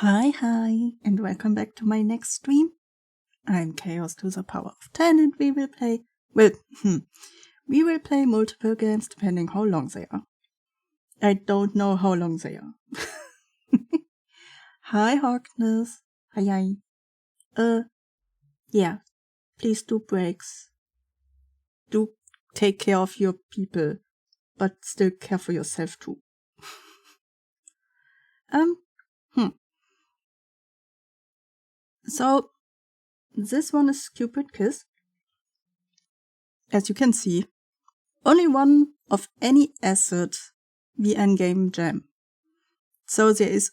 Hi, and welcome back to my next stream. I'm Chaos to the power of 10 and we will play multiple games depending how long they are. I don't know how long they are. Hi, Harkness. Hi. Yeah, please do breaks. Do take care of your people, but still care for yourself too. So, this one is Cupid Kiss. As you can see, only one of any asset we endgame jam. So there is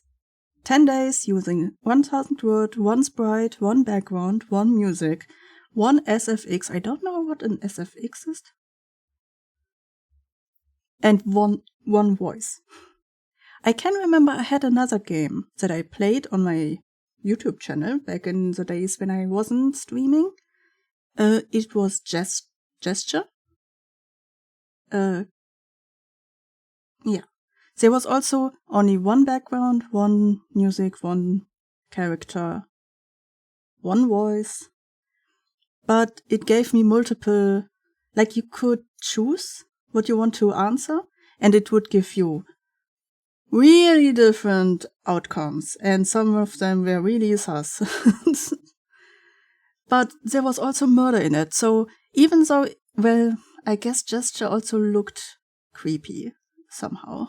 10 days using 1000 word, 1 sprite, 1 background, 1 music, 1 SFX. I don't know what an SFX is. And one voice. I can remember I had another game that I played on my YouTube channel back in the days when I wasn't streaming. It was Gesture. Yeah. There was also only 1 background, 1 music, 1 character, 1 voice. But it gave me multiple, like you could choose what you want to answer, and it would give you really different outcomes, and some of them were really sus. But there was also murder in it, so even though, well, I guess Gesture also looked creepy somehow.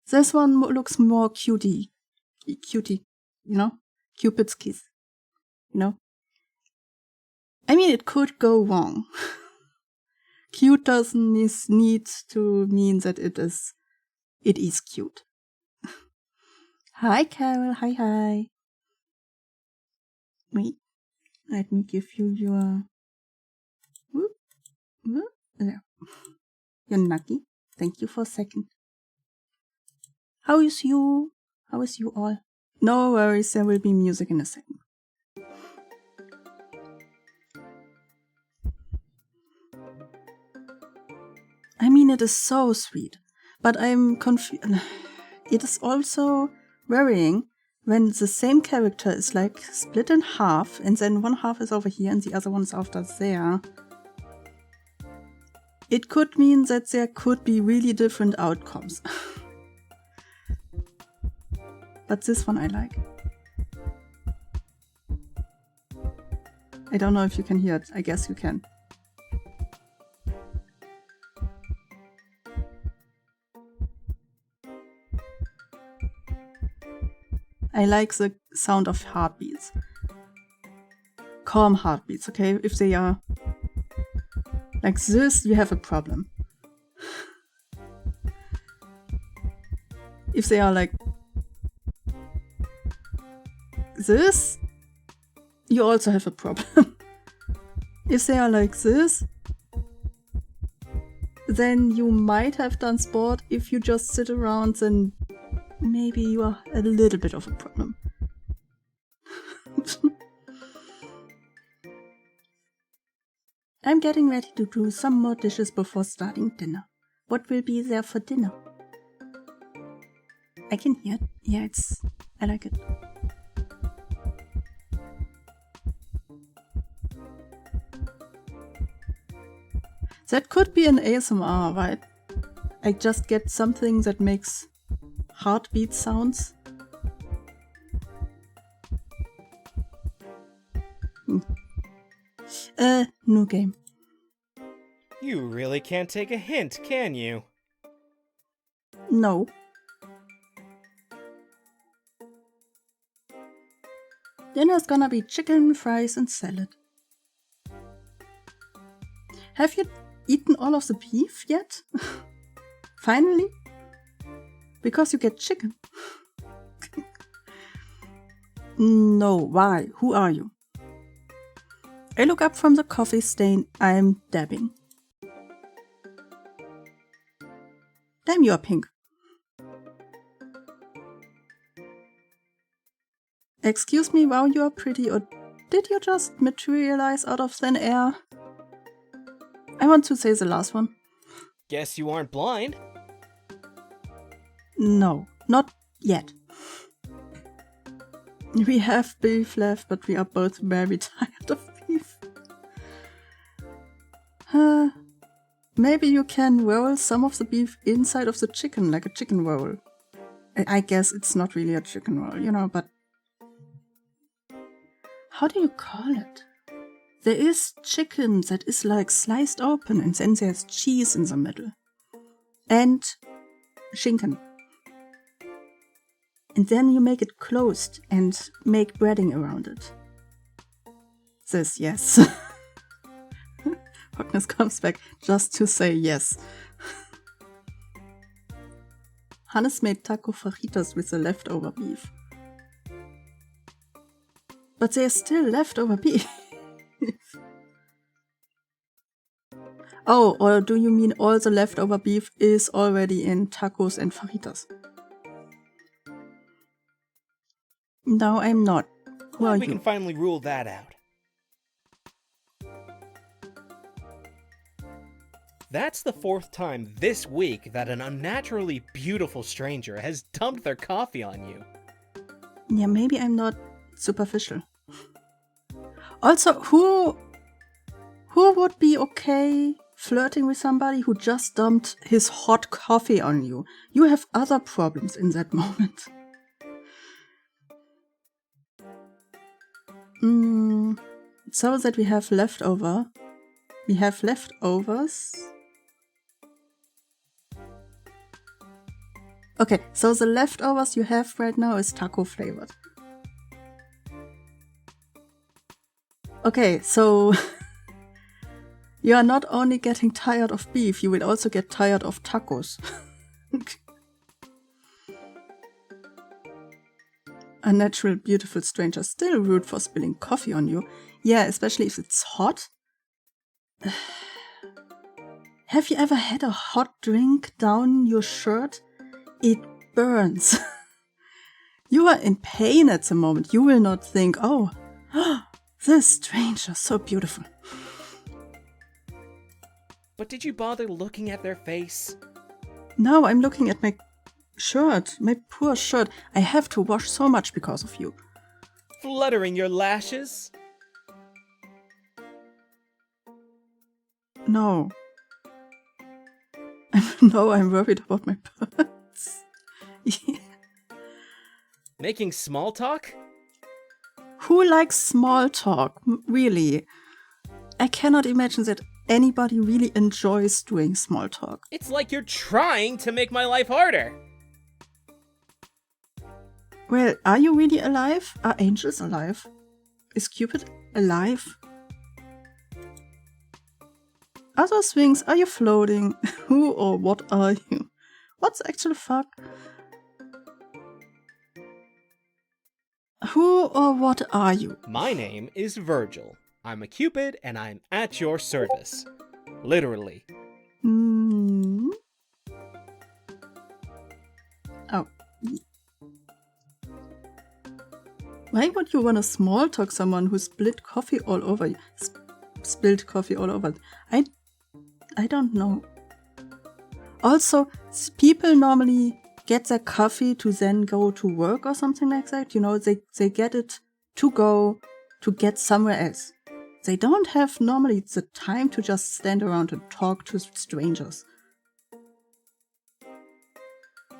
This one looks more cutie, you know? Cupid's kiss, you know? I mean, it could go wrong. Cute doesn't need to mean that it is cute. Hi, Carol. Hi. Wait, let me give you your... There. Your nugget. Thank you for a second. How is you? How is you all? No worries, there will be music in a second. I mean, it is so sweet, but I'm confused. It is also worrying when the same character is like split in half, and then one half is over here and the other one's after there. It could mean that there could be really different outcomes. but this one I like. I don't know if you can hear it. I guess you can. I like the sound of heartbeats. Calm heartbeats, okay? If they are like this, you have a problem. If they are like this, you also have a problem. If they are like this, then you might have done sport. If you just sit around, then maybe you are a little bit of a problem. I'm getting ready to do some more dishes before starting dinner. What will be there for dinner? I can hear it. Yeah, I like it. That could be an ASMR, right? I just get something that makes heartbeat sounds. New game. You really can't take a hint, can you? No. Dinner's gonna be chicken, fries, and salad. Have you eaten all of the beef yet? Finally? Because you get chicken. No, why? Who are you? I look up from the coffee stain I'm dabbing. Damn, you are pink. Excuse me, wow, you are pretty, or did you just materialize out of thin air? I want to say the last one. Guess you aren't blind. No, not yet. We have beef left, but we are both very tired of beef. Maybe you can roll some of the beef inside of the chicken, like a chicken roll. I guess it's not really a chicken roll, you know, but... How do you call it? There is chicken that is like sliced open and then there's cheese in the middle. And schinken. And then you make it closed and make breading around it. This, yes. Hogness comes back just to say yes. Hannes made taco fajitas with the leftover beef. But there's still leftover beef. Oh, or do you mean all the leftover beef is already in tacos and fajitas? No, I'm not. Who are We you? can finally rule that out. That's the 4th time this week that an unnaturally beautiful stranger has dumped their coffee on you. Yeah, maybe I'm not superficial. Also, who would be okay flirting with somebody who just dumped his hot coffee on you? You have other problems in that moment. So that we have leftover. We have leftovers. Okay, so the leftovers you have right now is taco flavored. Okay, so you are not only getting tired of beef, you will also get tired of tacos. A natural, beautiful stranger still rude for spilling coffee on you. Yeah, especially if it's hot. Have you ever had a hot drink down your shirt? It burns. You are in pain at the moment. You will not think, oh, this stranger, so beautiful. But did you bother looking at their face? No, I'm looking at my shirt, my poor shirt. I have to wash so much because of you. Fluttering your lashes? No. No, I'm worried about my purse. Yeah. Making small talk? Who likes small talk? Really? I cannot imagine that anybody really enjoys doing small talk. It's like you're trying to make my life harder. Well, are you really alive? Are angels alive? Is Cupid alive? Are those wings? Are you floating? Who or what are you? What's actual fuck? Who or what are you? My name is Virgil. I'm a Cupid and I'm at your service. Literally. Hmm. Oh. Why would you want to small talk someone who spilled coffee all over you? Spilled coffee all over. I don't know. Also, people normally get their coffee to then go to work or something like that. You know, they get it to go to get somewhere else. They don't have normally the time to just stand around and talk to strangers.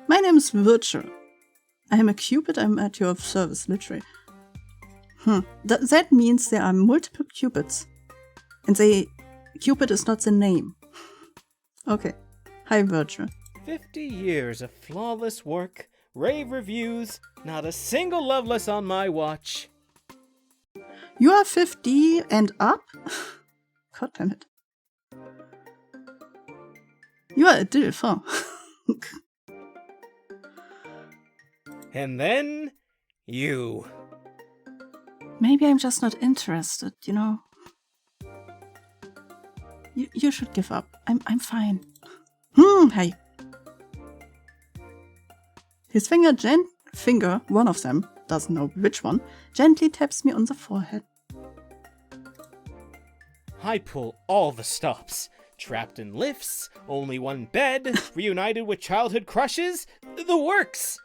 My name is Virgil. I am a Cupid. I'm at your service, literally. That means there are multiple Cupids. And Cupid is not the name. Okay. Hi, Virgil. 50 years of flawless work, rave reviews, not a single loveless on my watch. You are 50 and up? God damn it. You are a DILF, huh? And then, you. Maybe I'm just not interested, you know? You should give up. I'm fine. Hey. His finger, one of them, doesn't know which one, gently taps me on the forehead. I pull all the stops. Trapped in lifts, only one bed, reunited with childhood crushes, the works.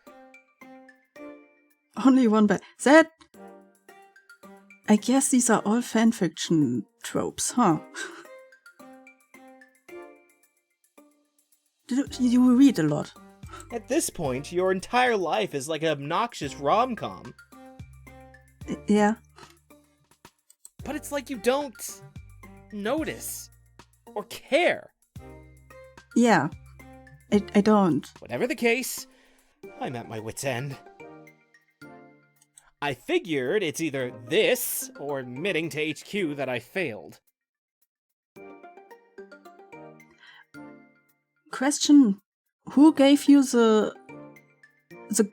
Only one bed. That... I guess these are all fanfiction tropes, huh? You read a lot. At this point, your entire life is like an obnoxious rom-com. Yeah. But it's like you don't notice or care. Yeah. I don't. Whatever the case, I'm at my wit's end. I figured it's either this or admitting to HQ that I failed. Question. Who gave you the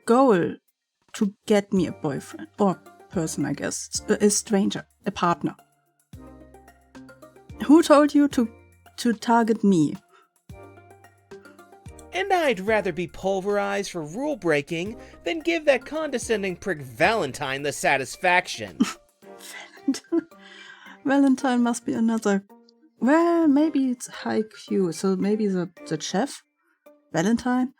goal to get me a boyfriend? Or person, I guess. A stranger. A partner. Who told you to target me? And I'd rather be pulverized for rule breaking than give that condescending prick Valentine the satisfaction. Valentine must be another... Well, maybe it's high Q, so maybe the chef? Valentine?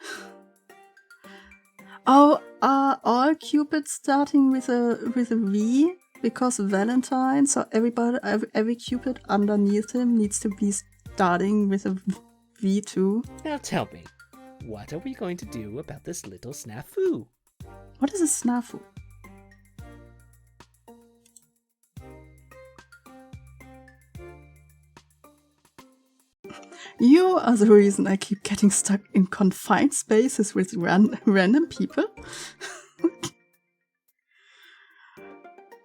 Oh, are all Cupids starting with a V? Because Valentine, so every Cupid underneath him needs to be starting with a V too? Now tell me, what are we going to do about this little snafu? What is a snafu? You are the reason I keep getting stuck in confined spaces with random people.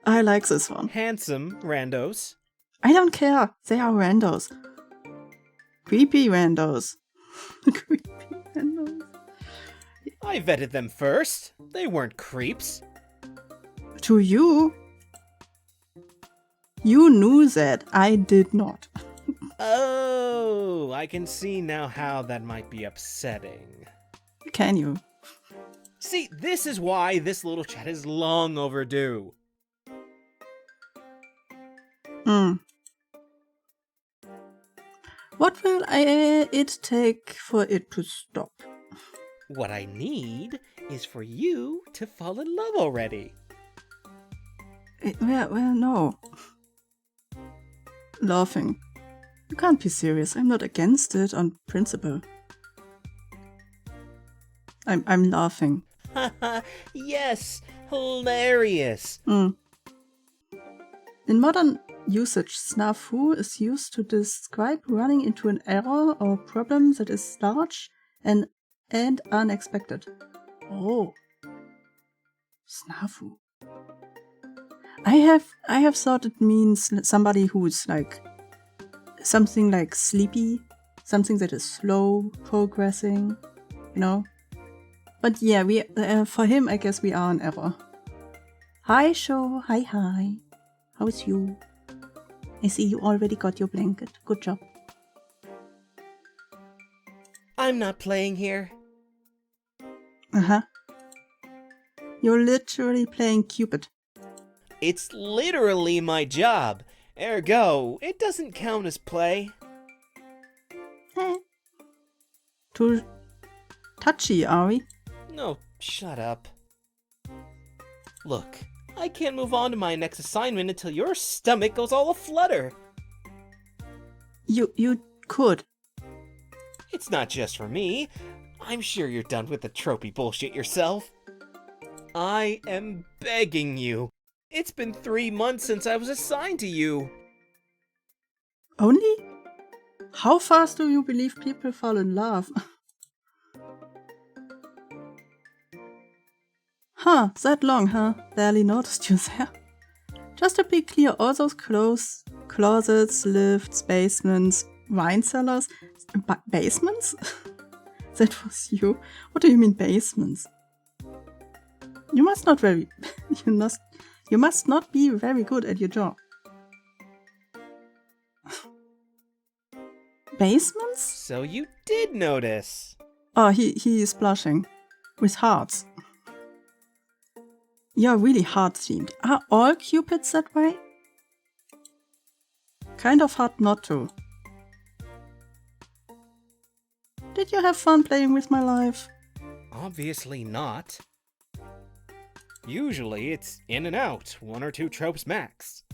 I like this one. Handsome randos. I don't care. They are randos. Creepy randos. Creepy randos. I vetted them first. They weren't creeps. To you? You knew that. I did not. Oh, I can see now how that might be upsetting. Can you? See, this is why this little chat is long overdue. What will it take for it to stop? What I need is for you to fall in love already. Well, no. Laughing. You can't be serious. I'm not against it on principle. I'm laughing. Haha, yes, hilarious. In modern usage, snafu is used to describe running into an error or problem that is large and unexpected. Oh, snafu. I have thought it means somebody who's like something like sleepy, something that is slow progressing, you know. But yeah, we for him, I guess we are an error. Hi, Sho. Hi. How's you? I see you already got your blanket. Good job. I'm not playing here. Uh-huh. You're literally playing Cupid. It's literally my job. Ergo, it doesn't count as play. Too touchy, are we? No, shut up. Look, I can't move on to my next assignment until your stomach goes all aflutter. You could. It's not just for me. I'm sure you're done with the tropey bullshit yourself. I am begging you. It's been 3 months since I was assigned to you. Only? How fast do you believe people fall in love? Huh, that long, huh? Barely noticed you there. Just to be clear, all those closets, lifts, basements, wine cellars, basements? That was you? What do you mean basements? You must not be very good at your job. Basements? So you did notice. Oh, he is blushing. With hearts. You're really heart-themed. Are all Cupids that way? Kind of hard not to. Did you have fun playing with my life? Obviously not. Usually it's in and out, 1 or 2 tropes max.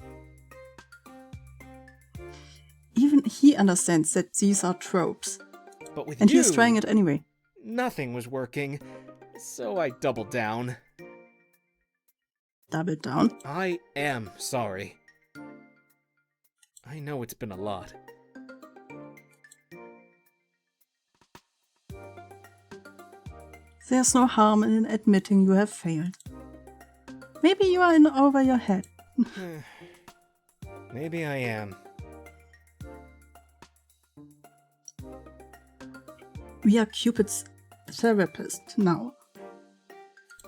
Even he understands that these are tropes. But with and you, he's trying it anyway. Nothing was working, so I doubled down. Doubled down? I am sorry. I know it's been a lot. There's no harm in admitting you have failed. Maybe you are in over your head. Maybe I am. We are Cupid's therapist now.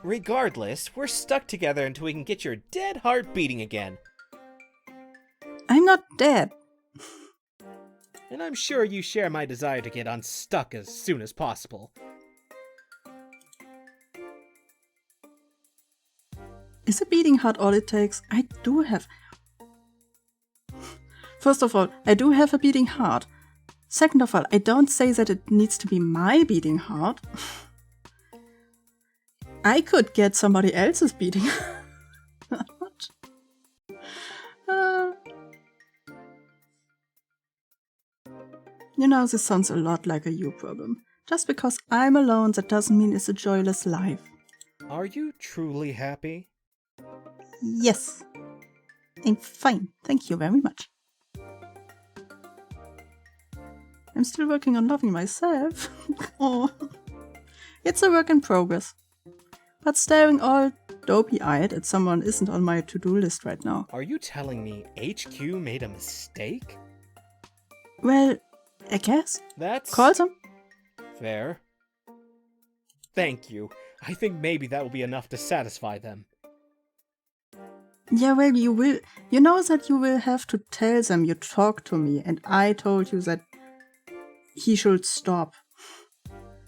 Regardless, we're stuck together until we can get your dead heart beating again. I'm not dead. And I'm sure you share my desire to get unstuck as soon as possible. Is a beating heart all it takes? I do have... First of all, I do have a beating heart. Second of all, I don't say that it needs to be my beating heart. I could get somebody else's beating heart. You know, this sounds a lot like a you problem. Just because I'm alone, that doesn't mean it's a joyless life. Are you truly happy? Yes. I'm fine. Thank you very much. I'm still working on loving myself. Oh. It's a work in progress. But staring all dopey-eyed at someone isn't on my to-do list right now. Are you telling me HQ made a mistake? Well, I guess. That's... Call them. Fair. Thank you. I think maybe that will be enough to satisfy them. Yeah, well, you will. You know that you will have to tell them you talked to me and I told you that he should stop.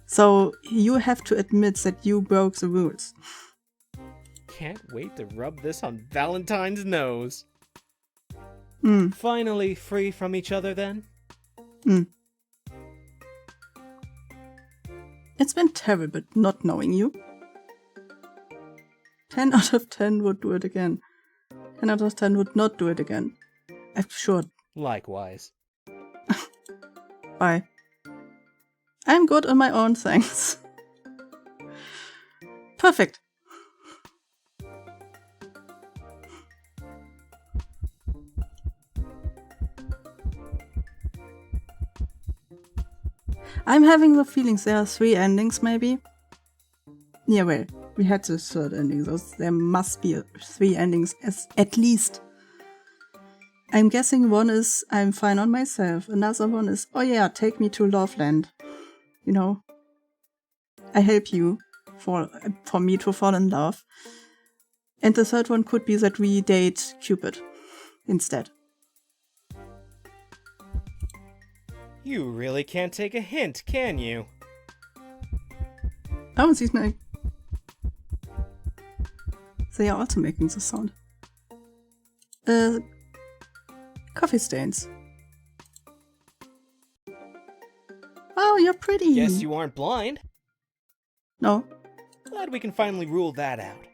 So you have to admit that you broke the rules. Can't wait to rub this on Valentine's nose. Finally free from each other then? It's been terrible not knowing you. 10 out of 10 would do it again. 10 out of 10 would not do it again. I'm sure. Likewise. Bye. I'm good on my own, thanks. Perfect. I'm having the feelings there are 3 endings, maybe. Yeah, well, we had the 3rd ending, so there must be 3 endings at least. I'm guessing one is I'm fine on myself. Another one is, oh yeah, take me to Loveland. You know, I help you for me to fall in love. And the 3rd one could be that we date Cupid instead. You really can't take a hint, can you? Oh, sie ist mir. They are also making the sound. Coffee stains. Oh, you're pretty. Guess you aren't blind. No. Glad we can finally rule that out.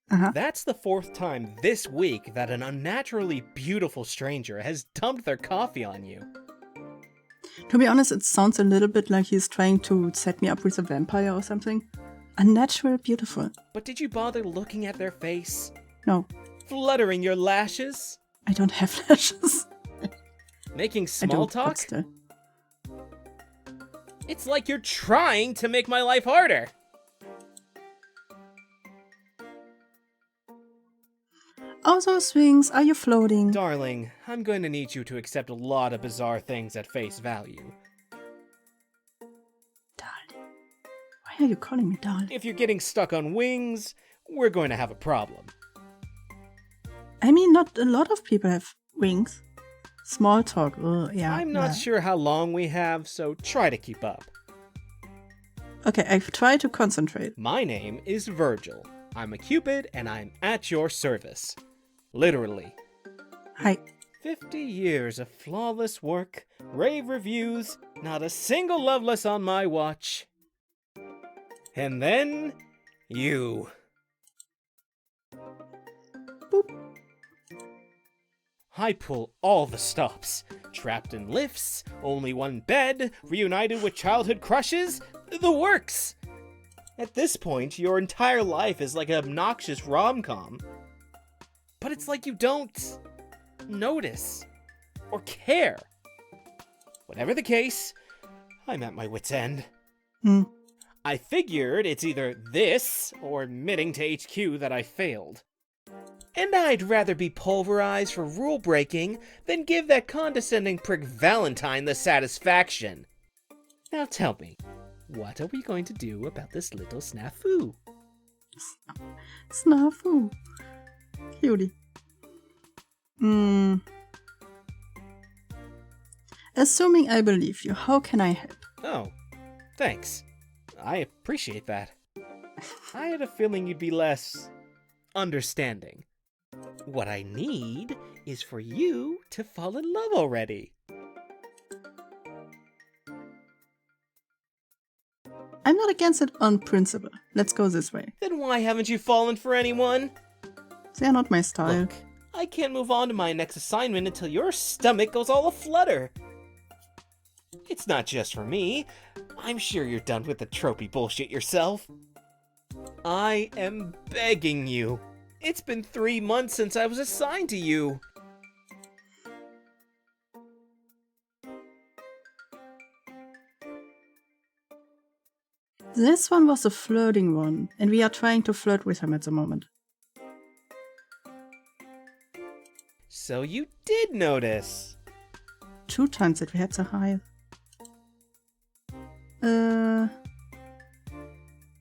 Uh-huh. That's the 4th time this week that an unnaturally beautiful stranger has dumped their coffee on you. To be honest, it sounds a little bit like he's trying to set me up with a vampire or something. Unnatural beautiful. But did you bother looking at their face? No. Fluttering your lashes? I don't have lashes. Making small talk? But still. It's like you're trying to make my life harder. Oh, those wings, are you floating? Darling, I'm going to need you to accept a lot of bizarre things at face value. Darling. Why are you calling me darling? If you're getting stuck on wings, we're going to have a problem. I mean, not a lot of people have wings. Small talk, yeah. I'm not sure how long we have, so try to keep up. Okay, I've tried to concentrate. My name is Virgil. I'm a Cupid, and I'm at your service. Literally. Hi. 50 years of flawless work, rave reviews, not a single loveless on my watch. And then, you. Boop. I pull all the stops. Trapped in lifts, only one bed, reunited with childhood crushes, the works. At this point, your entire life is like an obnoxious rom-com. But it's like you don't notice or care. Whatever the case, I'm at my wit's end. I figured it's either this or admitting to HQ that I failed. And I'd rather be pulverized for rule breaking than give that condescending prick Valentine the satisfaction. Now tell me, what are we going to do about this little snafu? Snafu. Cutie. Assuming I believe you, how can I help? Oh, thanks. I appreciate that. I had a feeling you'd be less understanding. What I need is for you to fall in love already. I'm not against it on principle. Let's go this way. Then why haven't you fallen for anyone? They're not my style. Look, I can't move on to my next assignment until your stomach goes all aflutter. It's not just for me. I'm sure you're done with the tropey bullshit yourself. I am begging you. It's been 3 months since I was assigned to you. This one was a flirting one, and we are trying to flirt with him at the moment. So you did notice. 2 times that we had the high.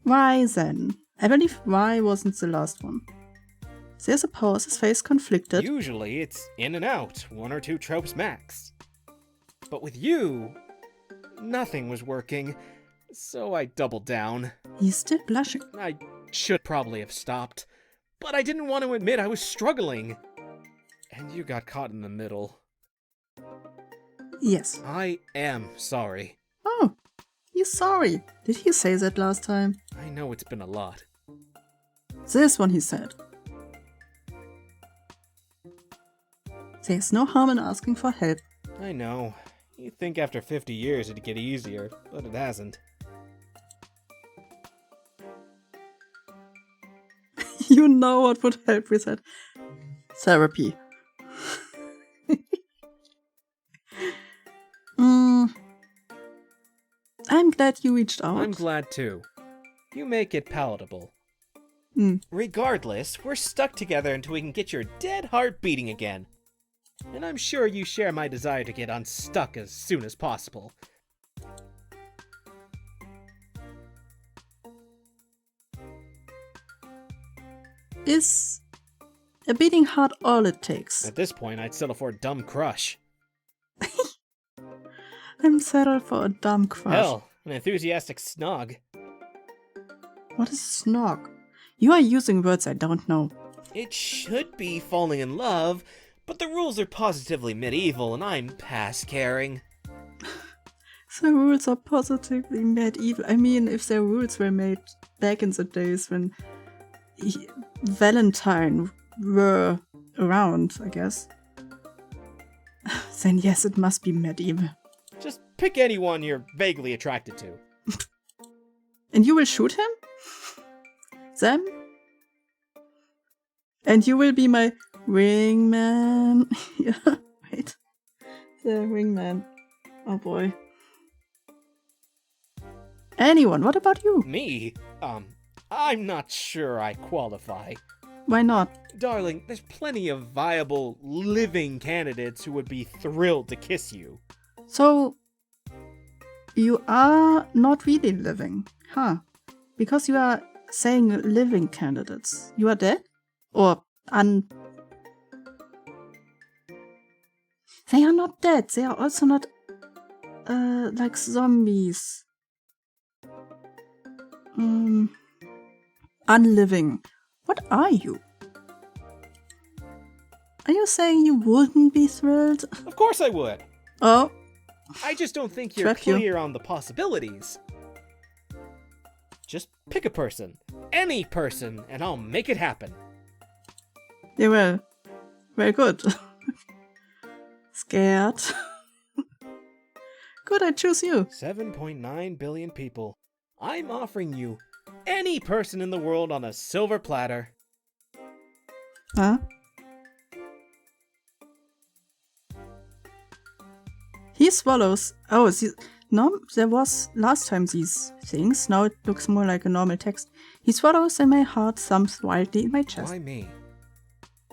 Why then? I believe why wasn't the last one. There's a pause, his face conflicted. Usually it's in and out, 1 or 2 tropes max. But with you, nothing was working, so I doubled down. He's still blushing. I should probably have stopped, but I didn't want to admit I was struggling. And you got caught in the middle. Yes. I am sorry. Oh, he's sorry. Did he say that last time? I know it's been a lot. This one he said. There's no harm in asking for help. I know. You'd think after 50 years it'd get easier, but it hasn't. You know what would help with that? Therapy. glad you reached out. I'm glad too. You make it palatable. Mm. Regardless, we're stuck together until we can get your dead heart beating again. And I'm sure you share my desire to get unstuck as soon as possible. Is a beating heart all it takes? At this point, I'd settle for a dumb crush. I'm settled for a dumb crush. Hell, an enthusiastic snog. What is snog? You are using words I don't know. It should be falling in love, but the rules are positively medieval and I'm past caring. The rules are positively medieval. I mean, if the rules were made back in the days when Valentine were around, I guess, then yes, it must be medieval. Just pick anyone you're vaguely attracted to. And you will shoot him? Them? And you will be my wingman. Yeah, wait. The wingman. Oh boy. Anyone, what about you? Me? I'm not sure I qualify. Why not? Darling, there's plenty of viable, living candidates who would be thrilled to kiss you. So, you are not really living, huh? Because you are saying living candidates. You are dead? Or They are not dead. They are also not, like zombies. Unliving. What are you? Are you saying you wouldn't be thrilled? Of course I would. Oh. I just don't think you're clear on the possibilities. Just pick a person. Any person, and I'll make it happen. Yeah, well. Very good. Scared. Good, I choose you. 7.9 billion people. I'm offering you any person in the world on a silver platter. Huh? He swallows. Oh, no, there was last time these things. Now it looks more like a normal text. He swallows and my heart thumps wildly in my chest. Why me?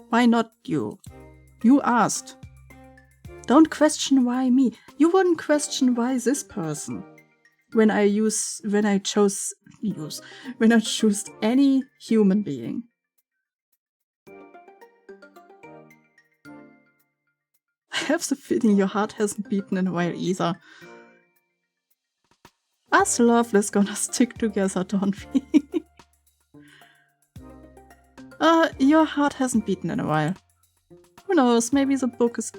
Why not you? You asked. Don't question why me. You wouldn't question why this person. When I choose any human being. I have the feeling your heart hasn't beaten in a while either. Us loveless gonna stick together, don't we? Your heart hasn't beaten in a while. Who knows, maybe the book is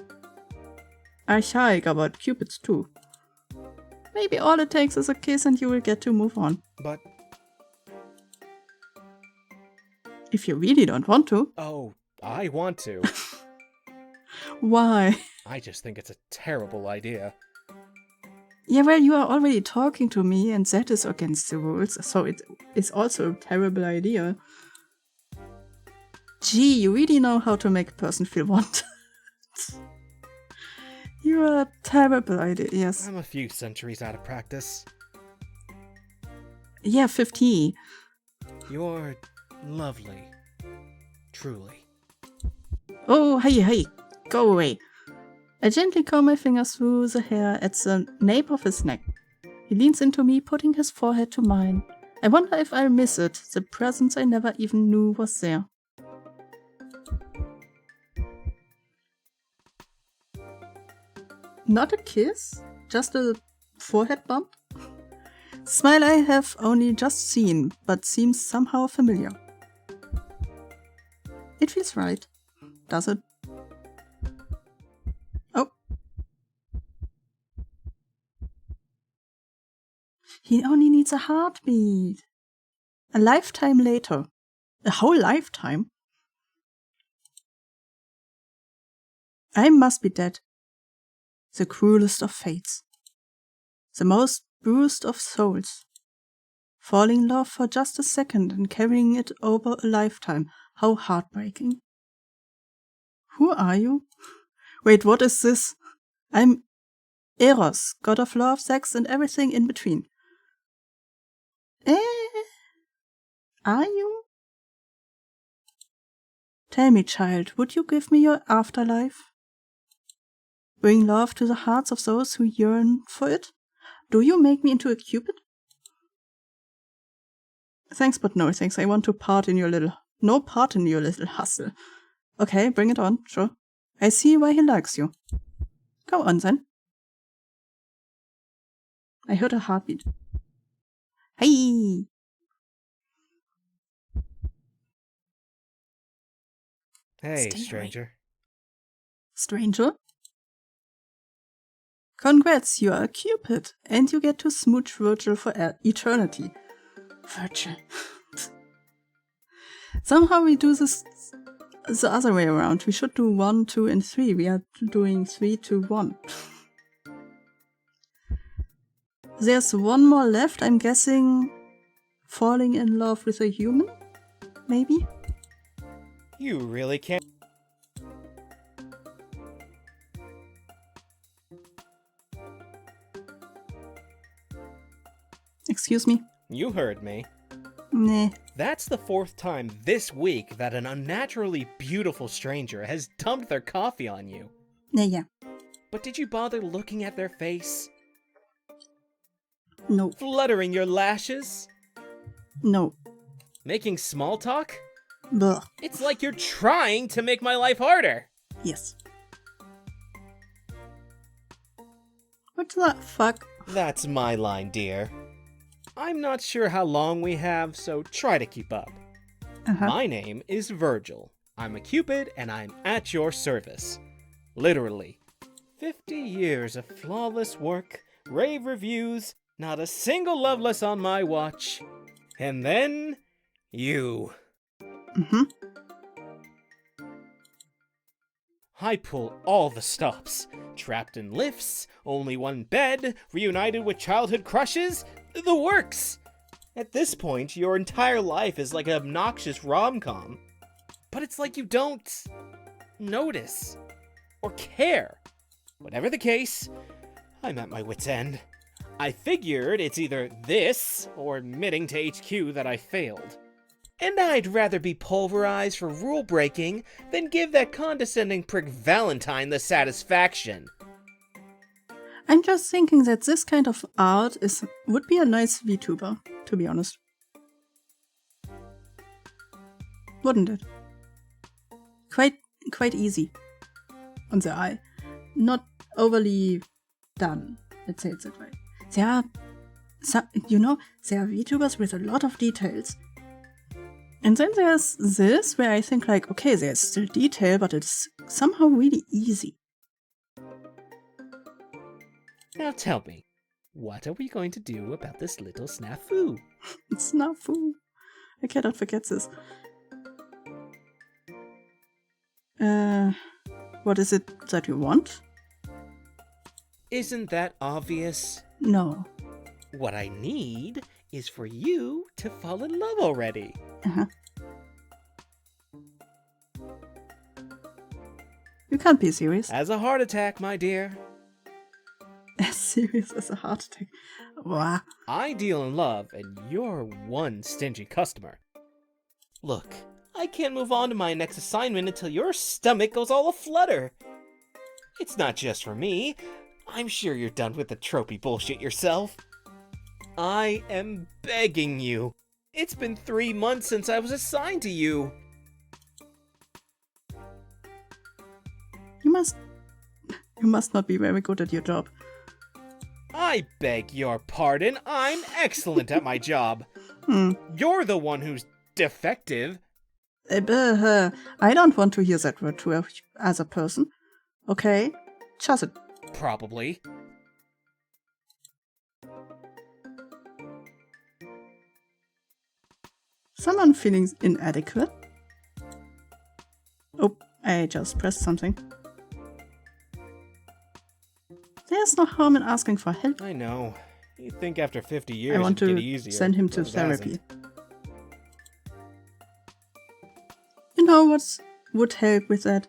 archaic about cupids too. Maybe all it takes is a kiss and you will get to move on. But... if you really don't want to. Oh, I want to. Why? I just think it's a terrible idea. Yeah, well, you are already talking to me and that is against the rules, so it is also a terrible idea. Gee, you really know how to make a person feel wanted. You are a terrible idea, yes. I'm a few centuries out of practice. Yeah, 50. You're lovely. Truly. Oh, hey, go away. I gently comb my fingers through the hair at the nape of his neck. He leans into me, putting his forehead to mine. I wonder if I'll miss it, the presence I never even knew was there. Not a kiss? Just a forehead bump? Smile I have only just seen, but seems somehow familiar. It feels right. Does it? Oh. He only needs a heartbeat. A lifetime later. A whole lifetime? I must be dead. The cruelest of fates. The most bruised of souls. Falling in love for just a second and carrying it over a lifetime. How heartbreaking. Who are you? Wait, what is this? I'm Eros, god of love, sex, and everything in between. Are you? Tell me, child, would you give me your afterlife? Bring love to the hearts of those who yearn for it? Do you make me into a cupid? Thanks, but no thanks. I want to part in your little hustle. Okay, bring it on, sure. I see why he likes you. Go on, then. I heard a heartbeat. Hey! Hey, Stay stranger. away. Stranger? Congrats, you are a cupid, and you get to smooch Virgil for eternity. Virgil. Somehow we do this the other way around. We should do 1, 2, and 3. We are doing 3, 2, 1. There's one more left, I'm guessing. Falling in love with a human? Maybe? You really can't. Excuse me? You heard me. Nah. That's the 4th time this week that an unnaturally beautiful stranger has dumped their coffee on you. Yeah. But did you bother looking at their face? No. Fluttering your lashes? No. Making small talk? Blech. It's like you're trying to make my life harder. Yes. What the fuck? That's my line, dear. I'm not sure how long we have, so try to keep up. My name is Virgil. I'm a cupid, and I'm at your service. Literally. 50 years of flawless work, rave reviews, not a single loveless on my watch. And then, you. I pull all the stops. Trapped in lifts, only one bed, reunited with childhood crushes, the works! At this point, your entire life is like an obnoxious rom-com. But it's like you don't notice or care. Whatever the case, I'm at my wit's end. I figured it's either this or admitting to HQ that I failed. And I'd rather be pulverized for rule breaking than give that condescending prick Valentine the satisfaction. I'm just thinking that this kind of art would be a nice VTuber, to be honest. Wouldn't it? Quite easy on the eye. Not overly done, let's say it that way. There are VTubers with a lot of details. And then there's this, where I think like, okay, there's still detail, but it's somehow really easy. Now tell me, what are we going to do about this little snafu? Snafu. I cannot forget this. What is it that you want? Isn't that obvious? No. What I need is for you to fall in love already. You can't be serious. As a heart attack, my dear. As serious as a heart attack. Wow. I deal in love, and you're one stingy customer. Look, I can't move on to my next assignment until your stomach goes all aflutter. It's not just for me. I'm sure you're done with the tropey bullshit yourself. I am begging you. It's been 3 months since I was assigned to you. You must not be very good at your job. I beg your pardon. I'm excellent at my job. You're the one who's defective. I don't want to hear that word to as a person. Okay? Just it. Probably. Someone feeling inadequate? Oh, I just pressed something. There's no harm in asking for help. I know. You'd think after 50 years I want it'd to get easier. send him to but it therapy. hasn't. You know what would help with that?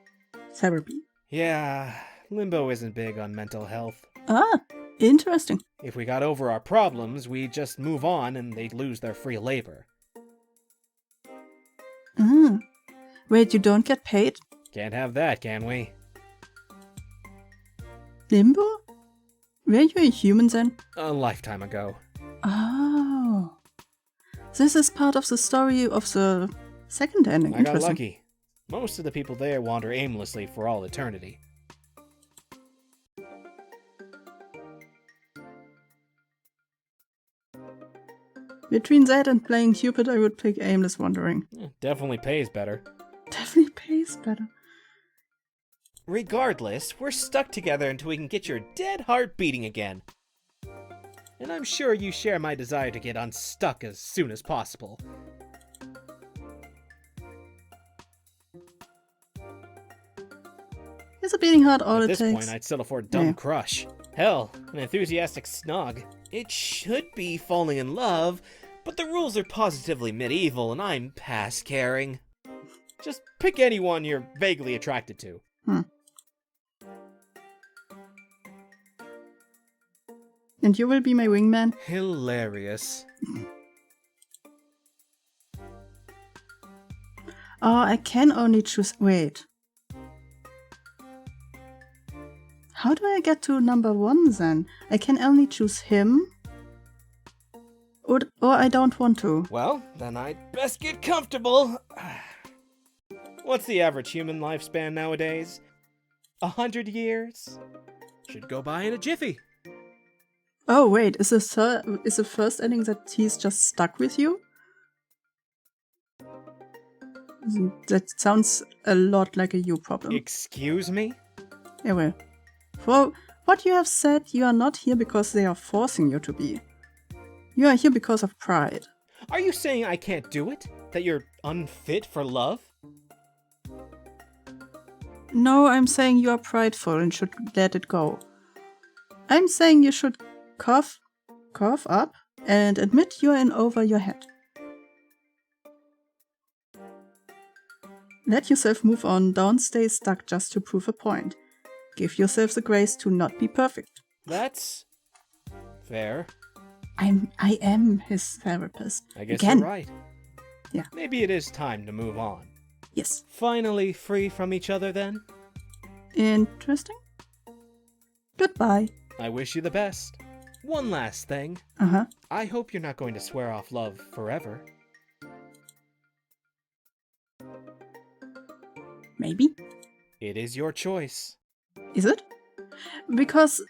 Therapy. Yeah, Limbo isn't big on mental health. Ah, interesting. If we got over our problems, we'd just move on and they'd lose their free labor. Ah. Wait, you don't get paid? Can't have that, can we? Limbo? Were you a human then? A lifetime ago. Oh. This is part of the story of the second ending. I got lucky. Most of the people there wander aimlessly for all eternity. Between that and playing Cupid, I would pick Aimless Wandering. Definitely pays better. Definitely pays better. Regardless, we're stuck together until we can get your dead heart beating again. And I'm sure you share my desire to get unstuck as soon as possible. It's a beating heart all At it this takes. point, I'd settle for a dumb crush. Hell, an enthusiastic snog. It should be falling in love, but the rules are positively medieval and I'm past caring. Just pick anyone you're vaguely attracted to. And you will be my wingman? Hilarious. Oh, I can only choose... Wait. How do I get to number 1 then? I can only choose him? Or I don't want to. Well, then I'd best get comfortable. What's the average human lifespan nowadays? 100 years? Should go by in a jiffy. Oh wait, is the first ending that he's just stuck with you? That sounds a lot like a you problem. Excuse me? Yeah, well. For what you have said, you are not here because they are forcing you to be. You are here because of pride. Are you saying I can't do it? That you're unfit for love? No, I'm saying you are prideful and should let it go. I'm saying you should cough up and admit you're in over your head. Let yourself move on, don't stay stuck just to prove a point. Give yourself the grace to not be perfect. That's fair. I am his therapist. I guess Again. you're right. Yeah. Maybe it is time to move on. Yes. Finally free from each other then? Interesting. Goodbye. I wish you the best. One last thing. Uh-huh. I hope you're not going to swear off love forever. Maybe. It is your choice. Is it? Because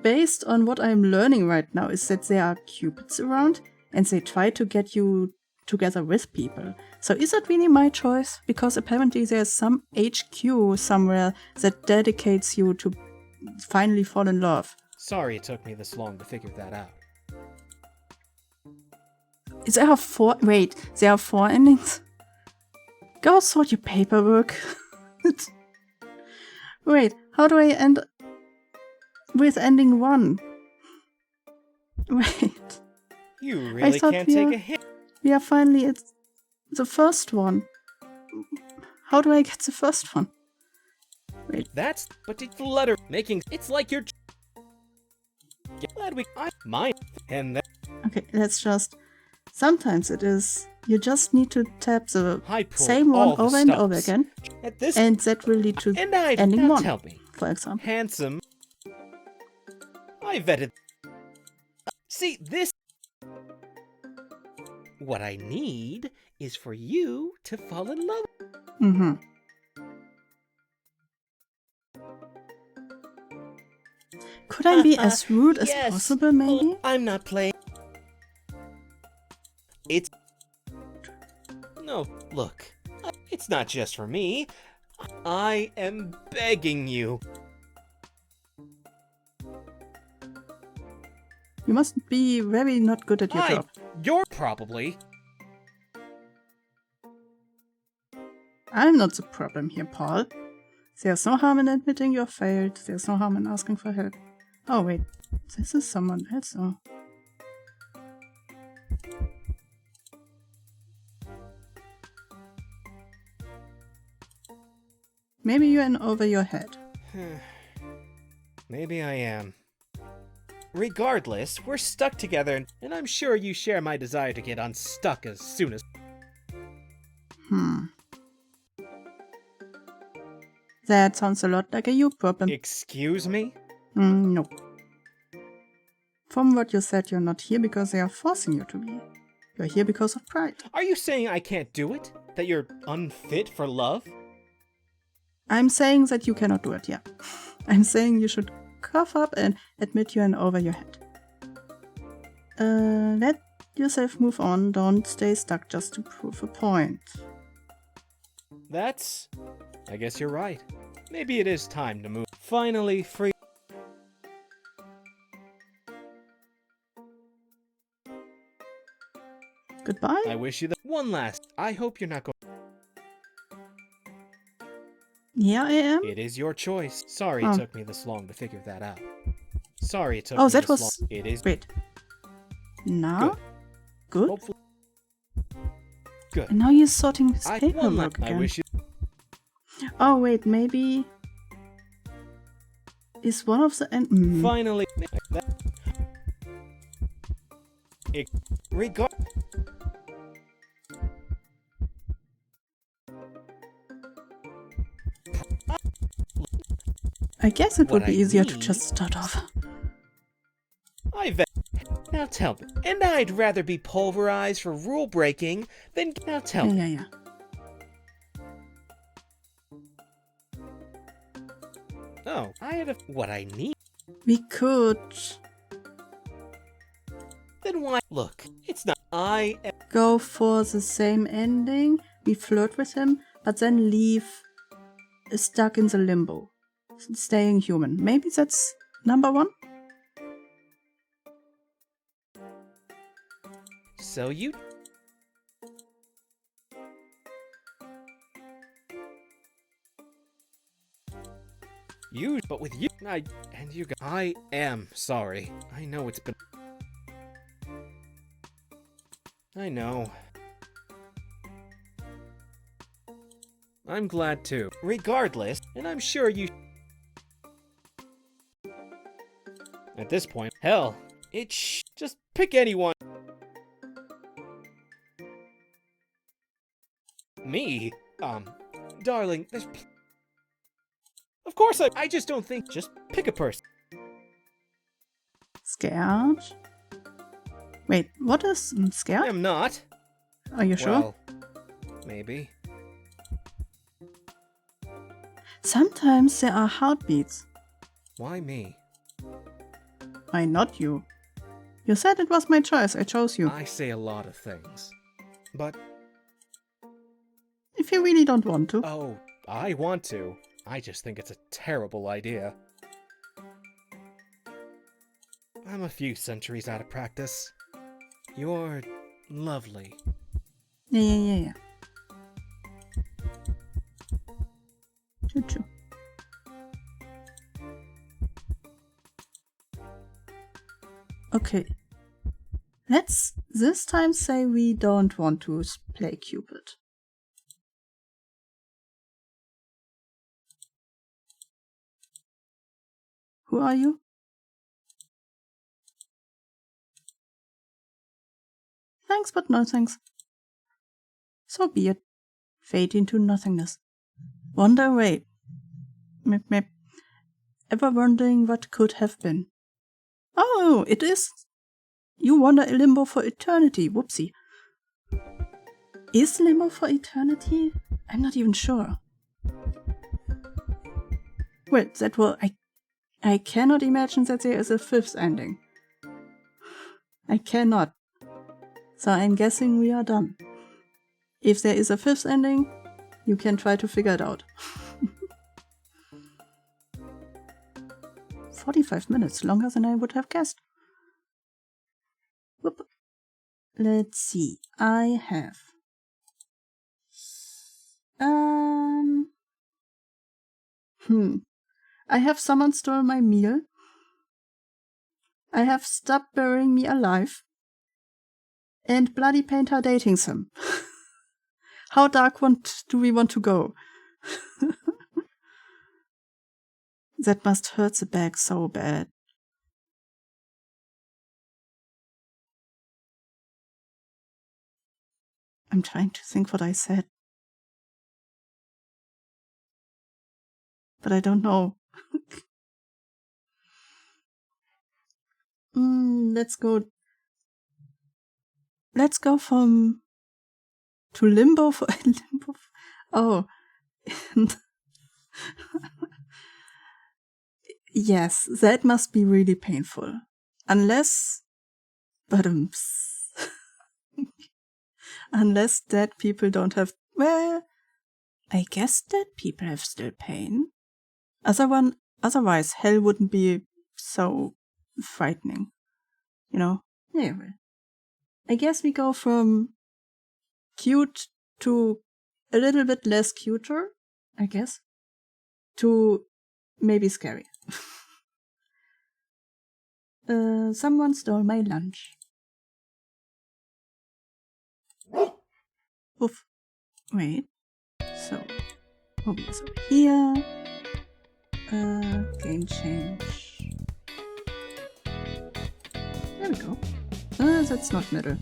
based on what I'm learning right now is that there are cupids around and they try to get you together with people. So is it really my choice? Because apparently there's some HQ somewhere that dedicates you to finally fall in love. Sorry it took me this long to figure that out. There are 4... Wait, there are 4 endings? Go sort your paperwork. Wait, how do I end with ending 1? Wait. You really can't take a hint. We are finally at the first one. How do I get the first one? Wait. But it's letter making. It's like you're. Glad mine. And then. Okay, let's just. Sometimes it is. You just need to tap the same all one the over and stops. over again. At this. And that will lead to ending now 1. Tell me. For example. Handsome. I vetted. See, this. What I need is for you to fall in love. Mm-hmm. Could I be as rude as Yes. possible, maybe? Oh, I'm not playing. It's. No, look. It's not just for me. I am begging you. You must be very not good at your job. You're probably. I'm not the problem here, Paul. There's no harm in admitting you failed. There's no harm in asking for help. Oh, wait. This is someone else. Oh. Maybe you're in over your head. Maybe I am. Regardless, we're stuck together, and I'm sure you share my desire to get unstuck as soon as... That sounds a lot like a you problem. Excuse me? No. From what you said, you're not here because they are forcing you to be. You're here because of pride. Are you saying I can't do it? That you're unfit for love? I'm saying that you cannot do it, yeah. I'm saying you should cough up and admit you're in over your head. Let yourself move on, don't stay stuck just to prove a point. That's... I guess you're right. Maybe it is time to move. Finally free... Goodbye? I wish you the... One last... I hope you're not going... Yeah, I am. It is your choice. Sorry Oh. it took me this long to figure that out. Sorry it took Oh, me that this was... long. It is... Wait. Now? Good? Hopefully... Good. And now you're sorting his One paperwork last... I again. wish you... Oh, wait, maybe... Is one of the... Finally... Regard... I guess it would What be I easier to need- just start off. Now tell me. And I'd rather be pulverized for rule breaking than... Now tell me. Yeah. Oh, I had a... What I need... We could Then why... Look, it's not... I am... go for the same ending. We flirt with him, but then leave stuck in the limbo. Staying human. Maybe that's number one? So you... But with you... And you... I am sorry. I know it's been... I know. I'm glad too. Regardless, and I'm sure you... At this point, hell, just pick anyone. Me? Darling, there's... Of course I just don't think... Just pick a person. Scared? Wait, what is scared? I'm not. Are you sure? Well, maybe. Sometimes there are heartbeats. Why me? Why not you? You said it was my choice, I chose you. I say a lot of things. But, If you really don't want to. oh, I want to. I just think it's a terrible idea. I'm a few centuries out of practice. You're lovely. Yeah. Choo-choo. Okay. Let's this time say we don't want to play Cupid. Who are you? Thanks, but no thanks. So be it. Fade into nothingness. Wander away. Mip. Ever wondering what could have been? Oh, it is. You wander in limbo for eternity. Whoopsie. Is limbo for eternity? I'm not even sure. Well, that will... I cannot imagine that there is a fifth ending. I cannot. So I'm guessing we are done. If there is a fifth ending, you can try to figure it out. 45 minutes, longer than I would have guessed. Whoop. Let's see. I have... I have someone stole my meal. I have Stop Burying Me Alive. And Bloody Painter dating sim. How dark do we want to go? That must hurt the back so bad. I'm trying to think what I said. But I don't know. Let's go from to limbo for limbo. Oh. Yes, that must be really painful. Unless unless dead people don't have, well, I guess dead people have still pain. Otherwise, hell wouldn't be so frightening. You know? Yeah, well. I guess we go from cute to a little bit less cuter, I guess, to maybe scary. Someone stole my lunch. Oof. Wait. So, Obi is over here. Game change. There we go. That's not middle.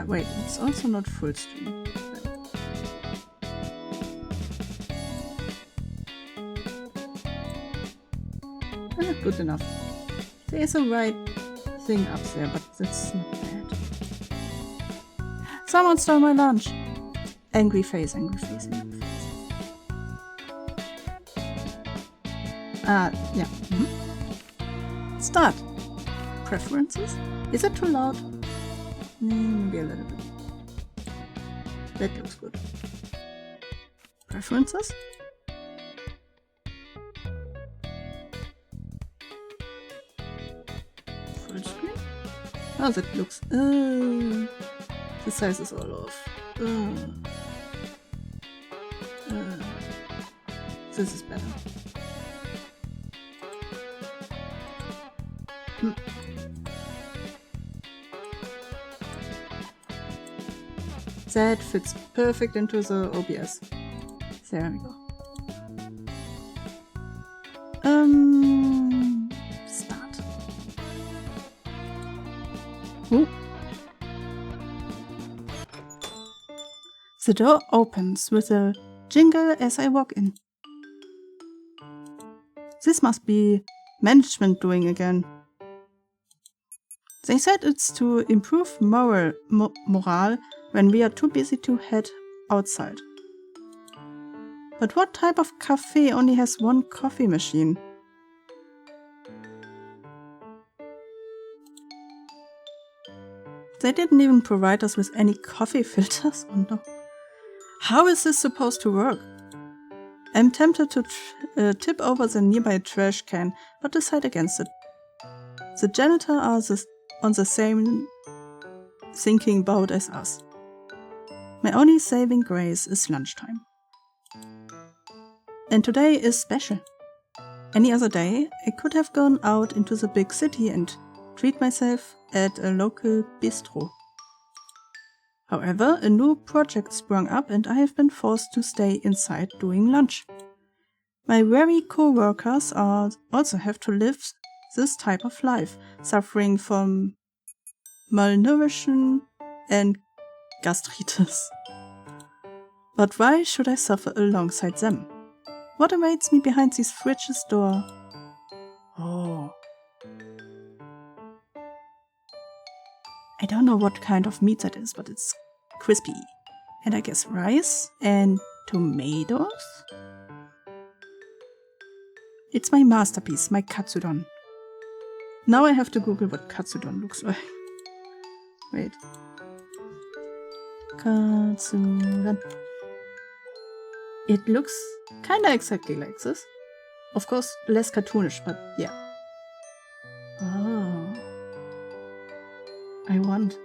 Wait, it's also not full stream. Good enough. There's a right thing up there, but that's not bad. Someone stole my lunch! Angry face, angry face, angry face. Yeah. Start. Preferences? Is it too loud? Maybe a little bit. That looks good. Preferences? Full screen? Oh, that looks... the size is all off. This is better. That fits perfect into the OBS. There we go. Start. Ooh. The door opens with a jingle as I walk in. This must be management doing again. They said it's to improve morale when we are too busy to head outside. But what type of cafe only has one coffee machine? They didn't even provide us with any coffee filters? Oh no. How is this supposed to work? I'm tempted to tip over the nearby trash can, but decide against it. The janitor are on the same thinking boat as us. My only saving grace is lunchtime. And today is special. Any other day, I could have gone out into the big city and treat myself at a local bistro. However, a new project sprung up and I have been forced to stay inside doing lunch. My very co-workers also have to live this type of life, suffering from malnutrition and gastritis. But why should I suffer alongside them? What awaits me behind these fridges door? Oh. I don't know what kind of meat that is, but it's crispy. And I guess rice and tomatoes? It's my masterpiece, my katsudon. Now I have to Google what katsudon looks like. Wait. Katsudon. It looks kinda exactly like this. Of course, less cartoonish, but yeah. Oh. I want.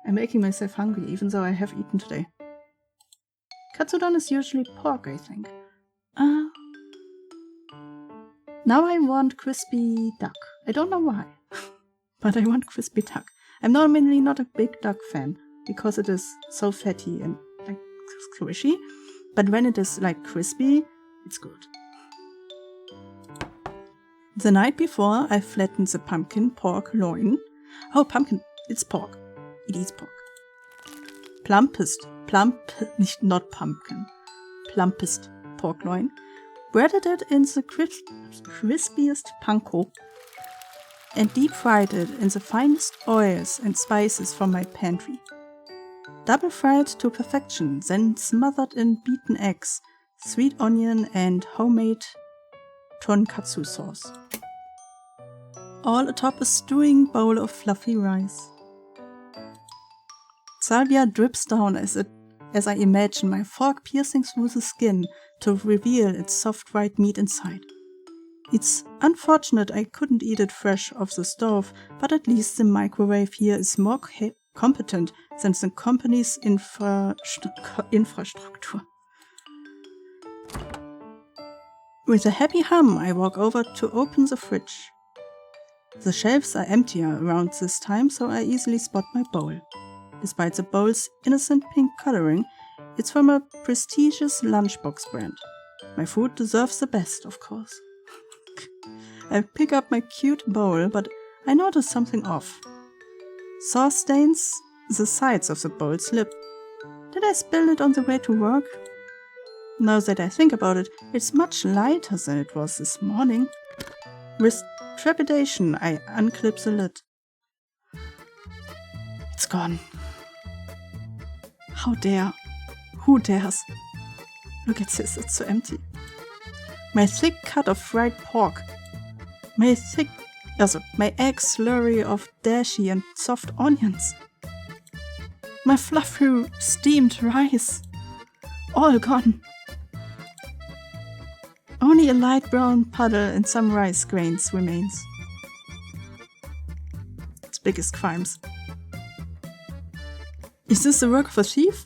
I'm making myself hungry, even though I have eaten today. Katsudon is usually pork, I think. Now I want crispy duck. I don't know why, but I want crispy duck. I'm normally not a big duck fan, because it is so fatty and like squishy, but when it is like crispy, it's good. The night before, I flattened the pumpkin pork loin. Oh, pumpkin. It's pork. It is pork. Not pumpkin. Plumpest pork loin. Breaded it in the crispiest panko and deep fried it in the finest oils and spices from my pantry. Double fried to perfection, then smothered in beaten eggs, sweet onion and homemade tonkatsu sauce. All atop a stewing bowl of fluffy rice. Salvia drips down as I imagine my fork piercing through the skin to reveal its soft white meat inside. It's unfortunate I couldn't eat it fresh off the stove, but at least the microwave here is more competent than the company's infrastructure. With a happy hum, I walk over to open the fridge. The shelves are emptier around this time, so I easily spot my bowl. Despite the bowl's innocent pink coloring, it's from a prestigious lunchbox brand. My food deserves the best, of course. I pick up my cute bowl, but I notice something off. Sauce stains the sides of the bowl's lip. Did I spill it on the way to work? Now that I think about it, it's much lighter than it was this morning. With trepidation, I unclip the lid. It's gone. How dare? Who dares? Look at this, it's so empty. My thick cut of fried pork. My egg slurry of dashi and soft onions. My fluffy steamed rice. All gone. Only a light brown puddle and some rice grains remains. It's biggest crimes. Is this the work of a thief?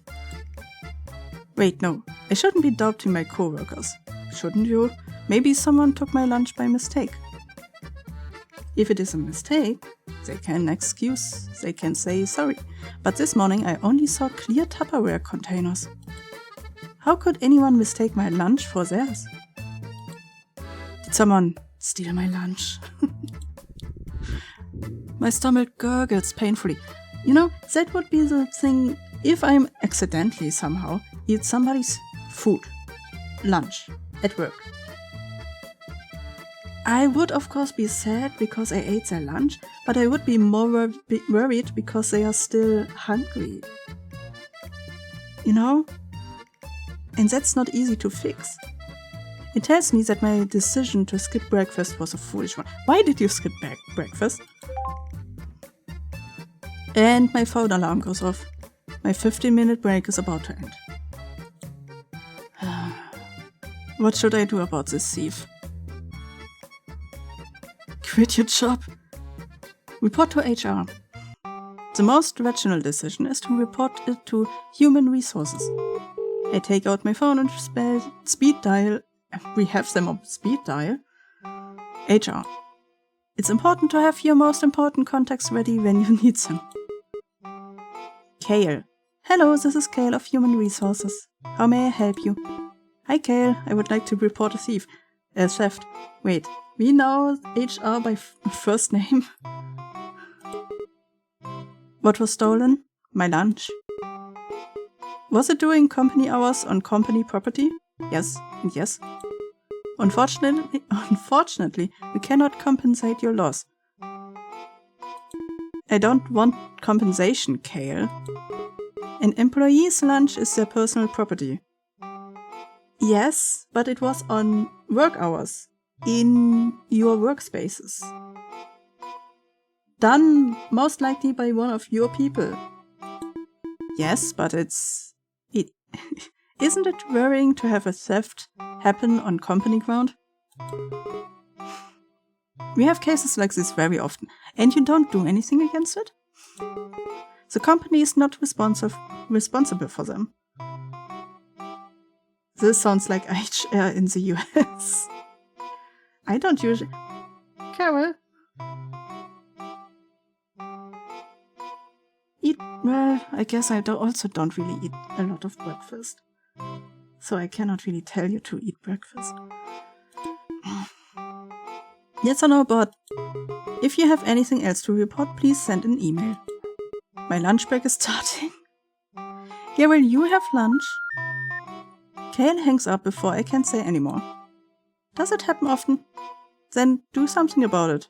Wait, no. I shouldn't be doubting my co-workers. Shouldn't you? Maybe someone took my lunch by mistake. If it is a mistake, they can say sorry. But this morning I only saw clear Tupperware containers. How could anyone mistake my lunch for theirs? Did someone steal my lunch? My stomach gurgles painfully. You know, that would be the thing if I'm accidentally somehow eat somebody's food, lunch, at work. I would of course be sad because I ate their lunch, but I would be more worried because they are still hungry. You know? And that's not easy to fix. It tells me that my decision to skip breakfast was a foolish one. Why did you skip breakfast? And my phone alarm goes off. My 15-minute break is about to end. What should I do about this thief? Quit your job. Report to HR. The most rational decision is to report it to Human Resources. I take out my phone and speed dial. We have them on speed dial. HR. It's important to have your most important contacts ready when you need them. Kale. Hello, this is Kale of Human Resources. How may I help you? Hi Kale, I would like to report a thief. Theft. Wait, we know HR by first name. What was stolen? My lunch. Was it during company hours on company property? Yes, and yes. Unfortunately, we cannot compensate your loss. I don't want compensation, Kale. An employee's lunch is their personal property. Yes, but it was on work hours, in your workspaces. Done most likely by one of your people. Yes, but isn't it worrying to have a theft happen on company ground? We have cases like this very often, and you don't do anything against it? The company is not responsible for them. This sounds like HR in the US. I don't usually... Carol? Well, I guess I also don't really eat a lot of breakfast. So I cannot really tell you to eat breakfast. Yes or no, but if you have anything else to report, please send an email. My lunch break is starting. Yeah, will you have lunch? Kale hangs up before I can say anymore. Does it happen often? Then do something about it.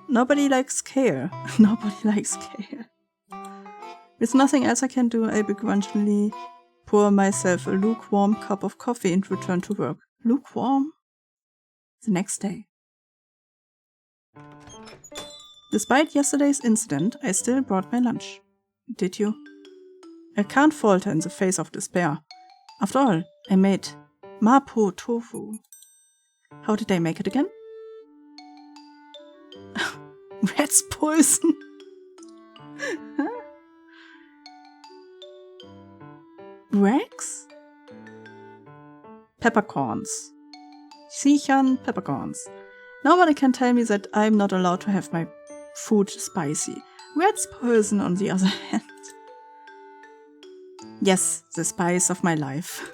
Nobody likes Kale. Nobody likes Kale. With nothing else I can do, I begrudgingly pour myself a lukewarm cup of coffee and return to work. Lukewarm? The next day. Despite yesterday's incident, I still brought my lunch. Did you? I can't falter in the face of despair. After all, I made mapo tofu. How did I make it again? Rat's poison. Rags? Peppercorns. Sichuan peppercorns. Nobody can tell me that I'm not allowed to have my food spicy. Rat's poison, on the other hand. Yes, the spice of my life.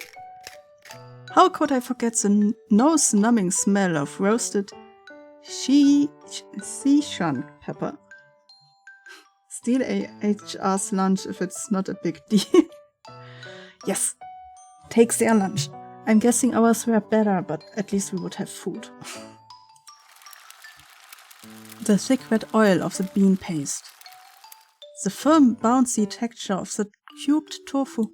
How could I forget the nose-numbing smell of roasted Sichuan pepper? Steal HR's lunch if it's not a big deal. Yes, take their lunch. I'm guessing ours were better, but at least we would have food. The thick red oil of the bean paste. The firm, bouncy texture of the cubed tofu.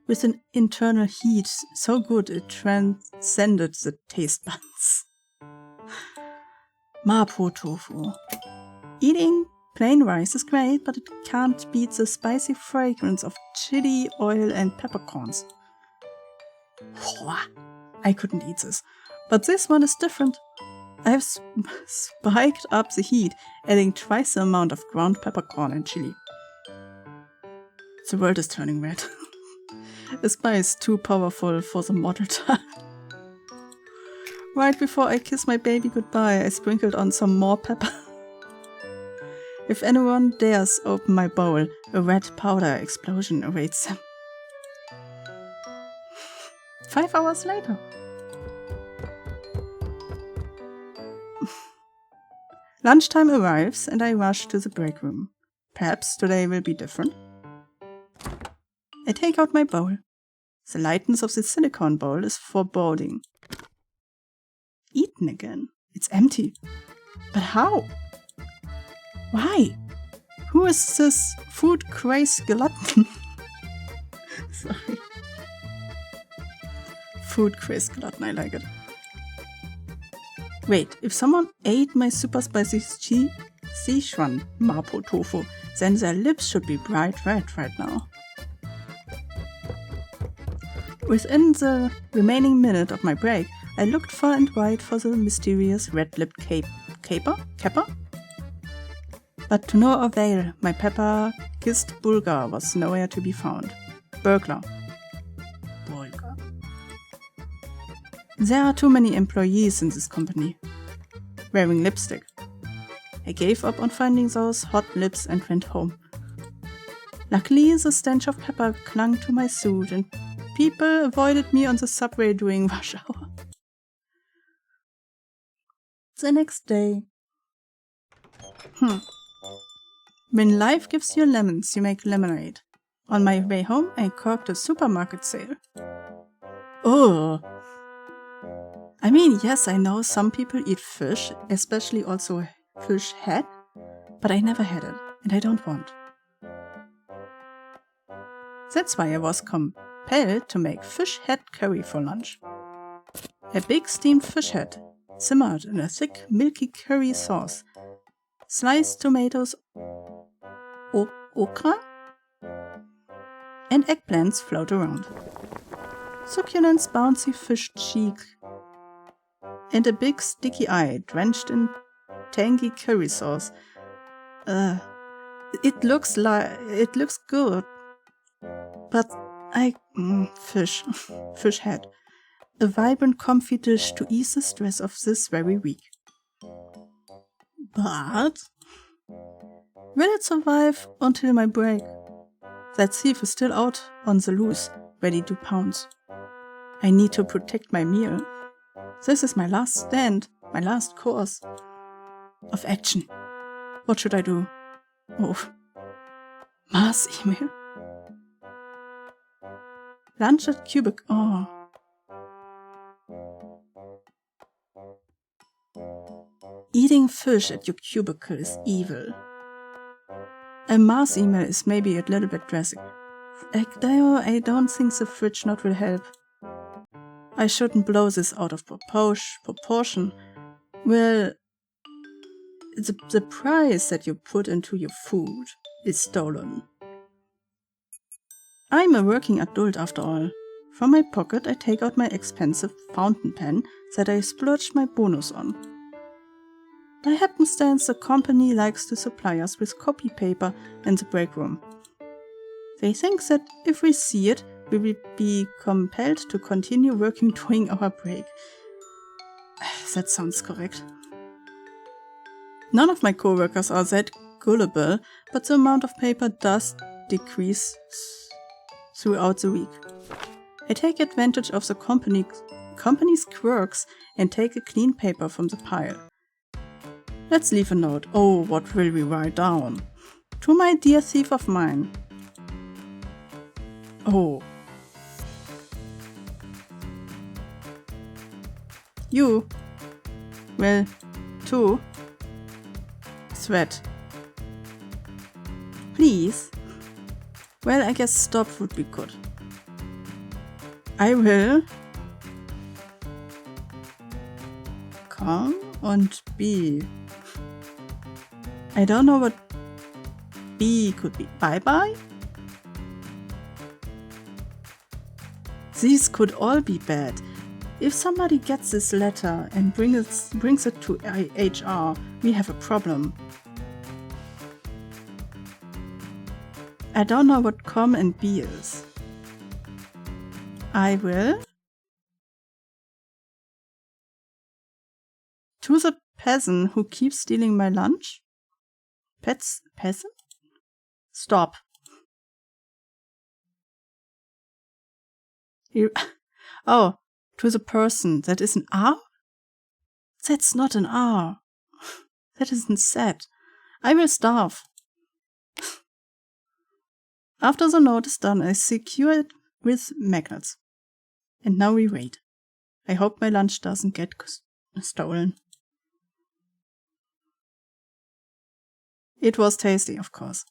With an internal heat so good it transcended the taste buds. Mapo tofu. Eating plain rice is great, but it can't beat the spicy fragrance of chili, oil, and peppercorns. I couldn't eat this. But this one is different. I have spiked up the heat, adding twice the amount of ground peppercorn and chili. The world is turning red. The spice too powerful for the mortal tongue. Right before I kiss my baby goodbye, I sprinkled on some more pepper. If anyone dares open my bowl, a red powder explosion awaits them. 5 hours later. Lunchtime arrives and I rush to the break room. Perhaps today will be different. I take out my bowl. The lightness of the silicone bowl is foreboding. Eaten again. It's empty. But how? Why? Who is this food craze glutton? Sorry. Food craze glutton, I like it. Wait, if someone ate my super spicy Sichuan mapo tofu, then their lips should be bright red right now. Within the remaining minute of my break, I looked far and wide for the mysterious red-lipped caper? But to no avail, my pepper-kissed Bulgar was nowhere to be found. Burglar. Bulgar. There are too many employees in this company. Wearing lipstick. I gave up on finding those hot lips and went home. Luckily, the stench of pepper clung to my suit and people avoided me on the subway during rush hour. The next day. When life gives you lemons, you make lemonade. On my way home, I corked a supermarket sale. Oh! I mean, yes, I know some people eat fish, especially also fish head, but I never had it, and I don't want. That's why I was compelled to make fish head curry for lunch. A big steamed fish head, simmered in a thick, milky curry sauce. Sliced tomatoes, okra, and eggplants float around. Succulent, bouncy fish cheek, and a big sticky eye drenched in tangy curry sauce. It looks good, but fish head. A vibrant, comfy dish to ease the stress of this very week. But will it survive until my break? That thief is still out on the loose, ready to pounce. I need to protect my meal. This is my last stand, My last course of action. What should I do? Oh. Mass email. Lunch at cubicle. Oh. Eating fish at your cubicle is evil. A mass email is maybe a little bit drastic. I don't think the fridge note will help. I shouldn't blow this out of proportion. Well, the price that you put into your food is stolen. I'm a working adult after all. From my pocket I take out my expensive fountain pen that I splurged my bonus on. By happenstance, the company likes to supply us with copy paper in the break room. They think that if we see it, we will be compelled to continue working during our break. That sounds correct. None of my coworkers are that gullible, but the amount of paper does decrease throughout the week. I take advantage of the company's quirks and take a clean paper from the pile. Let's leave a note. Oh, what will we write down? To my dear thief of mine. Oh. You. Well, too. Sweat. Please. Well, I guess stop would be good. I will. Come und be. I don't know what B could be. Bye-bye? These could all be bad. If somebody gets this letter and brings it to HR, we have a problem. I don't know what com and B is. I will. To the peasant who keeps stealing my lunch? Peasant? Stop. Oh, to the person. That is an R? That's not an R. That isn't Z. I will starve. After the note is done, I secure it with magnets. And now we wait. I hope my lunch doesn't get stolen. It was tasty, of course.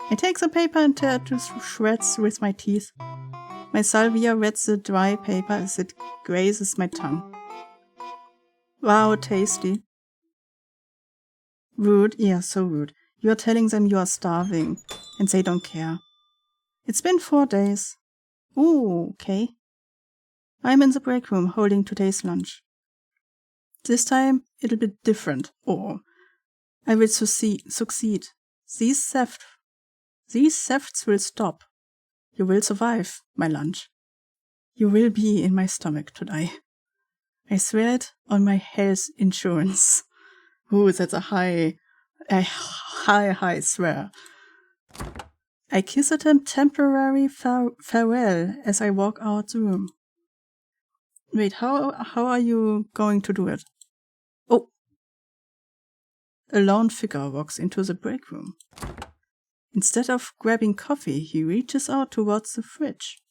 I take the paper and tear it to shreds with my teeth. My salvia wets the dry paper as it grazes my tongue. Wow, tasty. Rude, yeah, so rude. You are telling them you are starving, and they don't care. It's been 4 days. Ooh, okay. I'm in the break room holding today's lunch. This time it'll be different. Or I will succeed. These thefts will stop. You will survive my lunch. You will be in my stomach today. I swear it on my health insurance. Ooh, that's a high swear. I kiss it a temporary farewell as I walk out the room. Wait, how are you going to do it? Oh! A lone figure walks into the break room. Instead of grabbing coffee, he reaches out towards the fridge.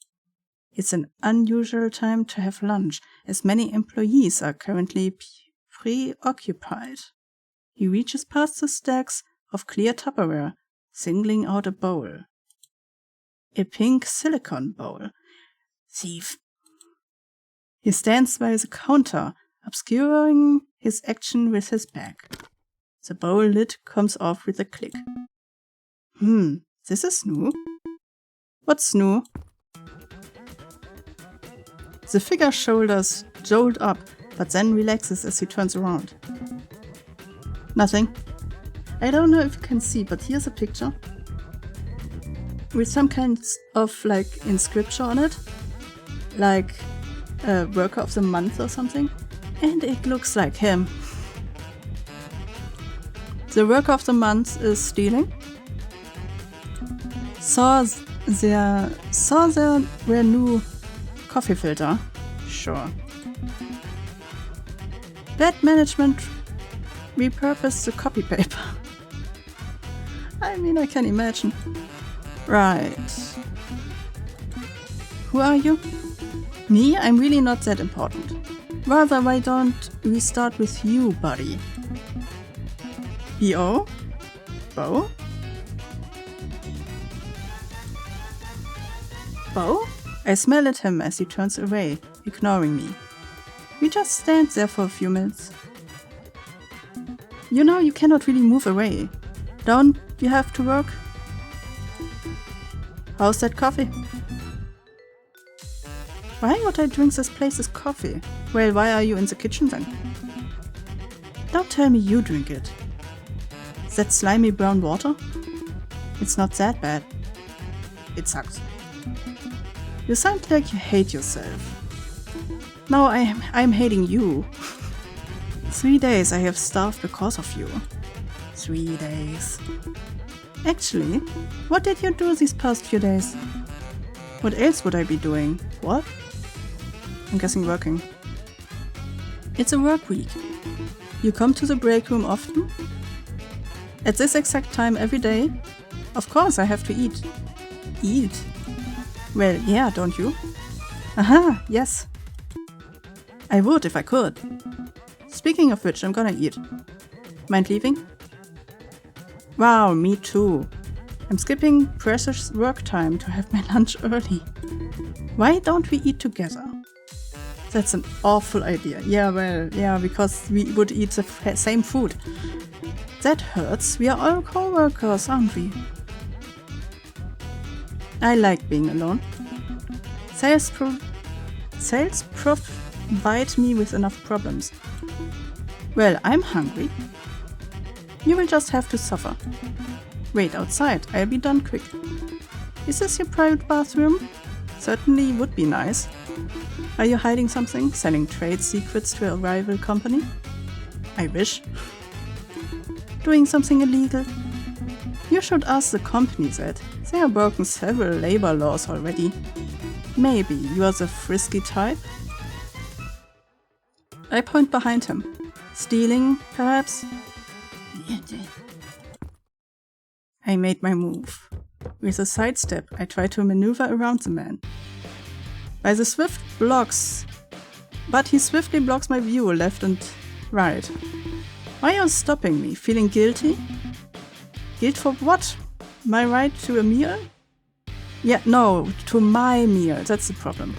It's an unusual time to have lunch, as many employees are currently preoccupied. He reaches past the stacks of clear Tupperware, singling out a bowl. A pink silicone bowl. Thief. He stands by the counter, obscuring his action with his back. The bowl lid comes off with a click. This is new. What's new? The figure's shoulders jolt up, but then relaxes as he turns around. Nothing. I don't know if you can see, but here's a picture with some kind of inscription on it, like worker of the month or something, and it looks like him. The worker of the month is stealing. Saw there were new coffee filter. Sure. Bad management repurposed the copy paper. I mean, I can imagine. Right. Who are you? Me? I'm really not that important. Rather, why don't we start with you, buddy? B.O.? Bo? Bo? I smell at him as he turns away, ignoring me. We just stand there for a few minutes. You know, you cannot really move away. Don't you have to work? How's that coffee? Why would I drink this place's coffee? Well, why are you in the kitchen then? Don't tell me you drink it. That slimy brown water? It's not that bad. It sucks. You sound like you hate yourself. No, I'm hating you. 3 days I have starved because of you. 3 days. Actually, what did you do these past few days? What else would I be doing? What? I'm guessing working. It's a work week. You come to the break room often? At this exact time every day? Of course I have to eat. Eat? Well, yeah, don't you? Aha, yes. I would if I could. Speaking of which, I'm gonna eat. Mind leaving? Wow, me too. I'm skipping precious work time to have my lunch early. Why don't we eat together? That's an awful idea. Yeah, well, yeah, because we would eat the same food. That hurts. We are all co-workers, aren't we? I like being alone. Sales provide me with enough problems. Well, I'm hungry. You will just have to suffer. Wait outside, I'll be done quick. Is this your private bathroom? Certainly would be nice. Are you hiding something? Selling trade secrets to a rival company? I wish. Doing something illegal? You should ask the company that. They have broken several labor laws already. Maybe you are the frisky type? I point behind him. Stealing, perhaps? I made my move. With a sidestep, I try to maneuver around the man. But he swiftly blocks my view left and right. Why are you stopping me? Feeling guilty? Guilt for what? My right to a meal? Yeah, no, to my meal, that's the problem.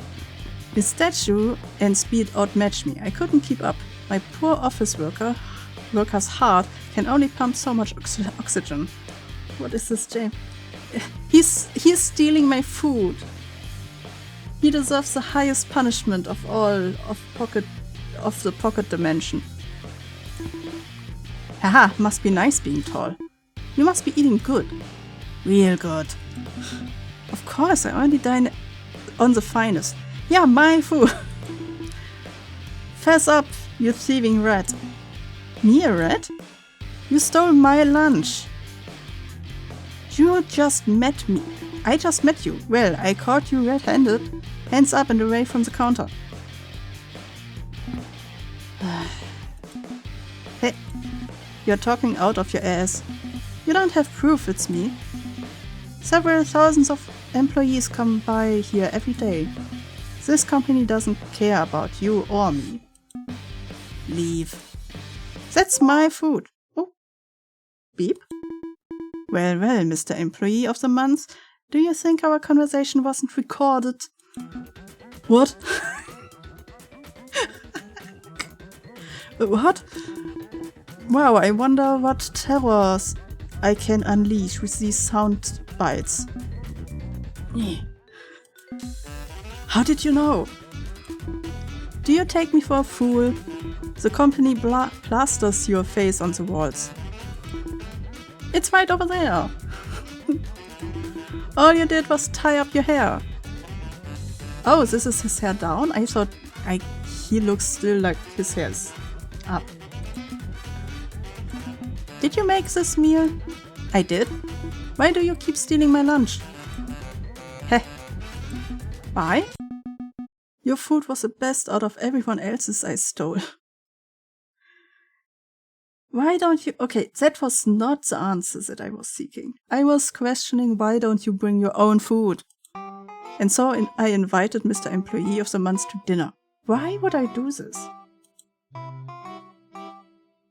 His statue and speed outmatch me. I couldn't keep up. My poor office worker's heart can only pump so much oxygen. What is this, James? He's stealing my food. He deserves the highest punishment of all of the pocket dimension. Haha, must be nice being tall. You must be eating good. Real good. Of course, I only dine on the finest. Yeah, my food. Fess up, you thieving rat. Me a rat? You stole my lunch. You just met me. I just met you. Well, I caught you red-handed. Hands up and away from the counter. Hey, you're talking out of your ass. You don't have proof it's me. Several thousands of employees come by here every day. This company doesn't care about you or me. Leave. That's my food. Oh. Beep. Well, Mr. Employee of the Month, do you think our conversation wasn't recorded? What? What? Wow, I wonder what terrors I can unleash with these sound bites. How did you know? Do you take me for a fool? The company plasters your face on the walls. It's right over there. All you did was tie up your hair. Oh, this is his hair down? I thought he looks still like his hair's up. Did you make this meal? I did. Why do you keep stealing my lunch? Heh. Why? You your food was the best out of everyone else's I stole. Why don't you... Okay, that was not the answer that I was seeking. I was questioning why don't you bring your own food? And so I invited Mr. Employee of the Month to dinner. Why would I do this?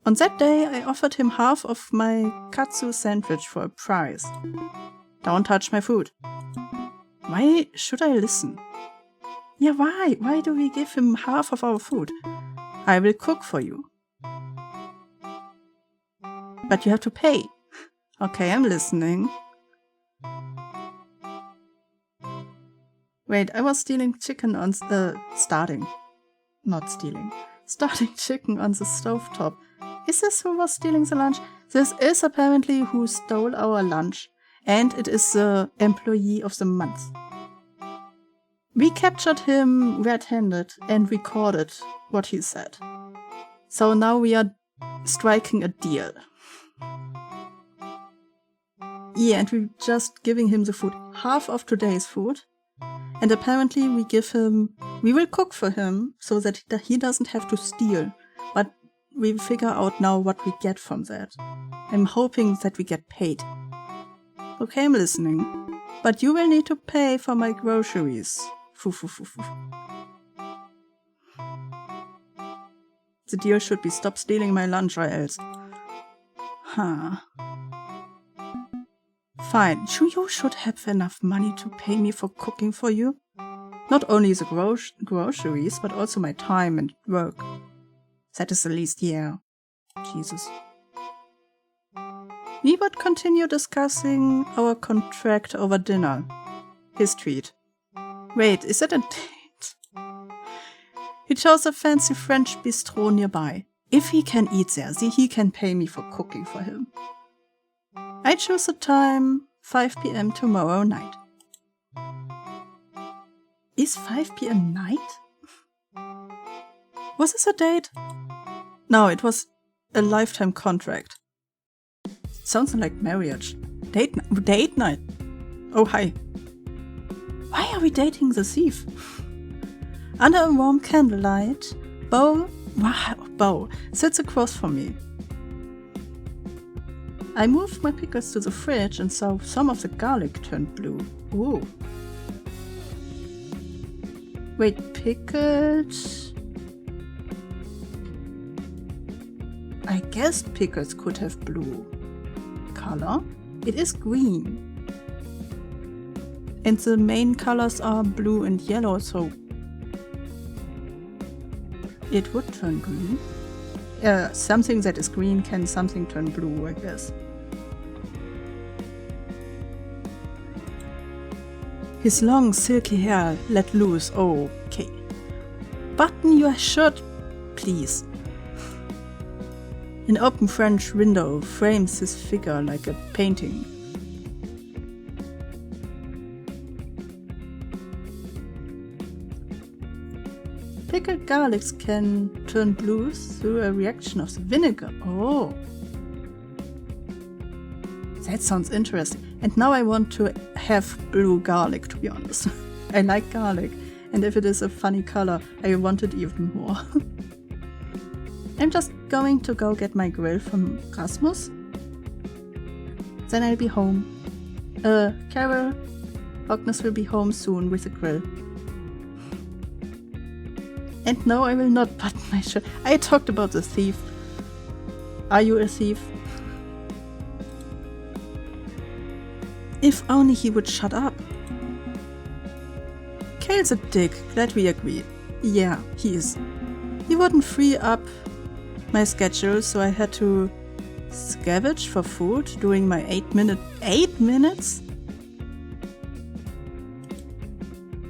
On that day, I offered him half of my katsu sandwich for a prize. Don't touch my food. Why should I listen? Yeah, why? Why do we give him half of our food? I will cook for you. But you have to pay. Okay, I'm listening. Wait, I was stealing chicken on starting chicken on the stovetop. Is this who was stealing the lunch? This is apparently who stole our lunch, and it is the Employee of the Month. We captured him red-handed and recorded what he said. So now we are striking a deal. Yeah, and we're just giving him the food, half of today's food. And apparently we will cook for him so that he doesn't have to steal. But we figure out now what we get from that. I'm hoping that we get paid. Okay, I'm listening. But you will need to pay for my groceries. The deal should be stop stealing my lunch or else. Huh. Fine, you should have enough money to pay me for cooking for you. Not only the groceries, but also my time and work. That is the least, yeah. Jesus. We would continue discussing our contract over dinner. His treat. Wait, is that a date? He chose a fancy French bistro nearby. If he can eat there, he can pay me for cooking for him. I choose the time 5 p.m. tomorrow night. Is 5 p.m. night? Was this a date? No, it was a lifetime contract. Sounds like marriage. Date night. Oh, hi. Why are we dating the thief? Under a warm candlelight, Bo sits across from me. I moved my pickles to the fridge and saw some of the garlic turned blue. Ooh. Wait, pickles? I guess pickles could have blue color. It is green. And the main colors are blue and yellow, so it would turn green. Something that is green can something turn blue, I guess. His long, silky hair let loose. Oh, okay. Button your shirt, please. An open French window frames his figure like a painting. Pickled garlics can turn blue through a reaction of the vinegar. Oh. That sounds interesting. And now I want to have blue garlic, to be honest. I like garlic, and if it is a funny color, I want it even more. I'm just going to go get my grill from Rasmus. Then I'll be home. Carol, Agnes will be home soon with the grill. And no, I will not button my shirt. I talked about the thief. Are you a thief? If only he would shut up. Kale's a dick, glad we agreed. Yeah, he is. He wouldn't free up my schedule, so I had to scavenge for food during my 8 minutes?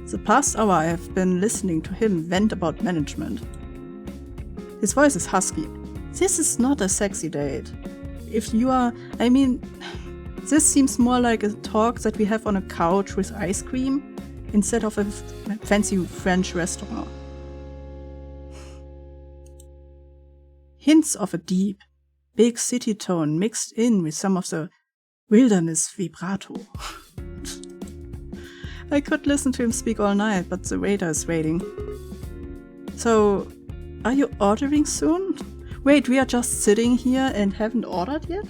The past hour I have been listening to him vent about management. His voice is husky. This is not a sexy date. This seems more like a talk that we have on a couch with ice cream instead of a fancy French restaurant. Hints of a deep, big city tone mixed in with some of the wilderness vibrato. I could listen to him speak all night, but the waiter is waiting. So, are you ordering soon? Wait, we are just sitting here and haven't ordered yet?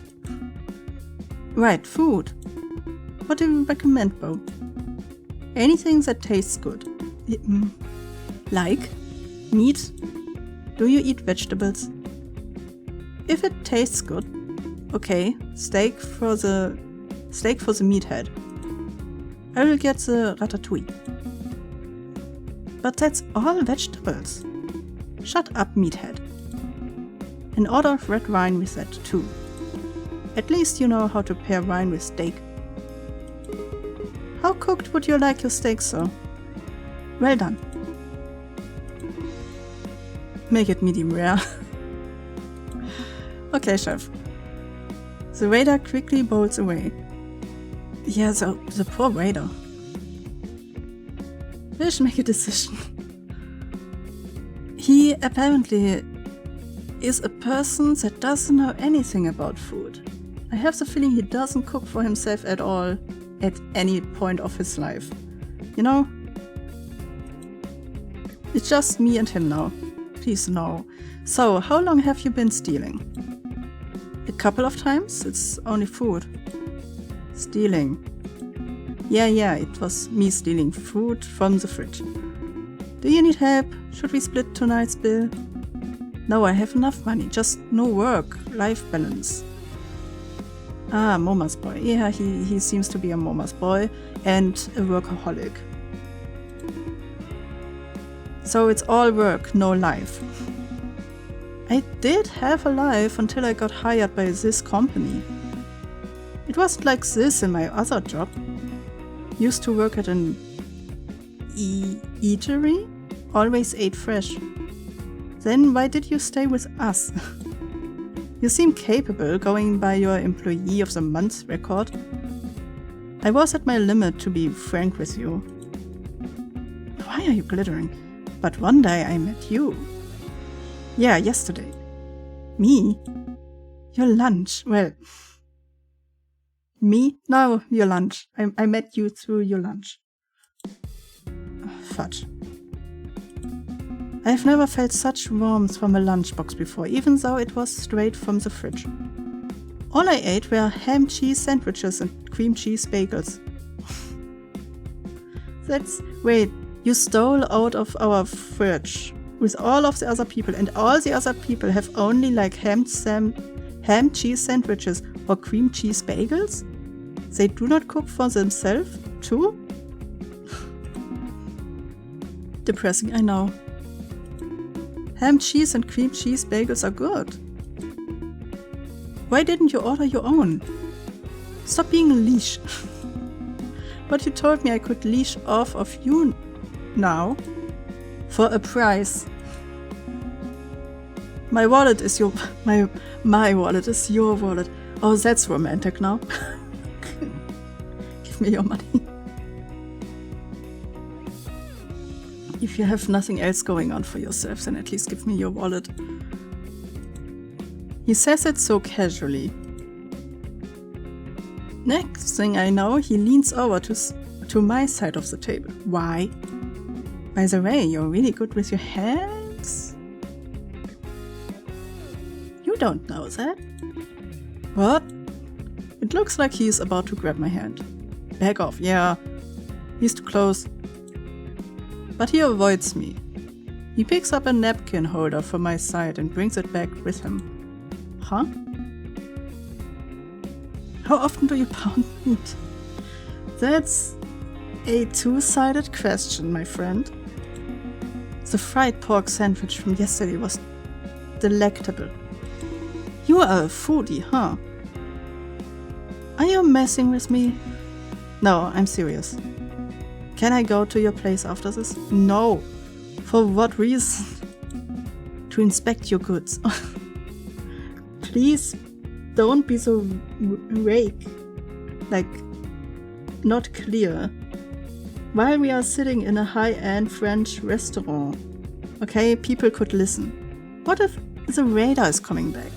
Right, food. What do you recommend, Bo? Anything that tastes good. Like? Meat? Do you eat vegetables? If it tastes good, okay, steak for the meathead. I will get the ratatouille. But that's all vegetables. Shut up, meathead. An order of red wine with that too. At least you know how to pair wine with steak. How cooked would you like your steak, sir? Well done. Make it medium rare. Okay, chef. The waiter quickly bolts away. Yeah, the poor waiter. We should make a decision. He apparently is a person that doesn't know anything about food. I have the feeling he doesn't cook for himself at all at any point of his life. You know? It's just me and him now. Please no. So, how long have you been stealing? A couple of times? It's only food. Stealing. Yeah, it was me stealing food from the fridge. Do you need help? Should we split tonight's bill? No, I have enough money, just no work, life balance. Ah, Mama's boy. Yeah, he seems to be a Mama's boy and a workaholic. So it's all work, no life. I did have a life until I got hired by this company. It wasn't like this in my other job. Used to work at an eatery, always ate fresh. Then why did you stay with us? You seem capable, going by your Employee of the Month record. I was at my limit, to be frank with you. Why are you glittering? But one day I met you. Yeah, yesterday. Me? Your lunch. Well, me? No, your lunch. I met you through your lunch. Fudge. I've never felt such warmth from a lunchbox before, even though it was straight from the fridge. All I ate were ham cheese sandwiches and cream cheese bagels. Wait, you stole out of our fridge with all of the other people, and all the other people have only like ham cheese sandwiches or cream cheese bagels? They do not cook for themselves, too? Depressing, I know. Ham, cheese and cream cheese bagels are good. Why didn't you order your own? Stop being a leash. But you told me I could leash off of you now for a price. My wallet is your my wallet is your wallet. Oh, that's romantic now. Give me your money. If you have nothing else going on for yourself, then at least give me your wallet. He says it so casually. Next thing I know, he leans over to my side of the table. Why? By the way, you're really good with your hands. You don't know that. What? It looks like he's about to grab my hand. Back off, yeah. He's too close. But he avoids me. He picks up a napkin holder from my side and brings it back with him. Huh? How often do you pound meat? That's a two-sided question, my friend. The fried pork sandwich from yesterday was delectable. You are a foodie, huh? Are you messing with me? No, I'm serious. Can I go to your place after this? No. For what reason? To inspect your goods. Please don't be so vague. Like, not clear. While we are sitting in a high-end French restaurant. Okay, people could listen. What if the radar is coming back?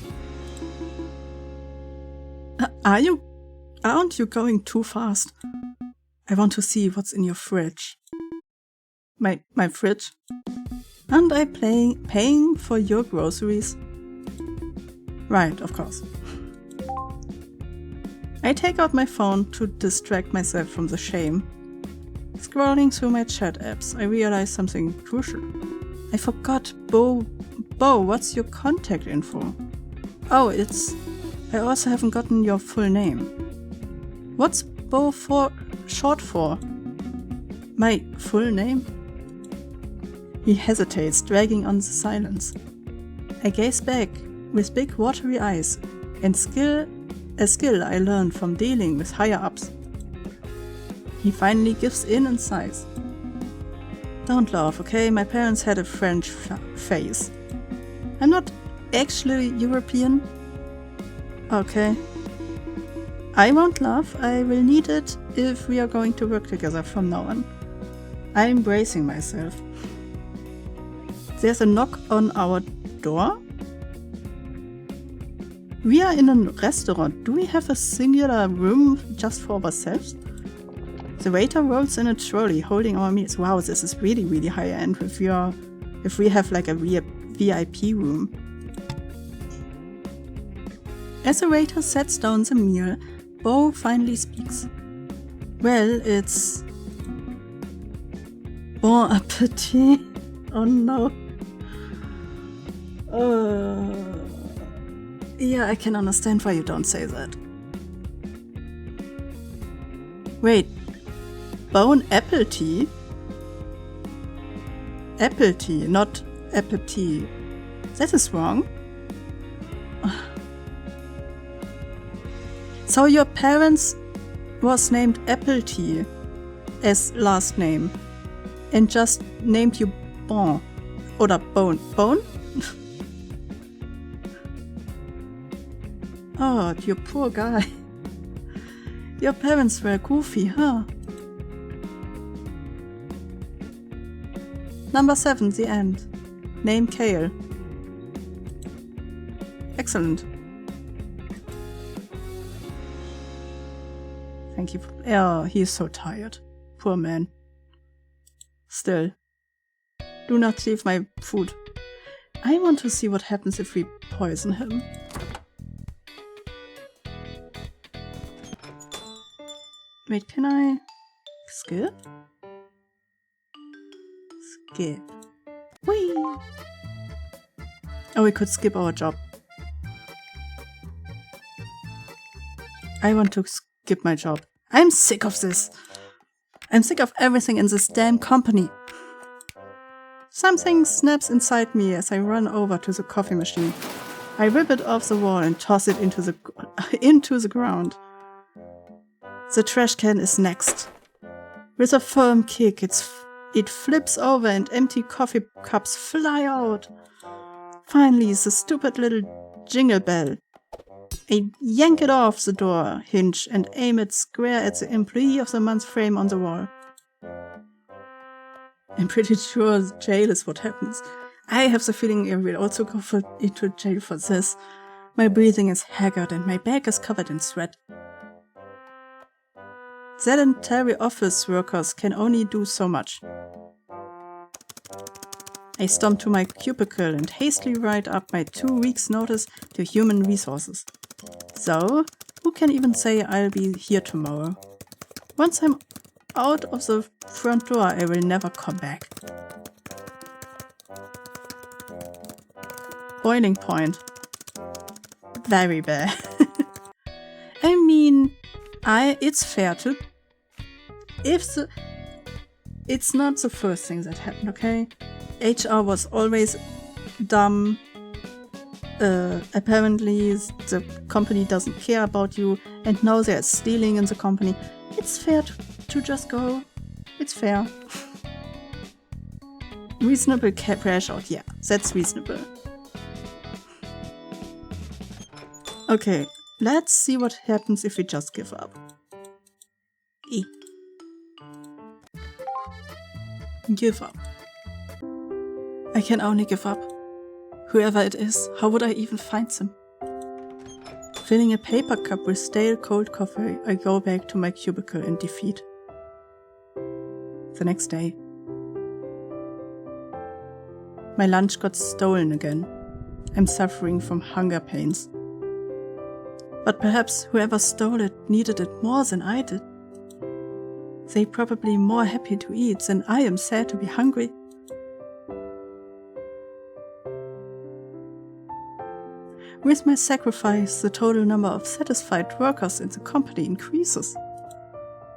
Aren't you going too fast? I want to see what's in your fridge. My fridge? And I paying for your groceries? Right, of course. I take out my phone to distract myself from the shame. Scrolling through my chat apps, I realize something crucial. I forgot Bo, what's your contact info? Oh, I also haven't gotten your full name. What's Bo short for? My full name? He hesitates, dragging on the silence. I gaze back with big watery eyes, and a skill I learned from dealing with higher-ups. He finally gives in and sighs. Don't laugh, okay? My parents had a French phase. I'm not actually European. Okay. I won't laugh. I will need it if we are going to work together from now on. I'm bracing myself. There's a knock on our door. We are in a restaurant. Do we have a singular room just for ourselves? The waiter rolls in a trolley holding our meals. Wow, this is really, really high end if we have like a VIP room. As the waiter sets down the meal, Bo finally speaks. Well, it's bon appetit. Oh no. Yeah, I can understand why you don't say that. Wait, bone apple tea? Apple tea, not appetit. That is wrong. So your parents was named Apple Tea as last name and just named you Bon oder Bone. Bone? Oh, you poor guy. Your parents were goofy, huh? Number 7, the end. Name Kale. Excellent. Thank you. Oh, he is so tired. Poor man. Still. Do not thieve my food. I want to see what happens if we poison him. Wait, can I skip? Skip. Whee! Oh, we could skip our job. I want to skip my job. I'm sick of this. I'm sick of everything in this damn company. Something snaps inside me as I run over to the coffee machine. I rip it off the wall and toss it into the ground. The trash can is next. With a firm kick, it flips over and empty coffee cups fly out. Finally, the stupid little jingle bell. I yank it off the door hinge and aim it square at the Employee of the Month frame on the wall. I'm pretty sure jail is what happens. I have the feeling I will also go into jail for this. My breathing is haggard and my back is covered in sweat. Sedentary office workers can only do so much. I stomp to my cubicle and hastily write up my 2 weeks' notice to human resources. So, who can even say I'll be here tomorrow? Once I'm out of the front door, I will never come back. Boiling point. Very bad. I mean, it's fair to... It's not the first thing that happened, okay? HR was always dumb. Apparently the company doesn't care about you, and now there's stealing in the company. It's fair to just go. It's fair. Reasonable crash out, yeah, that's reasonable. Okay, let's see what happens if we just give up. Give up. I can only give up. Whoever it is, how would I even find them? Filling a paper cup with stale cold coffee, I go back to my cubicle in defeat. The next day. My lunch got stolen again. I'm suffering from hunger pains. But perhaps whoever stole it needed it more than I did. They probably more happy to eat than I am sad to be hungry. With my sacrifice, the total number of satisfied workers in the company increases.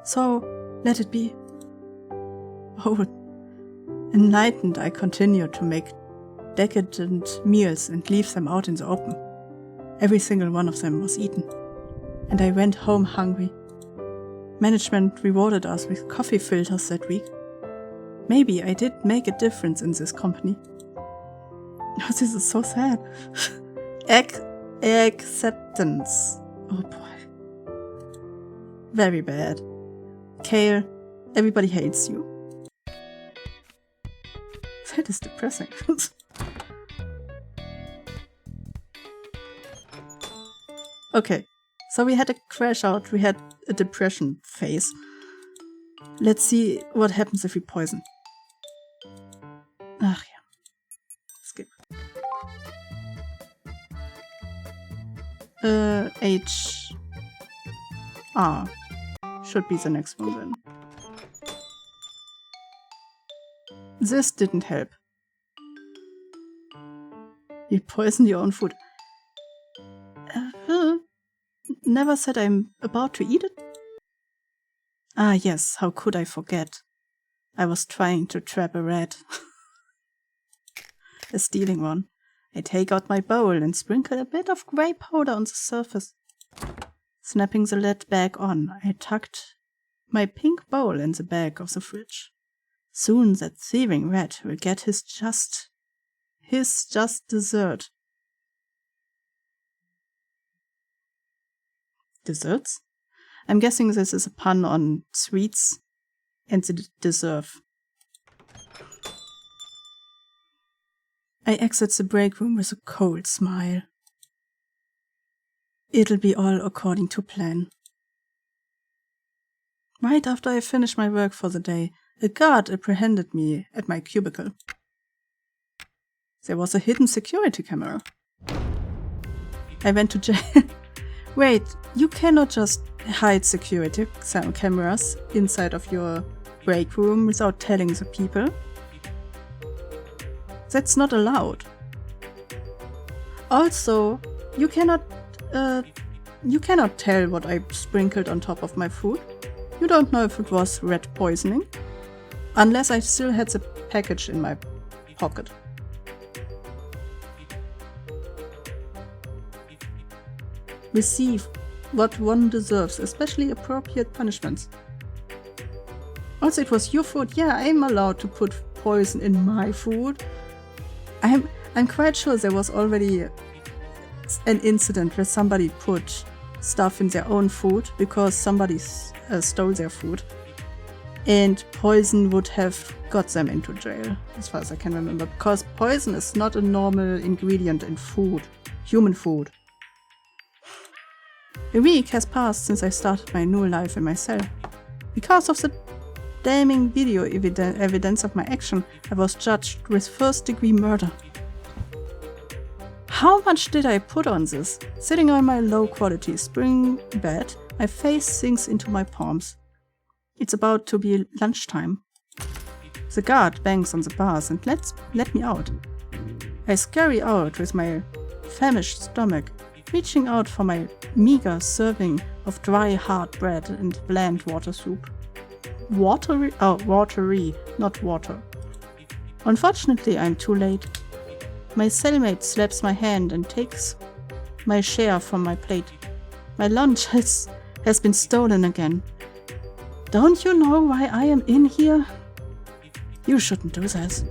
So, let it be. Oh, enlightened, I continue to make decadent meals and leave them out in the open. Every single one of them was eaten. And I went home hungry. Management rewarded us with coffee filters that week. Maybe I did make a difference in this company. Oh, this is so sad. Acceptance. Oh boy. Very bad. Kale, everybody hates you. That is depressing. Okay, so we had a crash out, we had a depression phase. Let's see what happens if we poison. Ach ja. Skip. HR should be the next one then. This didn't help. You poisoned your own food. Never said I'm about to eat it? Ah yes, how could I forget? I was trying to trap a rat. A stealing one. I take out my bowl and sprinkle a bit of grey powder on the surface. Snapping the lid back on, I tucked my pink bowl in the back of the fridge. Soon that thieving rat will get his just dessert. Desserts? I'm guessing this is a pun on sweets and the deserve. I exit the break room with a cold smile. It'll be all according to plan. Right after I finished my work for the day, a guard apprehended me at my cubicle. There was a hidden security camera. I went to jail. Wait, you cannot just hide security cameras inside of your break room without telling the people. That's not allowed. Also, you cannot tell what I sprinkled on top of my food. You don't know if it was rat poisoning, unless I still had the package in my pocket. Receive what one deserves, especially appropriate punishments. Also, it was your food. Yeah, I'm allowed to put poison in my food. I'm quite sure there was already an incident where somebody put stuff in their own food because somebody stole their food. And poison would have got them into jail, as far as I can remember. Because poison is not a normal ingredient in food, human food. A week has passed since I started my new life in my cell. Because of the damning video evidence of my action, I was judged with first-degree murder. How much did I put on this? Sitting on my low-quality spring bed, my face sinks into my palms. It's about to be lunchtime. The guard bangs on the bars and let me out. I scurry out with my famished stomach, reaching out for my meager serving of dry hard bread and bland water soup. Watery, not water. Unfortunately, I'm too late. My cellmate slaps my hand and takes my share from my plate. My lunch has been stolen again. Don't you know why I am in here? You shouldn't do this.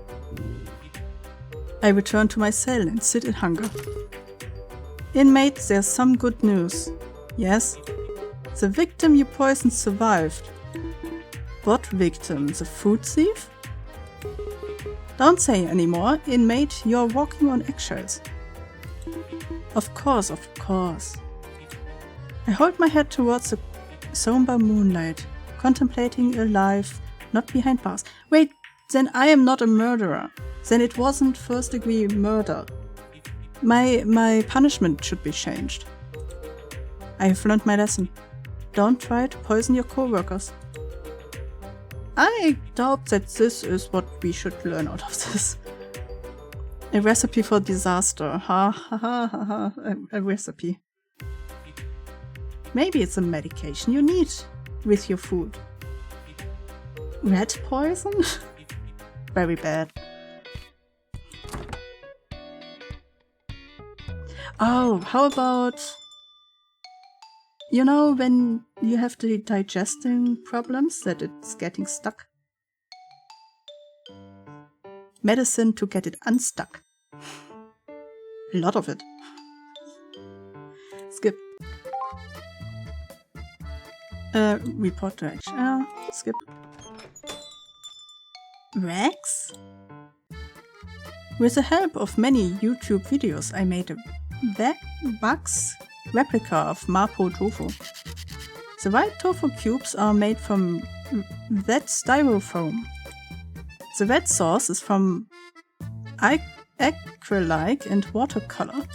I return to my cell and sit in hunger. Inmate, there's some good news. Yes? The victim you poisoned survived. What victim? The food thief? Don't say anymore, inmate, you're walking on eggshells. Of course, of course. I hold my head towards the somber moonlight, contemplating a life not behind bars. Wait, Then I am not a murderer. Then it wasn't first-degree murder. My punishment should be changed. I have learned my lesson. Don't try to poison your co-workers. I doubt that this is what we should learn out of this. A recipe for disaster. Ha ha ha ha ha. A recipe. Maybe it's a medication you need with your food. Rat poison? Very bad. Oh, how about... You know when you have the digesting problems, that it's getting stuck? Medicine to get it unstuck. A lot of it. Skip. Report to HR. Skip. Wax? With the help of many YouTube videos, I made a wax replica of Mapo tofu. The white tofu cubes are made from wet styrofoam. The wet sauce is from acrylic and watercolor.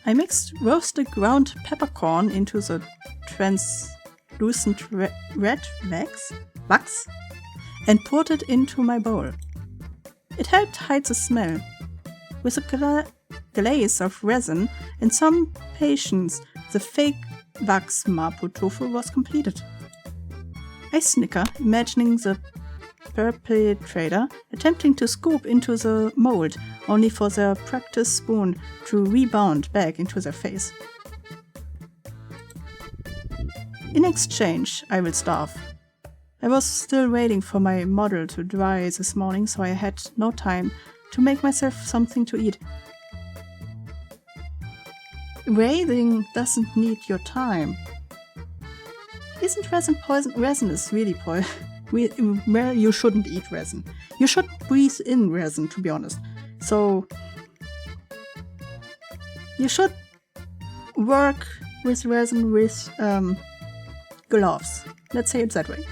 I mixed roasted ground peppercorn into the translucent red wax and poured it into my bowl. It helped hide the smell. With a glaze of resin and some patience, the fake wax Mapo tofu was completed. I snicker, imagining the perpetrator attempting to scoop into the mold, only for their practice spoon to rebound back into their face. In exchange, I will starve. I was still waiting for my model to dry this morning, so I had no time to make myself something to eat. Waiting doesn't need your time. Isn't resin poison? Resin is really poison. Well, you shouldn't eat resin. You shouldn't breathe in resin, to be honest. So, you should work with resin with gloves. Let's say it that way.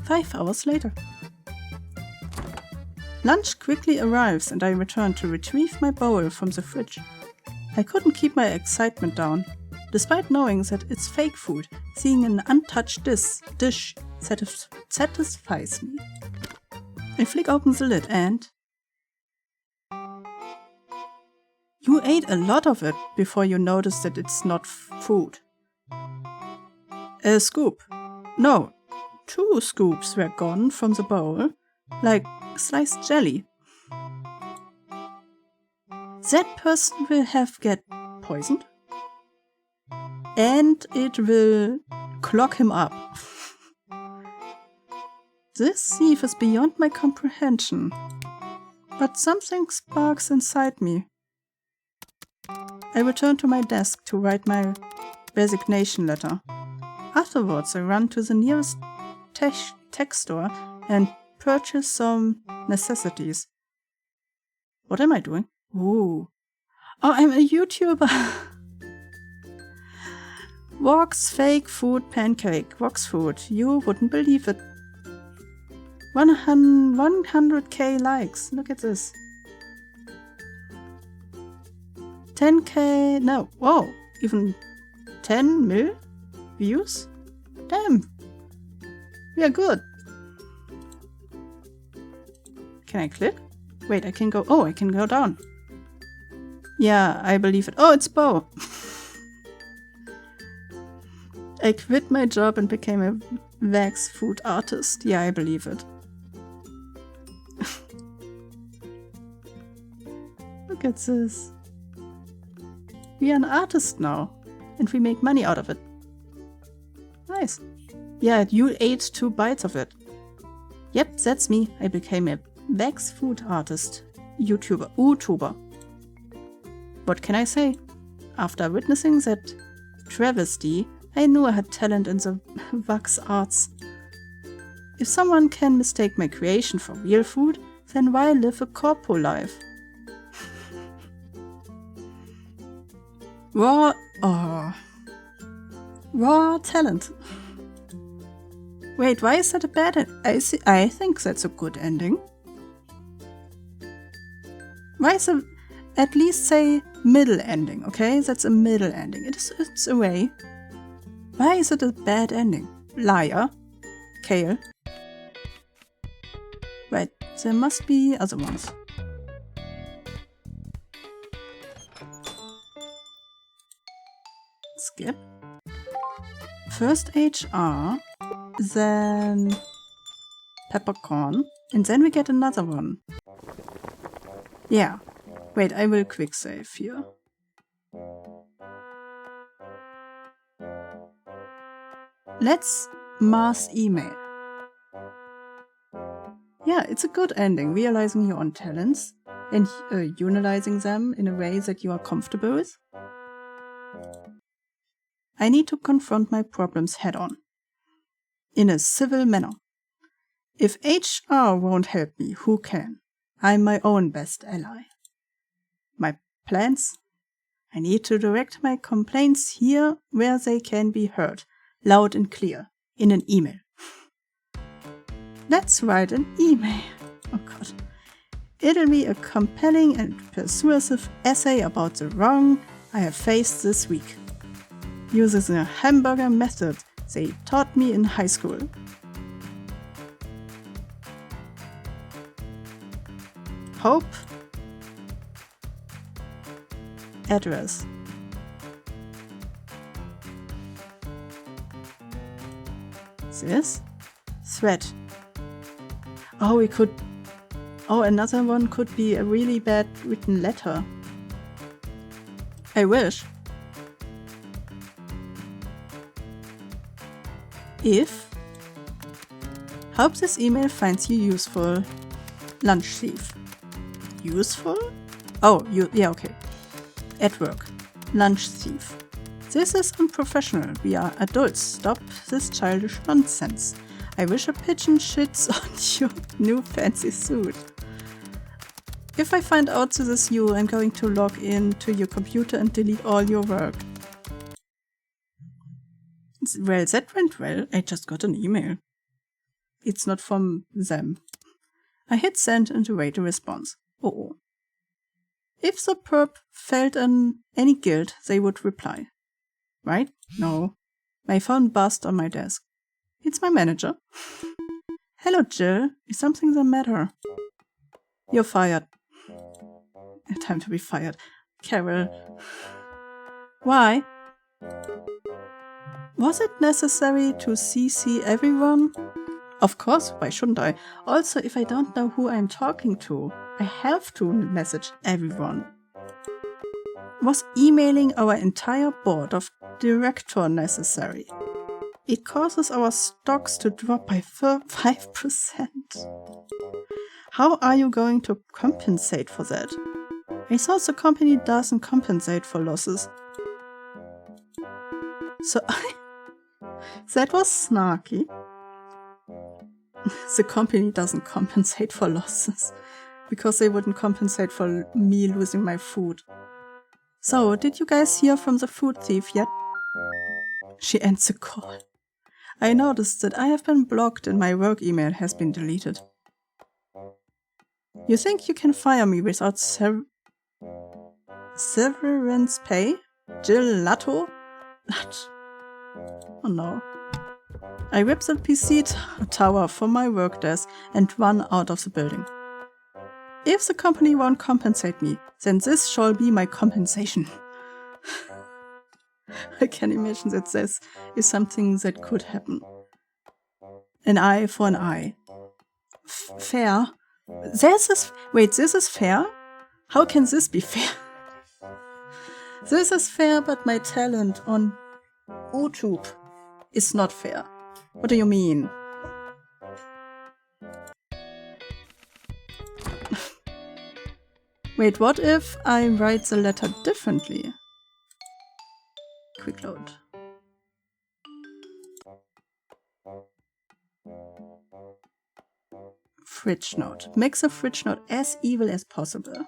5 hours later. Lunch quickly arrives and I return to retrieve my bowl from the fridge. I couldn't keep my excitement down. Despite knowing that it's fake food, seeing an untouched dish satisfies me. I flick open the lid and... You ate a lot of it before you notice that it's not food. A scoop. No, 2 scoops were gone from the bowl, like sliced jelly. That person will get poisoned. And it will clog him up. This thief is beyond my comprehension. But something sparks inside me. I return to my desk to write my resignation letter. Afterwards, I run to the nearest tech store and purchase some necessities. What am I doing? Ooh. Oh, I'm a YouTuber. Vox fake food pancake. Vox food. You wouldn't believe it. 100k likes. Look at this. 10k. No. Whoa. Even 10 mil views? Damn. We are good. Can I click? Wait, I can go. Oh, I can go down. Yeah, I believe it. Oh, it's Bo. I quit my job and became a wax food artist. Yeah, I believe it. Look at this. We are an artist now, and we make money out of it. Nice. Yeah, you ate 2 bites of it. Yep, that's me. I became a wax food artist. YouTuber. What can I say? After witnessing that travesty, I knew I had talent in the wax arts. If someone can mistake my creation for real food, then why live a corpo life? Raw talent. Wait, why is that a bad I think that's a good ending. Why is it at least say middle ending, okay? That's a middle ending. It's a way. Why is it a bad ending? Liar. Kale. Right, there must be other ones. Skip. First HR, then peppercorn, and then we get another one. Yeah. Wait, I will quick save here. Let's mass email. Yeah, it's a good ending, realizing your own talents and utilizing them in a way that you are comfortable with. I need to confront my problems head on, in a civil manner. If HR won't help me, who can? I'm my own best ally. My plans? I need to direct my complaints here where they can be heard, loud and clear, in an email. Let's write an email. Oh god. It'll be a compelling and persuasive essay about the wrong I have faced this week. Using the hamburger method they taught me in high school. Hope. Address. This. Thread. Oh, we could... Oh, another one could be a really bad written letter. I wish. If. Hope this email finds you useful. Lunch thief. Useful? Oh, yeah, okay. At work. Lunch thief. This is unprofessional. We are adults. Stop this childish nonsense. I wish a pigeon shits on your new fancy suit. If I find out this is you, I'm going to log in to your computer and delete all your work. Well, that went well. I just got an email. It's not from them. I hit send and await a response. Oh. If the perp felt any guilt, they would reply. Right? No. My phone buzzed on my desk. It's my manager. Hello, Jill. Is something the matter? You're fired. Time to be fired. Carol. Why? Was it necessary to CC everyone? Of course, why shouldn't I? Also, if I don't know who I'm talking to, I have to message everyone. Was emailing our entire board of director necessary? It causes our stocks to drop by 5%. How are you going to compensate for that? I thought the company doesn't compensate for losses. So that was snarky. The company doesn't compensate for losses because they wouldn't compensate for me losing my food. So, did you guys hear from the food thief yet? She ends the call. I noticed that I have been blocked and my work email has been deleted. You think you can fire me without severance pay? Gelato? Oh no. I rip the PC tower from my work desk and run out of the building. If the company won't compensate me, then this shall be my compensation. I can imagine that this is something that could happen. An eye for an eye. Fair? This is fair? How can this be fair? This is fair, but my talent on YouTube is not fair. What do you mean? Wait, what if I write the letter differently? Quick load. Fridge note. Make the fridge note as evil as possible.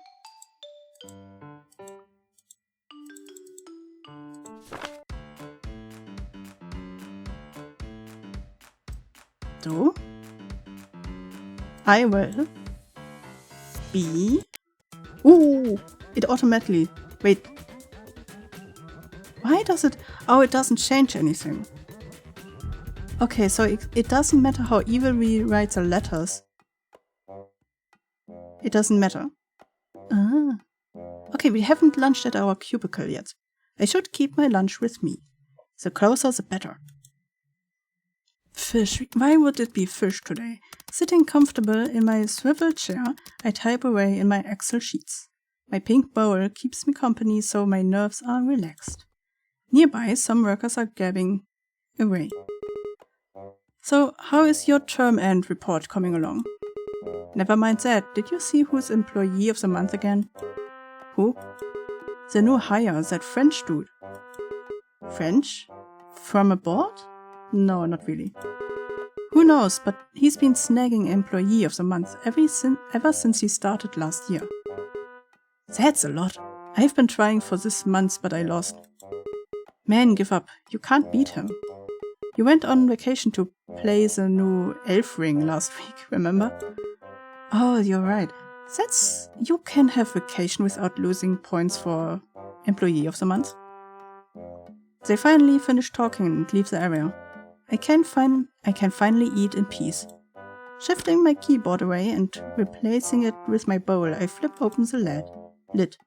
dough. I will be... Ooh! It automatically... Wait. Why does it... Oh, it doesn't change anything. Okay, so it doesn't matter how evil we write the letters. It doesn't matter. Ah. Okay, we haven't lunched at our cubicle yet. I should keep my lunch with me. The closer, the better. Fish. Why would it be fish today? Sitting comfortable in my swivel chair, I type away in my Excel sheets. My pink bowl keeps me company, so my nerves are relaxed. Nearby, some workers are gabbing away. So, how is your term end report coming along? Never mind that. Did you see who's employee of the month again? Who? The new hire, that French dude. French? From abroad? No, not really. Who knows, but he's been snagging employee of the month ever since he started last year. That's a lot. I've been trying for this month, but I lost. Man, give up. You can't beat him. You went on vacation to play the new elf ring last week, remember? Oh, you're right. You can have vacation without losing points for employee of the month. They finally finish talking and leave the area. I can finally eat in peace. Shifting my keyboard away and replacing it with my bowl, I flip open the lid.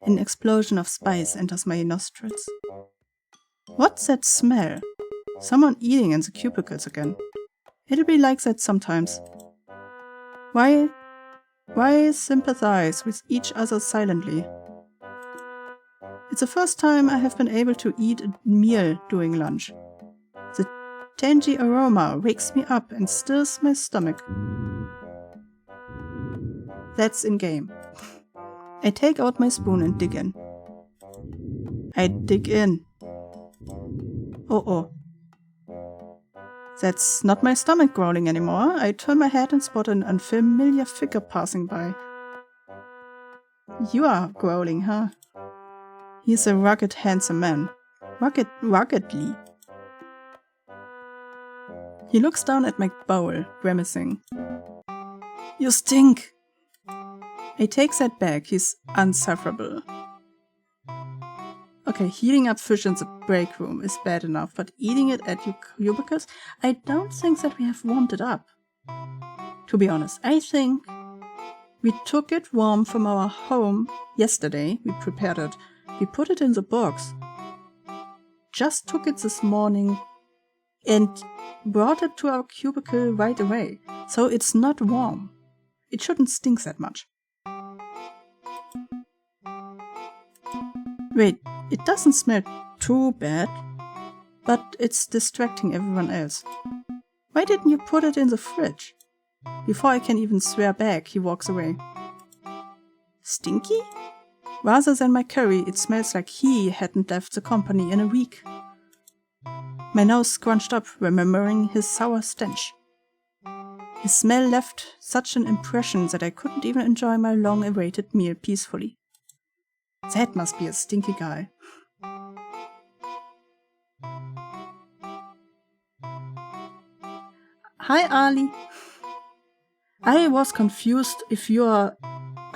An explosion of spice enters my nostrils. What's that smell? Someone eating in the cubicles again. It'll be like that sometimes. Why sympathize with each other silently? It's the first time I have been able to eat a meal during lunch. The tangy aroma wakes me up and stirs my stomach. That's in-game. I take out my spoon and dig in. I dig in. Oh. That's not my stomach growling anymore. I turn my head and spot an unfamiliar figure passing by. You are growling, huh? He's a rugged, handsome man. Ruggedly. He looks down at my bowl, grimacing. You stink! I take that back. He's unsufferable. Okay, heating up fish in the break room is bad enough, but eating it at your cubicles? I don't think that we have warmed it up. To be honest, I think we took it warm from our home yesterday. We prepared it. We put it in the box. Just took it this morning and brought it to our cubicle right away. So it's not warm. It shouldn't stink that much. Wait, it doesn't smell too bad, but it's distracting everyone else. Why didn't you put it in the fridge? Before I can even swear back, he walks away. Stinky? Rather than my curry, it smells like he hadn't left the company in a week. My nose scrunched up, remembering his sour stench. His smell left such an impression that I couldn't even enjoy my long-awaited meal peacefully. That must be a stinky guy. Hi, Ali. I was confused if are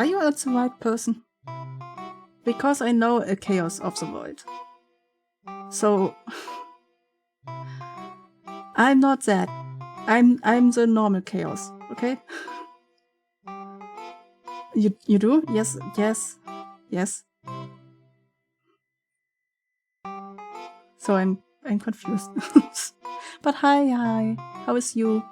you the right person? Because I know a chaos of the void. So, I'm not that. I'm the normal chaos, okay? You do? Yes. So I'm confused. But hi, how is you?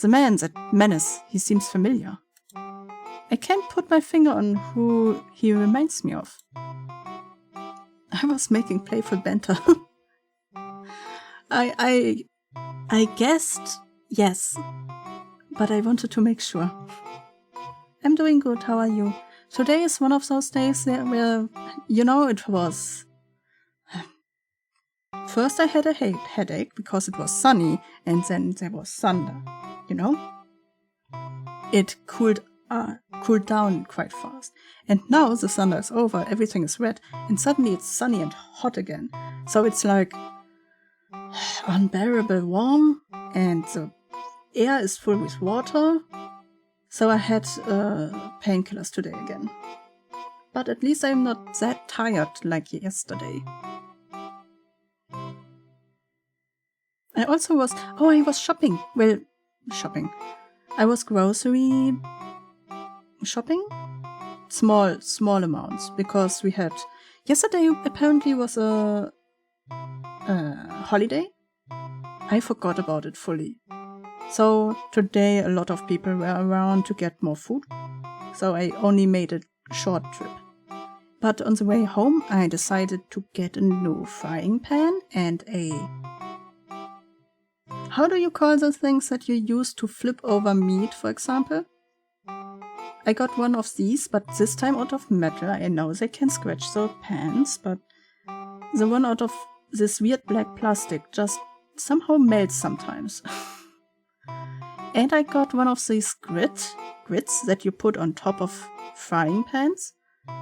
The man, that menace, he seems familiar. I can't put my finger on who he reminds me of. I was making playful banter. I guessed yes, but I wanted to make sure. I'm doing good, how are you? Today is one of those days where, it was... First I had a headache because it was sunny, and then there was thunder, It cooled down quite fast. And now the thunder is over, everything is red, and suddenly it's sunny and hot again. So it's like... unbearable warm, and the air is full with water. So I had painkillers today again. But at least I'm not that tired like yesterday. I was shopping. Well, shopping. I was grocery shopping. Small amounts, because we had... Yesterday apparently was a holiday. I forgot about it fully. So today a lot of people were around to get more food. So I only made a short trip. But on the way home I decided to get a new frying pan and a... How do you call those things that you use to flip over meat, for example? I got one of these, but this time out of metal. I know they can scratch the pans, but the one out of this weird black plastic just somehow melts sometimes. And I got one of these grits that you put on top of frying pans,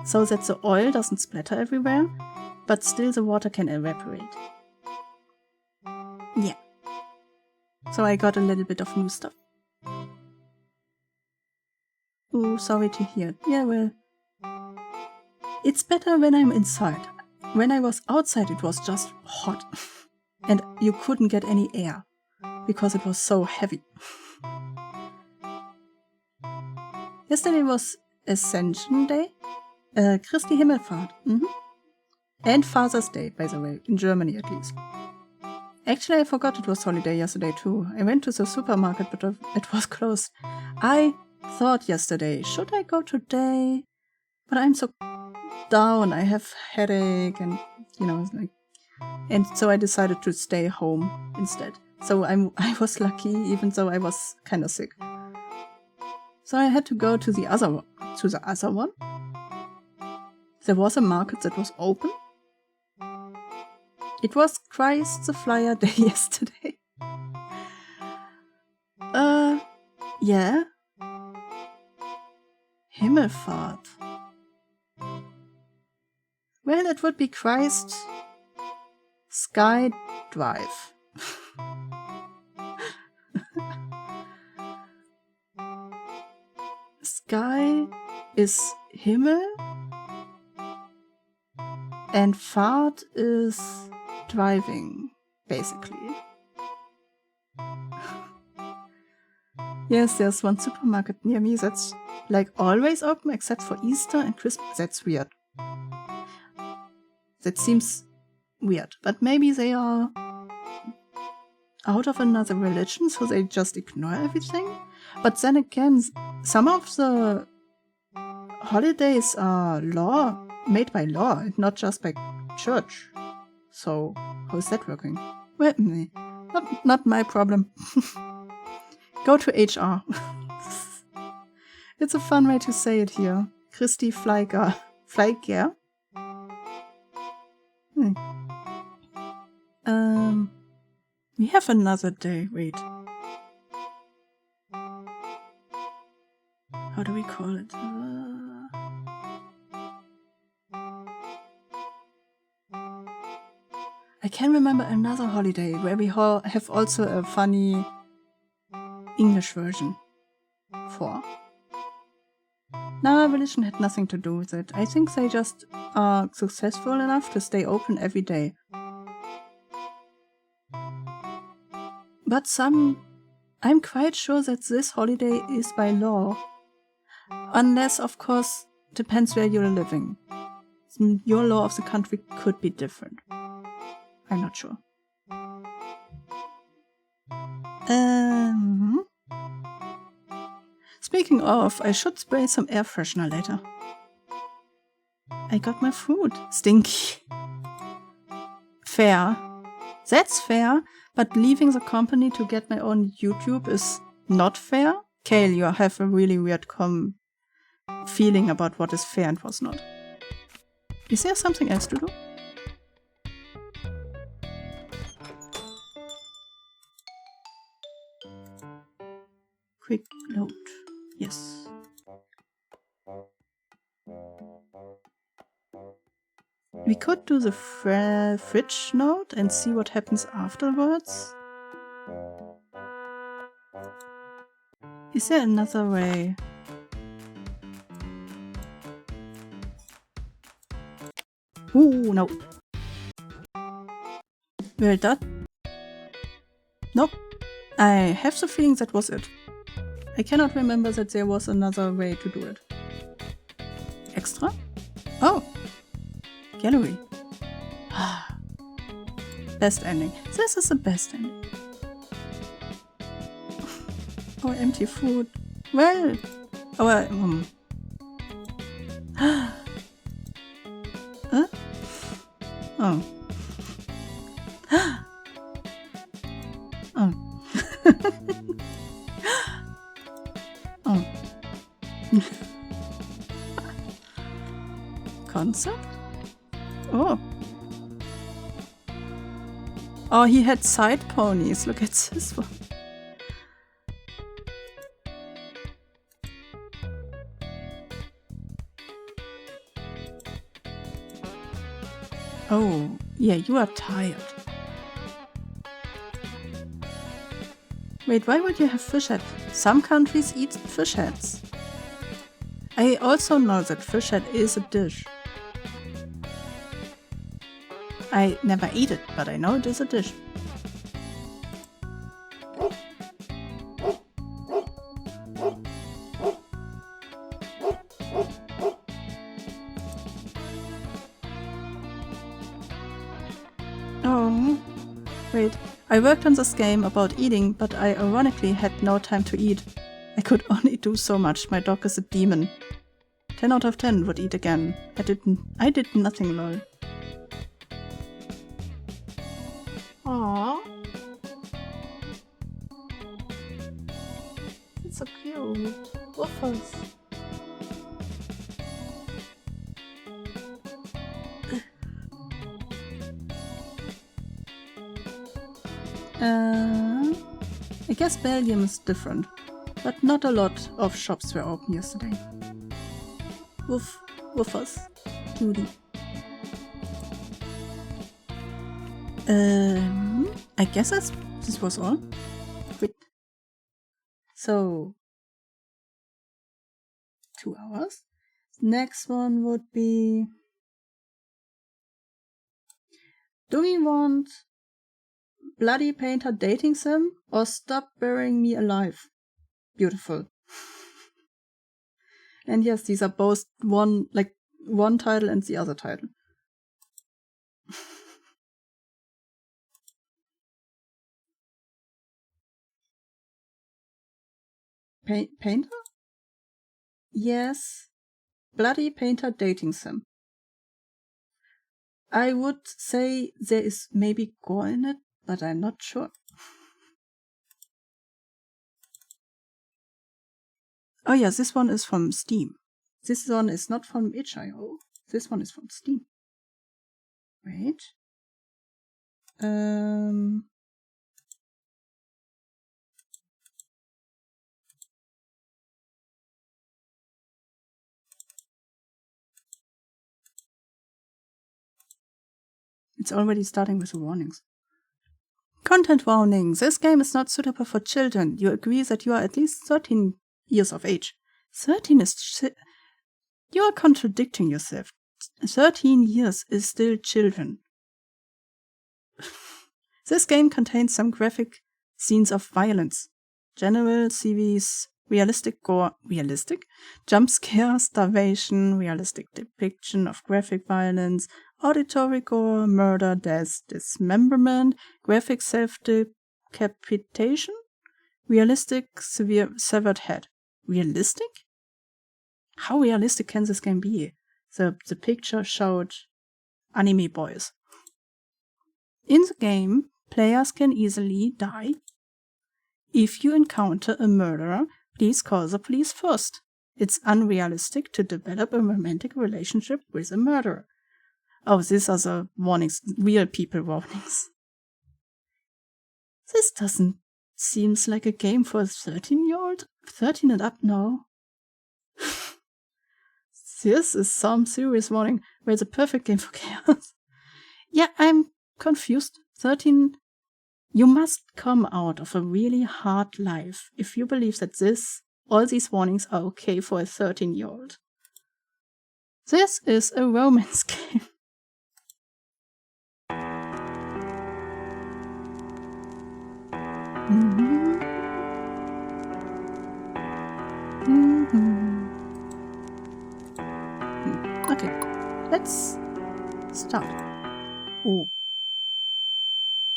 so that the oil doesn't splatter everywhere, but still the water can evaporate. Yeah. So I got a little bit of new stuff. Oh, sorry to hear. Yeah, well, it's better when I'm inside. When I was outside, it was just hot. And you couldn't get any air, because it was so heavy. Yesterday was Ascension Day. Christi Himmelfahrt. And Father's Day, by the way, in Germany at least. Actually, I forgot it was holiday yesterday too. I went to the supermarket, but it was closed. I thought yesterday, should I go today? But I'm so down. I have headache and, and so I decided to stay home instead. So I was lucky, even though I was kind of sick. So I had to go to the other one. There was a market that was open. It was Christ the Flyer Day yesterday. Yeah. Himmelfahrt. Well, it would be Christ Sky Drive. Sky is Himmel and Fahrt is driving, basically. Yes, there's one supermarket near me that's like always open except for Easter and Christmas. That's weird. That seems weird, but maybe they are out of another religion, so they just ignore everything. But then again, some of the holidays are made by law and not just by church. So how is that working? Well, not my problem. Go to HR. It's a fun way to say it here. Christi Flieger. We have another day. Wait. How do we call it? I can remember another holiday where we have also a funny English version for. Now, religion had nothing to do with it. I think they just are successful enough to stay open every day. But I'm quite sure that this holiday is by law. Unless, of course, depends where you're living. Your law of the country could be different. I'm not sure. Speaking of, I should spray some air freshener later. I got my food. Stinky. Fair. That's fair, but leaving the company to get my own YouTube is not fair. Kale, you have a really weird feeling about what is fair and what's not. Is there something else to do? Quick load. Yes. We could do the fridge note and see what happens afterwards. Is there another way? Ooh, no. Well, that... Nope. I have the feeling that was it. I cannot remember that there was another way to do it. Extra? Oh! Gallery. Best ending. This is the best ending. Oh, empty food. Well... Our... Huh? Oh. Oh. Oh. Concept? Oh. Oh, he had side ponies. Look at this one. Oh, yeah, you are tired. Wait, why would you have fish head? Some countries eat fish heads. I also know that fish head is a dish. I never eat it, but I know it is a dish. Oh, wait. I worked on this game about eating, but I ironically had no time to eat. I could only do so much. My dog is a demon. 10 out of 10 would eat again. I did nothing, lol. Aww. It's so cute. Waffles. I guess Belgium is different, but not a lot of shops were open yesterday. Woofers. Cutie. I guess this was all. Wait. So, 2 hours. Next one would be... Do we want Bloody Painter Dating Sim or Stop Burying Me Alive? Beautiful. And yes, these are both one title and the other title. Painter? Yes. Bloody Painter Dating Sim. I would say there is maybe gore in it, but I'm not sure. Oh yeah, this one is from Steam. This one is not from itch.io. This one is from Steam. Wait. It's already starting with the warnings. Content warning. This game is not suitable for children. You agree that you are at least 13 years of age. 13 is... You are contradicting yourself. 13 years is still children. This game contains some graphic scenes of violence. General CVs, realistic gore, jump scare, starvation, realistic depiction of graphic violence, auditory gore, murder, death, dismemberment, graphic self-decapitation, realistic severe severed head. Realistic? How realistic can this game be? The picture showed anime boys. In the game, players can easily die. If you encounter a murderer, please call the police first. It's unrealistic to develop a romantic relationship with a murderer. Oh, these are the warnings, real people warnings. This doesn't seem like a game for a 13-year-old. 13 and up now. This is some serious warning. Well, the perfect game for chaos. Yeah, I'm confused. 13. You must come out of a really hard life if you believe that all these warnings are okay for a 13-year-old. This is a romance game. Okay, let's start.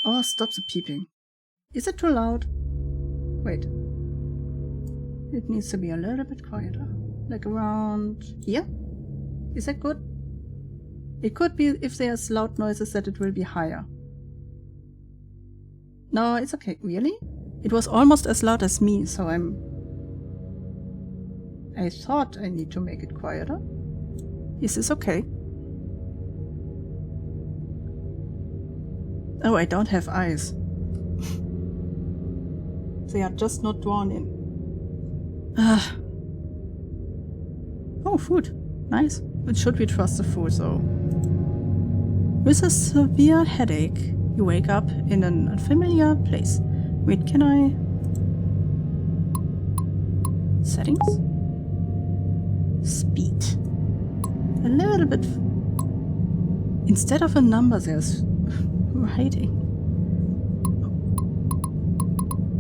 Oh, stop the peeping. Is it too loud? Wait. It needs to be a little bit quieter. Like around here? Is that good? It could be if there's loud noises that it will be higher. No, it's okay. Really? It was almost as loud as me, so I thought I need to make it quieter. Is this okay? Oh, I don't have eyes. They are just not drawn in. Oh, food. Nice. But should we trust the food, though? With a severe headache, you wake up in an unfamiliar place. Wait, can I... Settings? Speed. A little bit... Instead of a number, there's writing.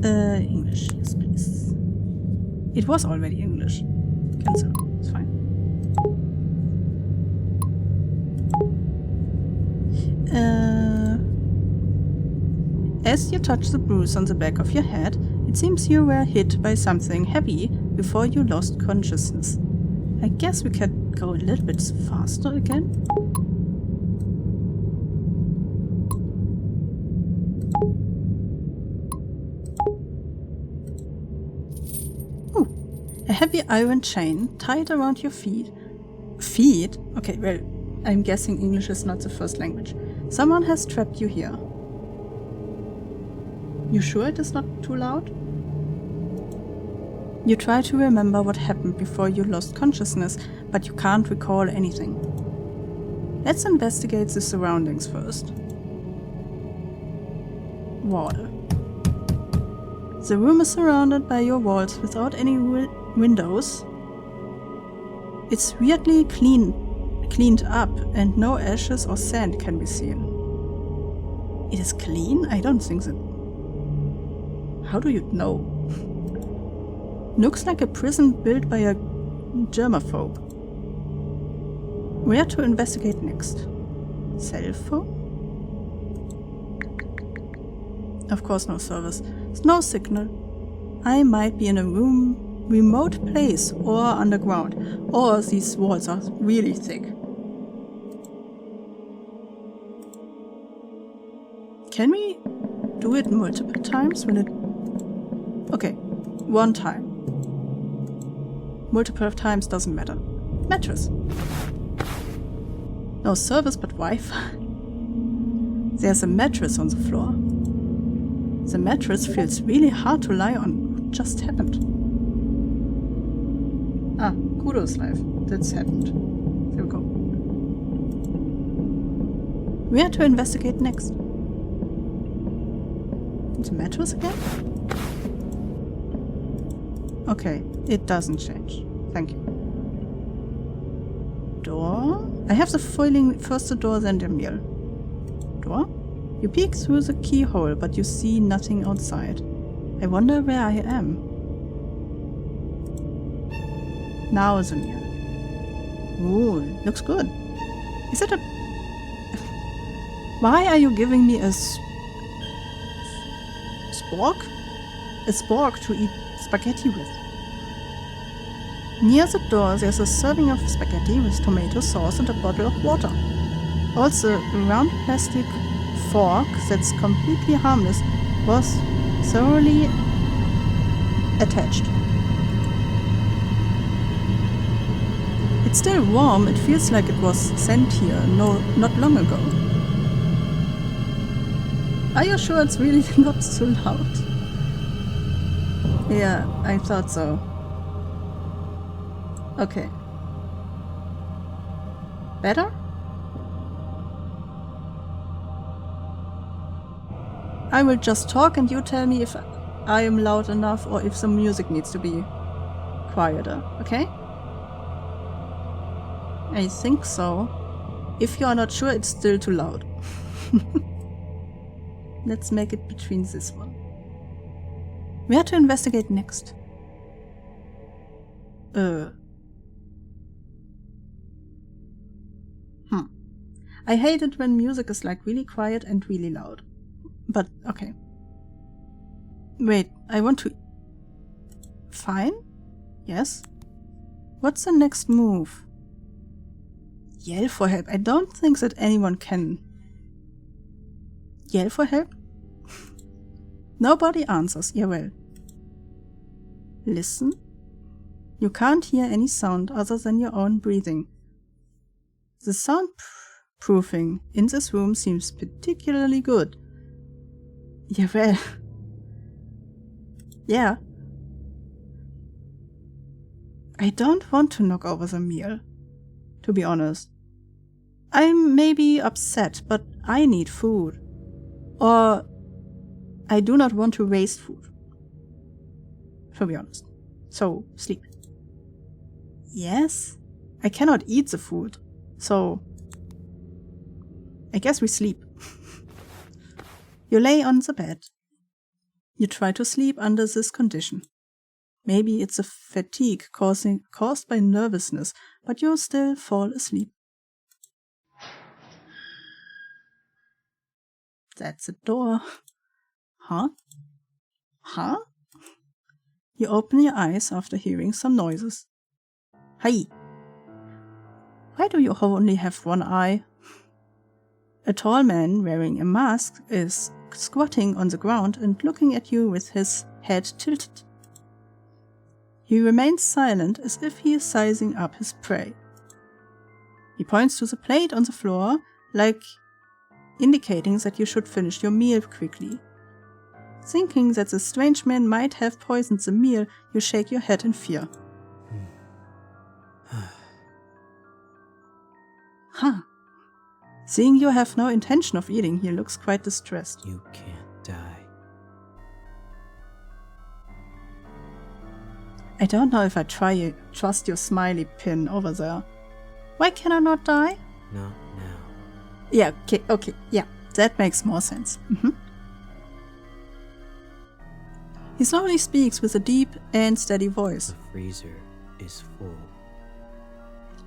English, yes, please. It was already English. Cancel. It's fine. As you touch the bruise on the back of your head, it seems you were hit by something heavy before you lost consciousness. I guess we can go a little bit faster again. A heavy iron chain tied around your feet. Feet? Okay, well, I'm guessing English is not the first language. Someone has trapped you here. You sure it is not too loud? You try to remember what happened before you lost consciousness, but you can't recall anything. Let's investigate the surroundings first. Water. The room is surrounded by your walls without any windows. It's weirdly cleaned up and no ashes or sand can be seen. It is clean? I don't think so. How do you know? Looks like a prison built by a germaphobe. Where to investigate next? Cell phone? Of course no service. There's no signal. I might be in a remote place or underground. Or these walls are really thick. Can we do it multiple times when it... Okay, one time. Multiple times doesn't matter. Mattress. No service but Wi-Fi. There's a mattress on the floor. The mattress feels really hard to lie on. What just happened? Ah, kudos life. That's happened. There we go. Where to investigate next? The mattress again? Okay, it doesn't change. Thank you. Door? I have the feeling first the door, then the meal. Door? You peek through the keyhole, but you see nothing outside. I wonder where I am. Now the meal. Ooh, looks good. Is it a... Why are you giving me a spork? A spork to eat spaghetti with. Near the door there's a serving of spaghetti with tomato sauce and a bottle of water. Also, a round plastic fork that's completely harmless was thoroughly attached. It's still warm, it feels like it was sent here not long ago. Are you sure it's really not so loud? Yeah, I thought so. Okay. Better? I will just talk and you tell me if I am loud enough or if the music needs to be quieter, okay? I think so. If you are not sure, it's still too loud. Let's make it between this one. Where to investigate next? I hate it when music is like really quiet and really loud. But okay. Wait, I want to... Fine? Yes? What's the next move? Yell for help. I don't think that anyone can... Yell for help? Nobody answers. Yeah, well. Listen. You can't hear any sound other than your own breathing. The soundproofing in this room seems particularly good. Yeah, well. Yeah. I don't want to knock over the meal, to be honest. I'm maybe upset, but I need food. Or I do not want to waste food, to be honest. So, sleep. Yes, I cannot eat the food, so I guess we sleep. You lay on the bed. You try to sleep under this condition. Maybe it's a fatigue caused by nervousness, but you still fall asleep. That's a door. Huh? Huh? You open your eyes after hearing some noises. Hi! Why do you only have one eye? A tall man wearing a mask is squatting on the ground and looking at you with his head tilted. He remains silent as if he is sizing up his prey. He points to the plate on the floor, like indicating that you should finish your meal quickly. Thinking that the strange man might have poisoned the meal, you shake your head in fear. Huh. Seeing you have no intention of eating, he looks quite distressed. You can't die. I don't know if I trust your smiley pin over there. Why can I not die? Not now. Yeah, okay, yeah, that makes more sense. He slowly speaks with a deep and steady voice. The freezer is full.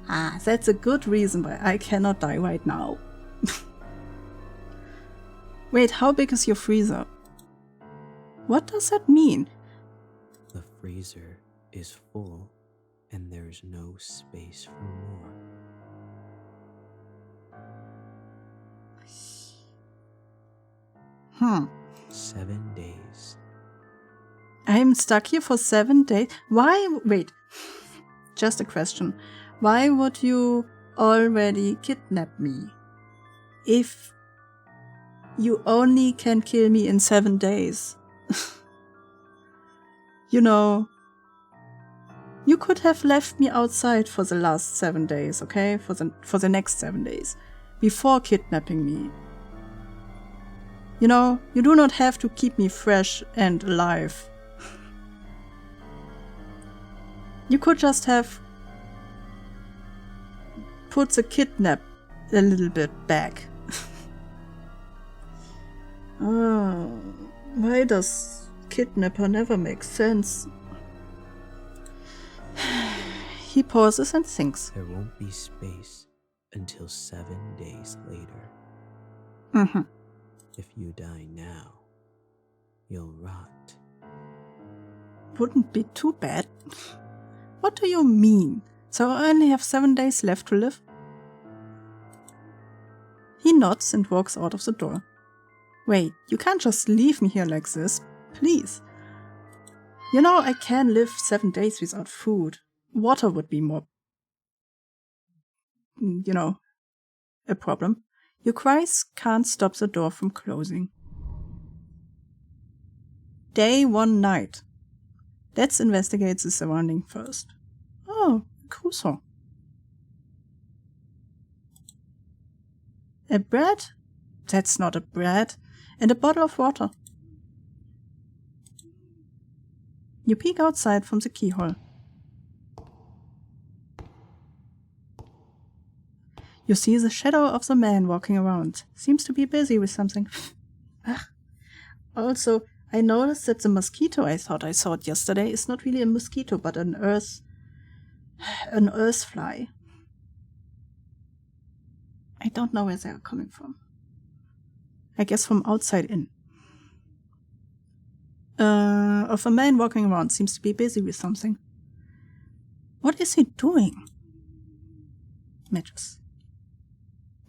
Ah, that's a good reason why I cannot die right now. Wait, how big is your freezer? What does that mean? The freezer is full and there's no space for more. Hmm. 7 days. I'm stuck here for 7 days. Why? Wait. Just a question. Why would you already kidnap me? If you only can kill me in 7 days. You know, you could have left me outside for the last 7 days, okay? For the next 7 days. Before kidnapping me. You know, you do not have to keep me fresh and alive. You could just have put the kidnap a little bit back. Oh, why does kidnapper never make sense? He pauses and thinks. There won't be space until 7 days later. Mm-hmm. If you die now, you'll rot. Wouldn't be too bad. What do you mean? So I only have 7 days left to live? He nods and walks out of the door. Wait, you can't just leave me here like this, please. You know, I can live 7 days without food. Water would be more, you know, a problem. Your cries can't stop the door from closing. Day 1 night. Let's investigate the surrounding first. Oh, croissant. A bread That's not a bread. And a bottle of water. You peek outside from the keyhole. You see the shadow of the man walking around. Seems to be busy with something. Also, I noticed that the mosquito I thought I saw yesterday is not really a mosquito, but an earth fly. I don't know where they are coming from. I guess from outside in. Of a man walking around, seems to be busy with something. What is he doing? Matches.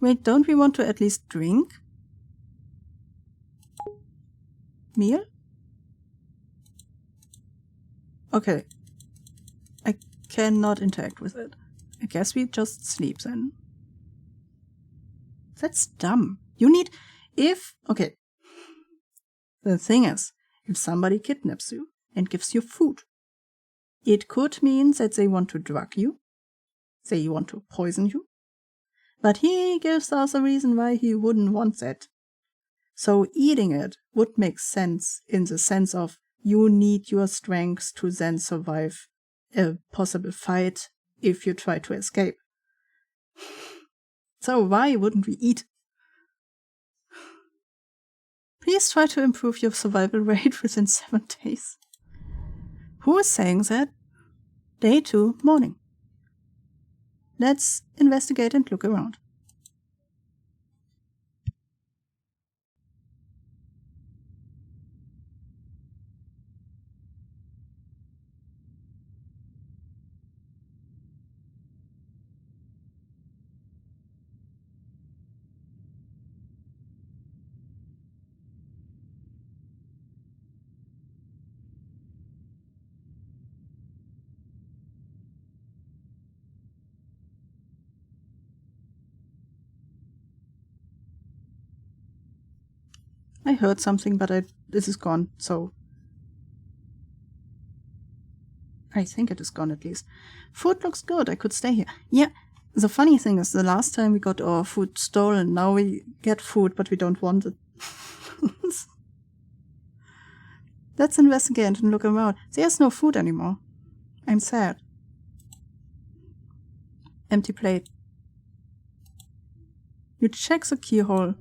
Wait, don't we want to at least drink? Meal? Okay. I cannot interact with it. I guess we just sleep then. That's dumb. You need... Okay. The thing is, if somebody kidnaps you and gives you food, it could mean that they want to drug you, they want to poison you, but he gives us a reason why he wouldn't want that. So eating it would make sense in the sense of you need your strength to then survive a possible fight if you try to escape. So why wouldn't we eat? Please try to improve your survival rate within 7 days. Who is saying that? Day 2, morning. Let's investigate and look around. I heard something, but this is gone, so... I think it is gone at least. Food looks good, I could stay here. Yeah, the funny thing is, the last time we got our food stolen, now we get food, but we don't want it. Let's investigate and look around. There's no food anymore. I'm sad. Empty plate. You check the keyhole.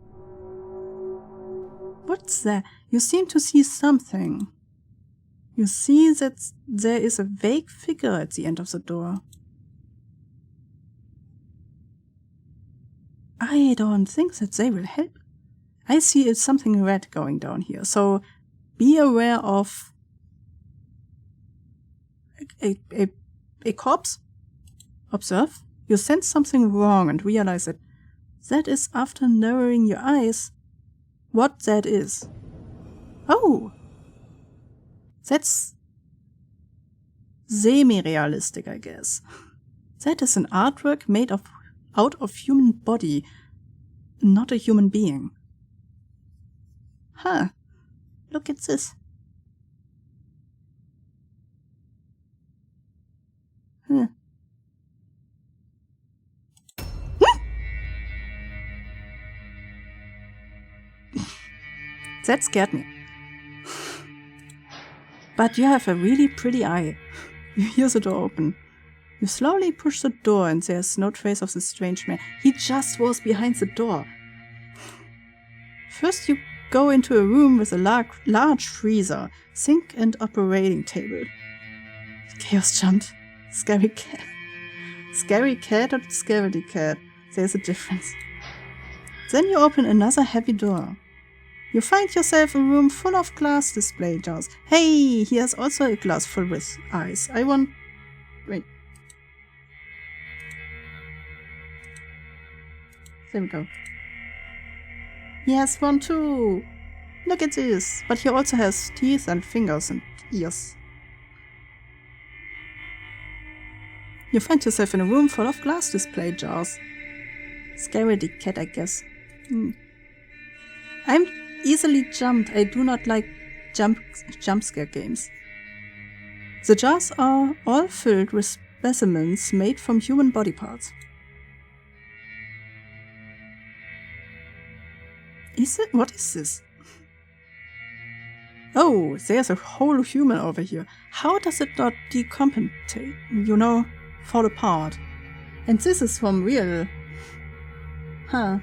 What's that? You seem to see something. You see that there is a vague figure at the end of the door. I don't think that they will help. I see it's something red going down here, so be aware of a corpse. Observe. You sense something wrong and realize it. That is after narrowing your eyes. What that is. Oh! That's semi-realistic, I guess. That is an artwork made out of human body, not a human being. Huh. Look at this. Huh. That scared me. But you have a really pretty eye. You hear the door open. You slowly push the door and there's no trace of the strange man. He just was behind the door. First you go into a room with a large freezer, sink and operating table. Chaos jumped. Scary cat. Scary cat or scaredy cat? There's a difference. Then you open another heavy door. You find yourself a room full of glass display jars. Hey, here's also a glass full with ice. Wait. There we go. He has one too. Look at this. But he also has teeth and fingers and ears. You find yourself in a room full of glass display jars. Scaredy cat, I guess. I'm easily jumped. I do not like jump scare games. The jars are all filled with specimens made from human body parts. Is it? What is this? Oh, there's a whole human over here. How does it not decompensate? You know, fall apart. And this is from real. Huh.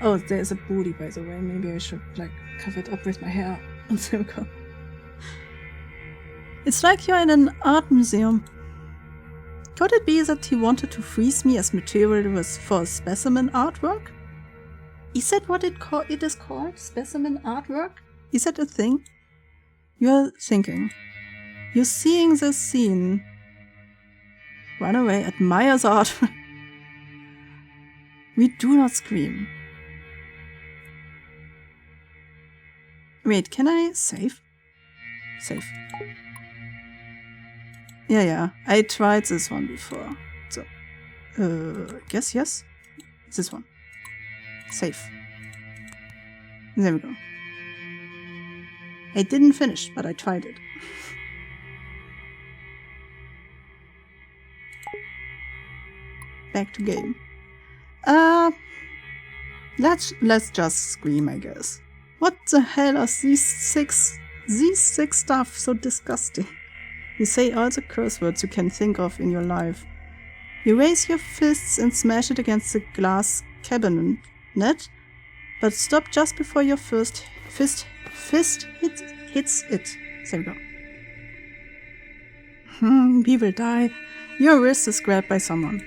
Oh, there's a booty, by the way. Maybe I should, like, cover it up with my hair. And there we go. It's like you're in an art museum. Could it be that he wanted to freeze me as material for specimen artwork? Is that what it is called? Specimen artwork? Is that a thing? You're thinking. You're seeing this scene. Run away, admire the artwork. We do not scream. Wait, can I save? Save. Yeah, I tried this one before. So, guess yes. This one. Save. There we go. I didn't finish, but I tried it. Back to game. Let's just scream, I guess. What the hell are these six stuff so disgusting? You say all the curse words you can think of in your life. You raise your fists and smash it against the glass cabinet, but stop just before your first fist hits it. There we go. We will die. Your wrist is grabbed by someone.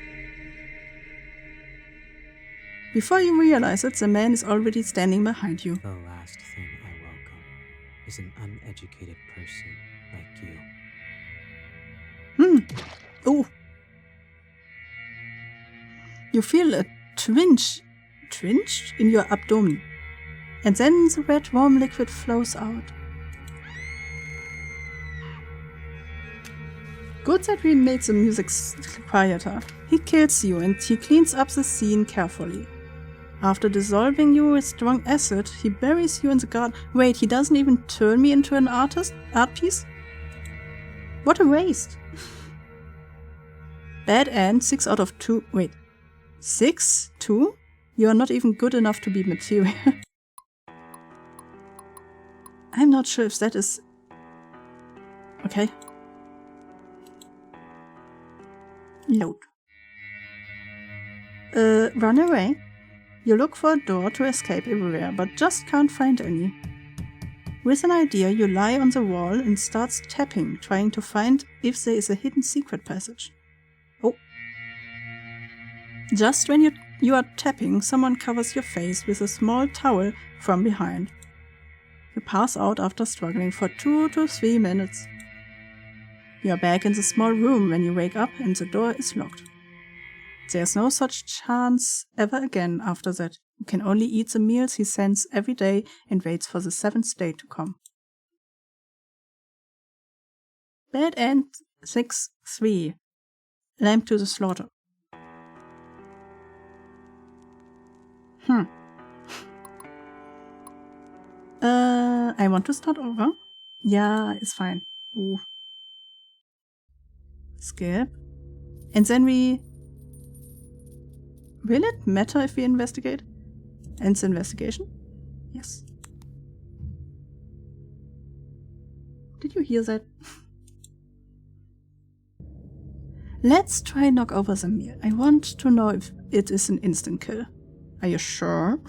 Before you realize it, the man is already standing behind you. The last thing I welcome is an uneducated person like you. Oh. You feel a twinge in your abdomen. And then the red warm liquid flows out. Good that we made the music quieter. He kills you and he cleans up the scene carefully. After dissolving you with strong acid, he buries you in the garden. Wait, he doesn't even turn me into an art piece? What a waste. Bad end, 6 out of 2. Wait. 6? 2? You are not even good enough to be material. I'm not sure if that is... Okay. Load. Run away. You look for a door to escape everywhere, but just can't find any. With an idea, you lie on the wall and starts tapping, trying to find if there is a hidden secret passage. Oh. Just when you are tapping, someone covers your face with a small towel from behind. You pass out after struggling for 2 to 3 minutes. You are back in the small room when you wake up and the door is locked. There's no such chance ever again after that. You can only eat the meals he sends every day and waits for the 7th day to come. Bad end 6-3. Lamb to the slaughter. I want to start over. Yeah, it's fine. Ooh. Skip. And then we... Will it matter if we investigate? Ends the investigation? Yes. Did you hear that? Let's try knock over the meal. I want to know if it is an instant kill. Are you sure?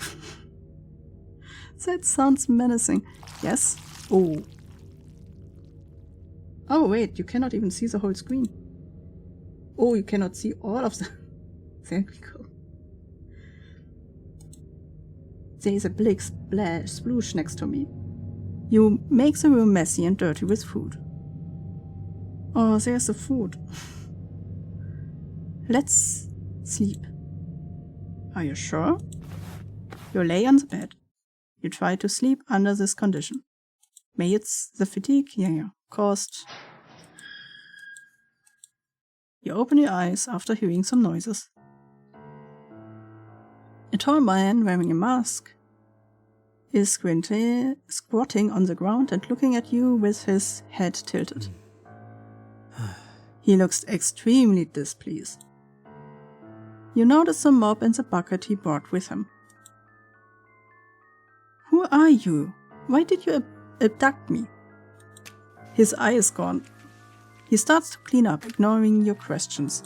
That sounds menacing. Yes. Oh. Oh wait, you cannot even see the whole screen. Oh, you cannot see all of them. There we go. There is a big sploosh next to me. You make the room messy and dirty with food. Oh, there's the food. Let's sleep. Are you sure? You lay on the bed. You try to sleep under this condition. May it's the fatigue? Yeah, caused. You open your eyes after hearing some noises. A tall man wearing a mask is squatting on the ground and looking at you with his head tilted. He looks extremely displeased. You notice the mop and the bucket he brought with him. Who are you? Why did you abduct me? His eye is gone. He starts to clean up, ignoring your questions.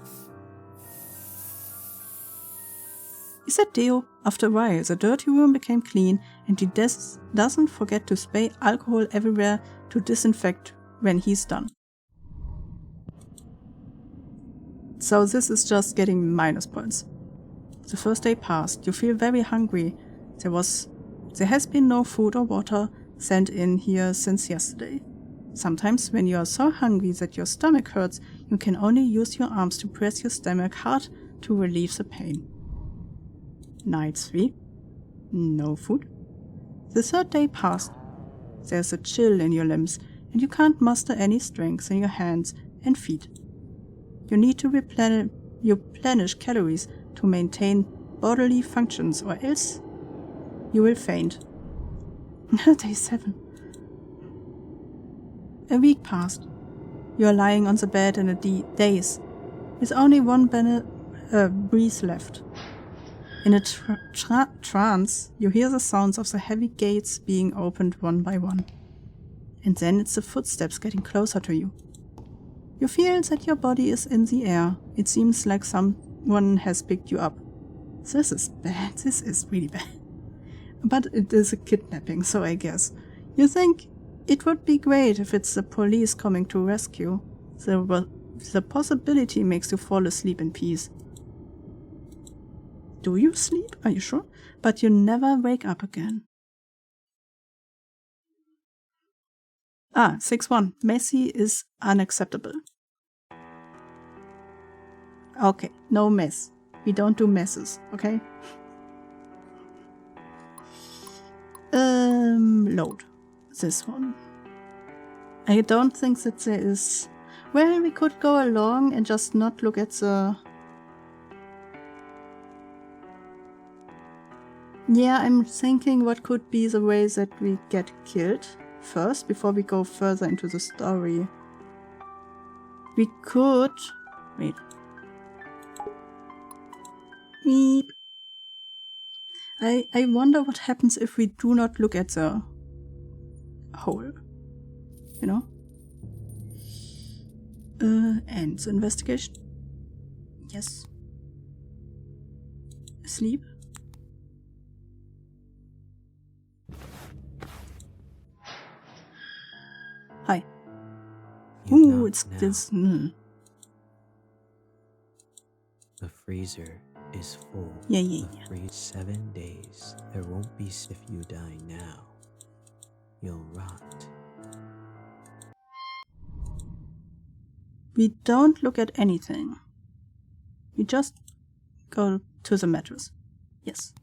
He said Deo. After a while, the dirty room became clean, and he doesn't forget to spray alcohol everywhere to disinfect when he's done. So this is just getting minus points. The first day passed. You feel very hungry. There has been no food or water sent in here since yesterday. Sometimes when you are so hungry that your stomach hurts, you can only use your arms to press your stomach hard to relieve the pain. Night 3. No food. The third day passed. There's a chill in your limbs, and you can't muster any strength in your hands and feet. You need to replenish calories to maintain bodily functions, or else you will faint. Day 7. A week passed. You are lying on the bed in a daze, with only one breeze left. In a trance, you hear the sounds of the heavy gates being opened one by one. And then it's the footsteps getting closer to you. You feel that your body is in the air. It seems like someone has picked you up. This is bad. This is really bad. But it is a kidnapping, so I guess. You think it would be great if it's the police coming to rescue. The possibility makes you fall asleep in peace. Do you sleep? Are you sure? But you never wake up again. 6-1. Messy is unacceptable. Okay, no mess. We don't do messes, okay? Load. This one. I don't think that there is... Well, we could go along and just not look at the... Yeah, I'm thinking what could be the way that we get killed first, before we go further into the story. We could... Wait. Beep. I wonder what happens if we do not look at the hole. You know? And the investigation. Yes. Sleep. Hi. Ooh, it's this. The freezer is full. Yeah. 7 days. There won't be if you die now. You'll rot. We don't look at anything. We just go to the mattress. Yes.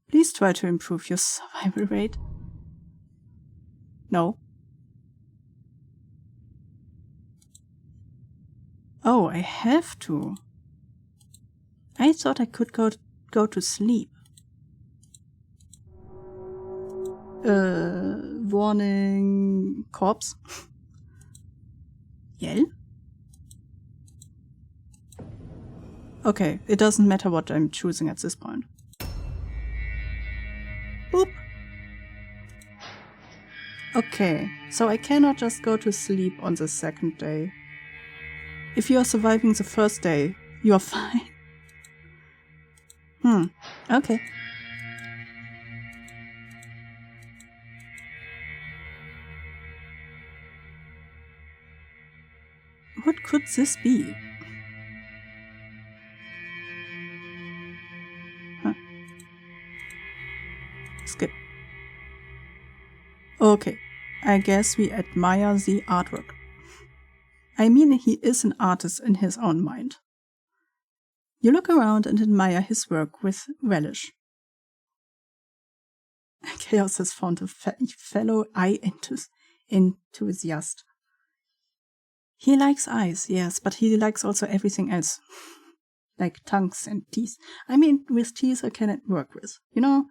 Please try to improve your survival rate. No. Oh, I have to. I thought I could go to sleep. Warning, corpse. Yell? Okay, it doesn't matter what I'm choosing at this point. Boop. Okay, so I cannot just go to sleep on the second day. If you are surviving the first day, you are fine. Okay. What could this be? Skip. Okay, I guess we admire the artwork. I mean, he is an artist in his own mind. You look around and admire his work with relish. Chaos has found a fellow eye enthusiast. He likes eyes, yes, but he likes also everything else. Like tongues and teeth. I mean, with teeth I can work with. You know,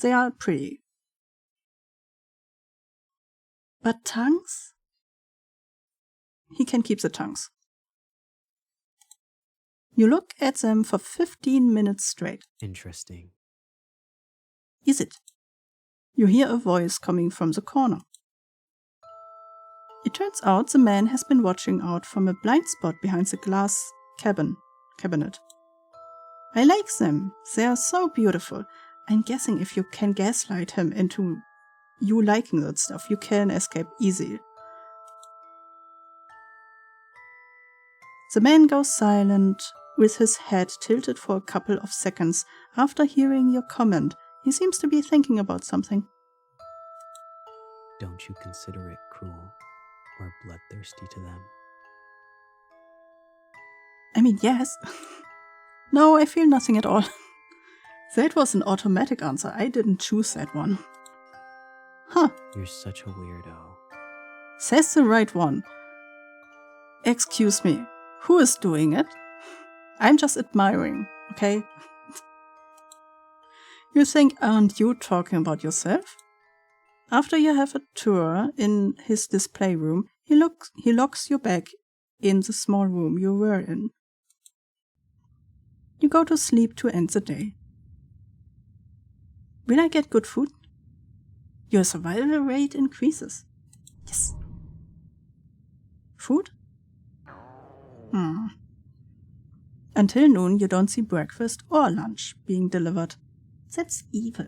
they are pretty. But tongues? He can keep the tongues. You look at them for 15 minutes straight. Interesting. Is it? You hear a voice coming from the corner. It turns out the man has been watching out from a blind spot behind the glass cabinet. I like them. They are so beautiful. I'm guessing if you can gaslight him into you liking that stuff, you can escape easy. The man goes silent, with his head tilted for a couple of seconds. After hearing your comment, he seems to be thinking about something. Don't you consider it cruel or bloodthirsty to them? I mean, yes. No, I feel nothing at all. That was an automatic answer. I didn't choose that one. Huh. You're such a weirdo. Says the right one. Excuse me. Who is doing it? I'm just admiring, okay? You think, aren't you talking about yourself? After you have a tour in his display room, he locks you back in the small room you were in. You go to sleep to end the day. Will I get good food? Your survival rate increases. Yes. Food? Until noon, you don't see breakfast or lunch being delivered. That's evil.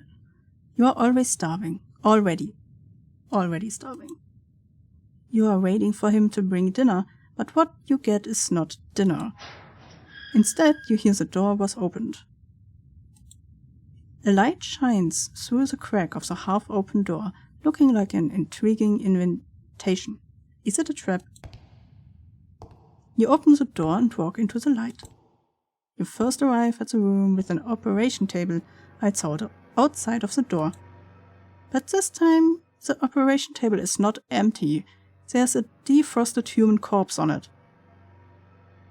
You are always starving. Already starving. You are waiting for him to bring dinner, but what you get is not dinner. Instead, you hear the door was opened. A light shines through the crack of the half-open door, looking like an intriguing invitation. Is it a trap? You open the door and walk into the light. You first arrive at the room with an operation table outside of the door. But this time, the operation table is not empty. There's a defrosted human corpse on it.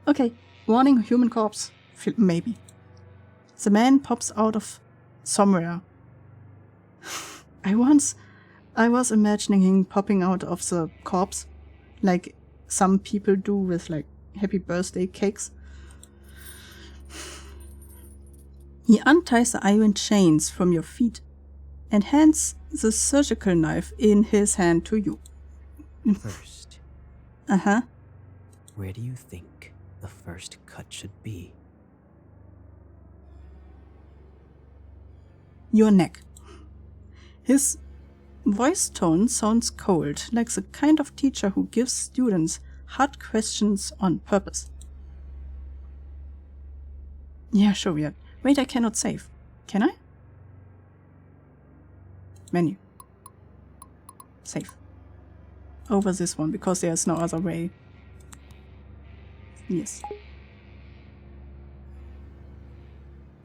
Okay, warning, human corpse. Maybe. The man pops out of somewhere. I was imagining him popping out of the corpse, like some people do with like happy birthday cakes. He unties the iron chains from your feet and hands the surgical knife in his hand to you. First. Uh-huh. Where do you think the first cut should be? Your neck. His voice tone sounds cold, like the kind of teacher who gives students hard questions on purpose. Yeah, sure, weird. Wait, I cannot save. Can I? Menu. Save. Over this one, because there's no other way. Yes.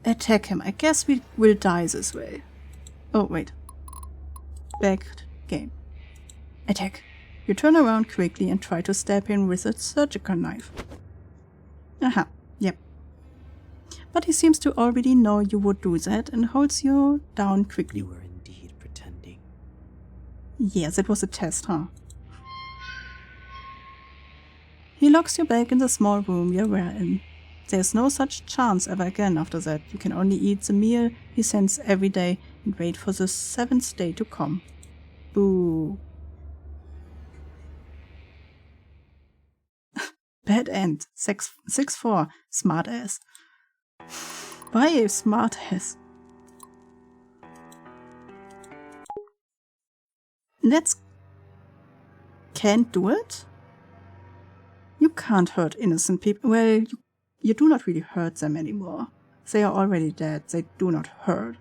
Attack him. I guess we will die this way. Oh, wait. Back game. Attack. You turn around quickly and try to stab him with a surgical knife. Aha. Yep. But he seems to already know you would do that and holds you down quickly. You were indeed pretending. Yes, it was a test, huh? He locks you back in the small room you were in. There's no such chance ever again after that. You can only eat the meal he sends every day and wait for the 7th day to come. Boo. Bad end. 6-4. Smart ass. Why a smart ass? Can't do it? You can't hurt innocent people. Well, you do not really hurt them anymore. They are already dead. They do not hurt.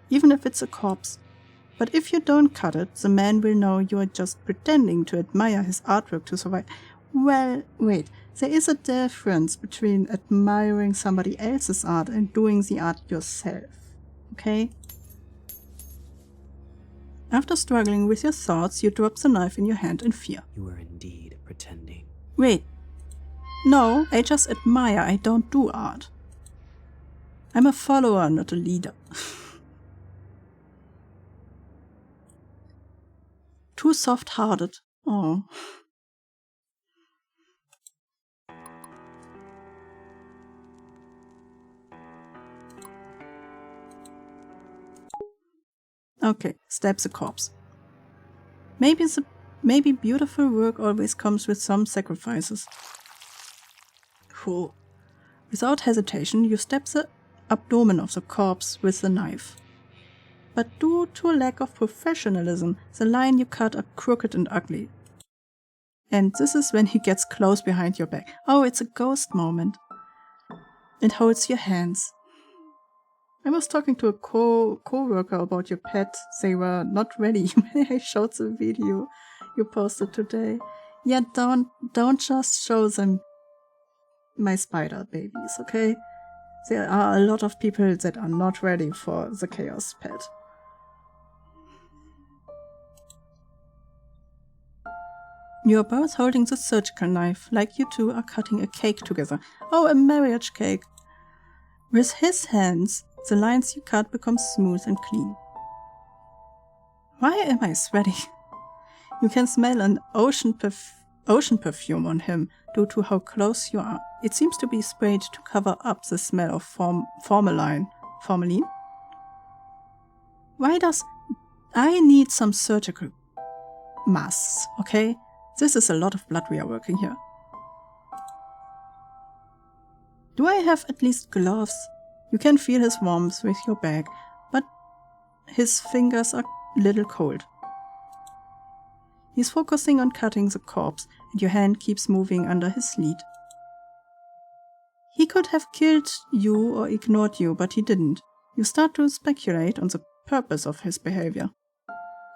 Even if it's a corpse. But if you don't cut it, the man will know you are just pretending to admire his artwork to survive. Well, wait. There is a difference between admiring somebody else's art and doing the art yourself. Okay? After struggling with your thoughts, you drop the knife in your hand in fear. You were indeed pretending. Wait. No, I just admire. I don't do art. I'm a follower, not a leader. Too soft-hearted. Oh. Okay, stabs the corpse. Maybe beautiful work always comes with some sacrifices. Cool. Without hesitation, you stab the abdomen of the corpse with the knife. But due to a lack of professionalism, the line you cut are crooked and ugly. And this is when he gets close behind your back. Oh, it's a ghost moment. It holds your hands. I was talking to a co-worker about your pet. They were not ready when I showed the video you posted today. Yeah, don't just show them my spider babies, okay? There are a lot of people that are not ready for the chaos pet. You are both holding the surgical knife, like you two are cutting a cake together. Oh, a marriage cake! With his hands, the lines you cut become smooth and clean. Why am I sweating? You can smell an ocean perfume on him due to how close you are. It seems to be sprayed to cover up the smell of formalin. Formalin? Why does... I need some surgical masks, okay? This is a lot of blood we are working here. Do I have at least gloves? You can feel his warmth with your bag, but his fingers are a little cold. He's focusing on cutting the corpse, and your hand keeps moving under his lead. He could have killed you or ignored you, but he didn't. You start to speculate on the purpose of his behavior.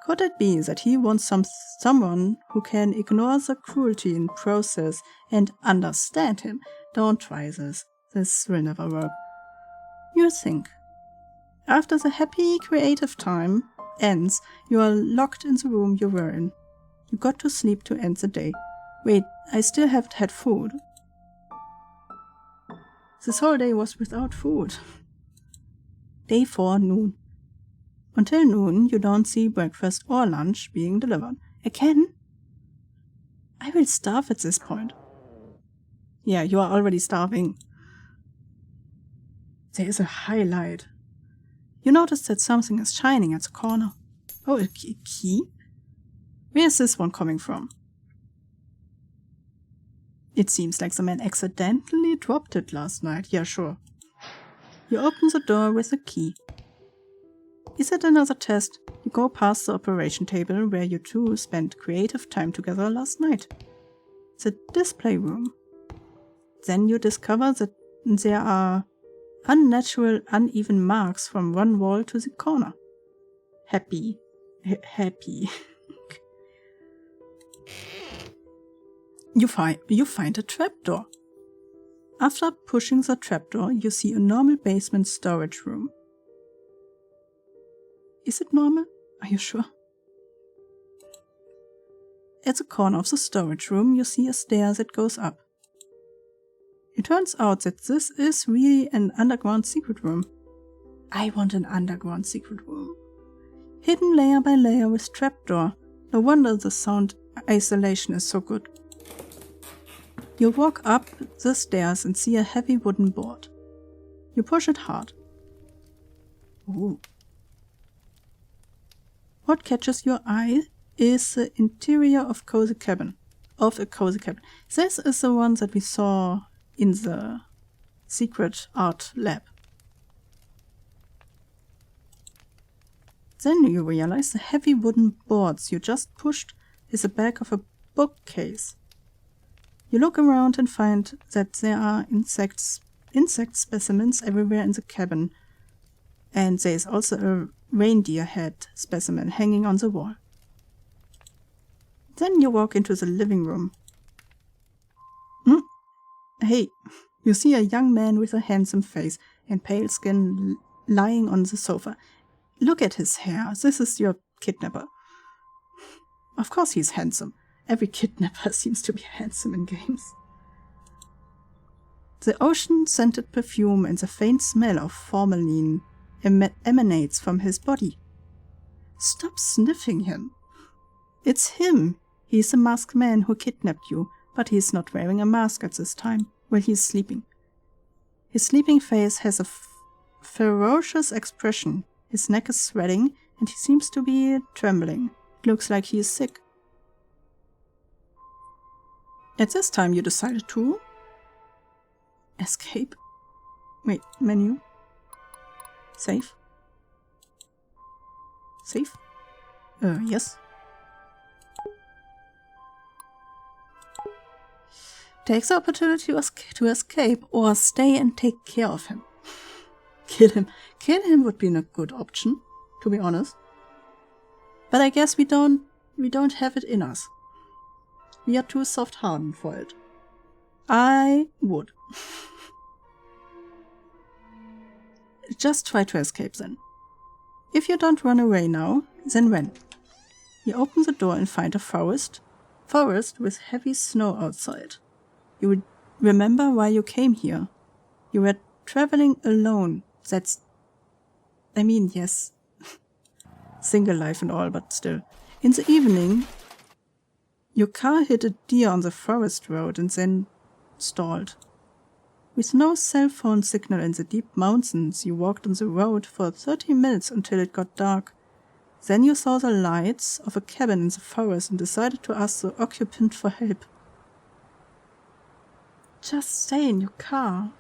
Could it be that he wants someone who can ignore the cruelty in process and understand him? Don't try this. This will never work. You think. After the happy creative time ends, you are locked in the room you were in. You got to sleep to end the day. Wait, I still haven't had food. This whole day was without food. Day 4, noon. Until noon, you don't see breakfast or lunch being delivered. Again? I will starve at this point. Yeah, you are already starving. There is a highlight. You notice that something is shining at the corner. Oh, a key? Where is this one coming from? It seems like the man accidentally dropped it last night. Yeah, sure. You open the door with a key. Is it another test? You go past the operation table where you two spent creative time together last night. The display room. Then you discover that there are unnatural, uneven marks from one wall to the corner. Happy. You find a trapdoor. After pushing the trapdoor, you see a normal basement storage room. Is it normal? Are you sure? At the corner of the storage room, you see a stair that goes up. It turns out that this is really an underground secret room. I want an underground secret room. Hidden layer by layer with trapdoor. No wonder the sound isolation is so good. You walk up the stairs and see a heavy wooden board. You push it hard. Ooh. What catches your eye is the interior of a cozy cabin. This is the one that we saw in the secret art lab. Then you realize the heavy wooden boards you just pushed is the back of a bookcase. You look around and find that there are insect specimens everywhere in the cabin, and there is also a reindeer head specimen hanging on the wall. Then you walk into the living room. Hey, you see a young man with a handsome face and pale skin lying on the sofa. Look at his hair. This is your kidnapper. Of course he's handsome. Every kidnapper seems to be handsome in games. The ocean-scented perfume and the faint smell of formalin emanates from his body. Stop sniffing him. It's him. He's the masked man who kidnapped you, but he's not wearing a mask at this time. Well, he's sleeping. His sleeping face has a ferocious expression. His neck is sweating, and he seems to be trembling. Looks like he is sick. At this time you decided to escape. Wait, menu. Save. Save? Yes. Take the opportunity to escape or stay and take care of him. Kill him. Kill him would be a good option, to be honest. But I guess we don't have it in us. We are too soft-hardened for it. I would. Just try to escape then. If you don't run away now, then when? You open the door and find a forest with heavy snow outside. You would remember why you came here. You were traveling alone. Yes, single life and all, but still. In the evening, your car hit a deer on the forest road and then stalled. With no cell phone signal in the deep mountains, you walked on the road for 30 minutes until it got dark. Then you saw the lights of a cabin in the forest and decided to ask the occupant for help. Just stay in your car.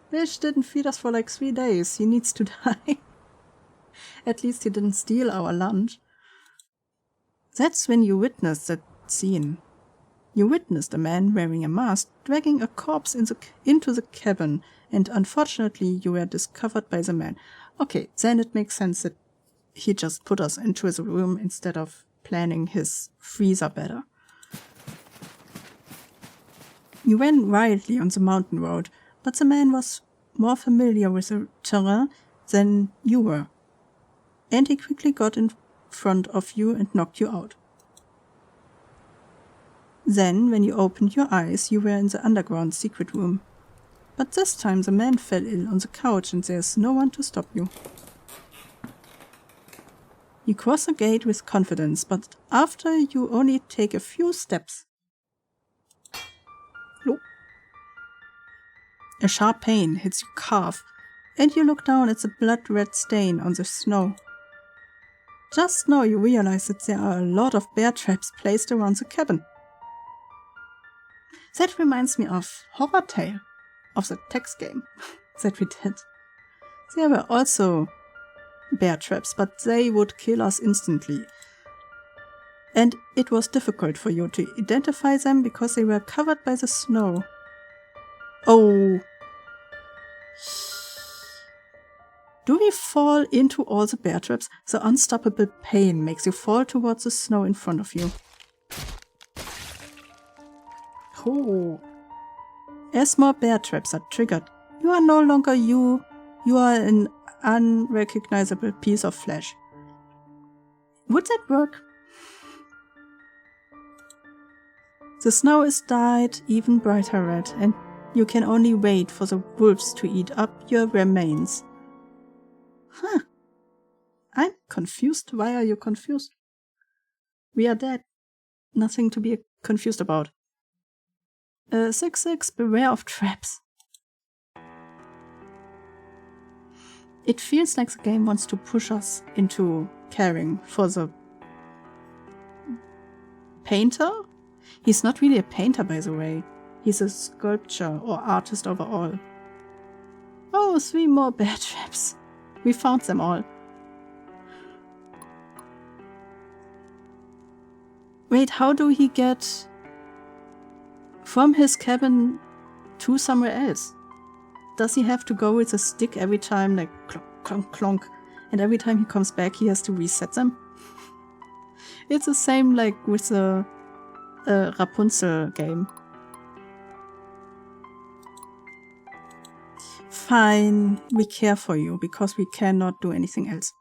Fish didn't feed us for like 3 days. He needs to die. At least he didn't steal our lunch. That's when you witnessed that scene. You witnessed a man wearing a mask dragging a corpse into the cabin, and unfortunately you were discovered by the man. Okay, then it makes sense that he just put us into his room instead of planning his freezer better. You ran wildly on the mountain road, but the man was more familiar with the terrain than you were, and he quickly got in front of you and knocked you out. Then, when you opened your eyes, you were in the underground secret room. But this time the man fell ill on the couch and there's no one to stop you. You cross the gate with confidence, but after you only take a few steps, a sharp pain hits your calf, and you look down at the blood-red stain on the snow. Just now you realize that there are a lot of bear traps placed around the cabin. That reminds me of Horror Tale, of the text game that we did. There were also bear traps, but they would kill us instantly. And it was difficult for you to identify them because they were covered by the snow. Oh. Do we fall into all the bear traps? The unstoppable pain makes you fall towards the snow in front of you. Oh. As more bear traps are triggered, you are no longer you. You are an unrecognizable piece of flesh. Would that work? The snow is dyed even brighter red, and you can only wait for the wolves to eat up your remains. Huh. I'm confused. Why are you confused? We are dead. Nothing to be confused about. 6-6, beware of traps. It feels like the game wants to push us into caring for the painter. He's not really a painter, by the way. He's a sculptor or artist overall. Oh, 3 more bear traps. We found them all. Wait, how do he get from his cabin to somewhere else? Does he have to go with a stick every time, like clonk, clonk, clonk, and every time he comes back he has to reset them? It's the same like with the Rapunzel game. Fine, we care for you because we cannot do anything else.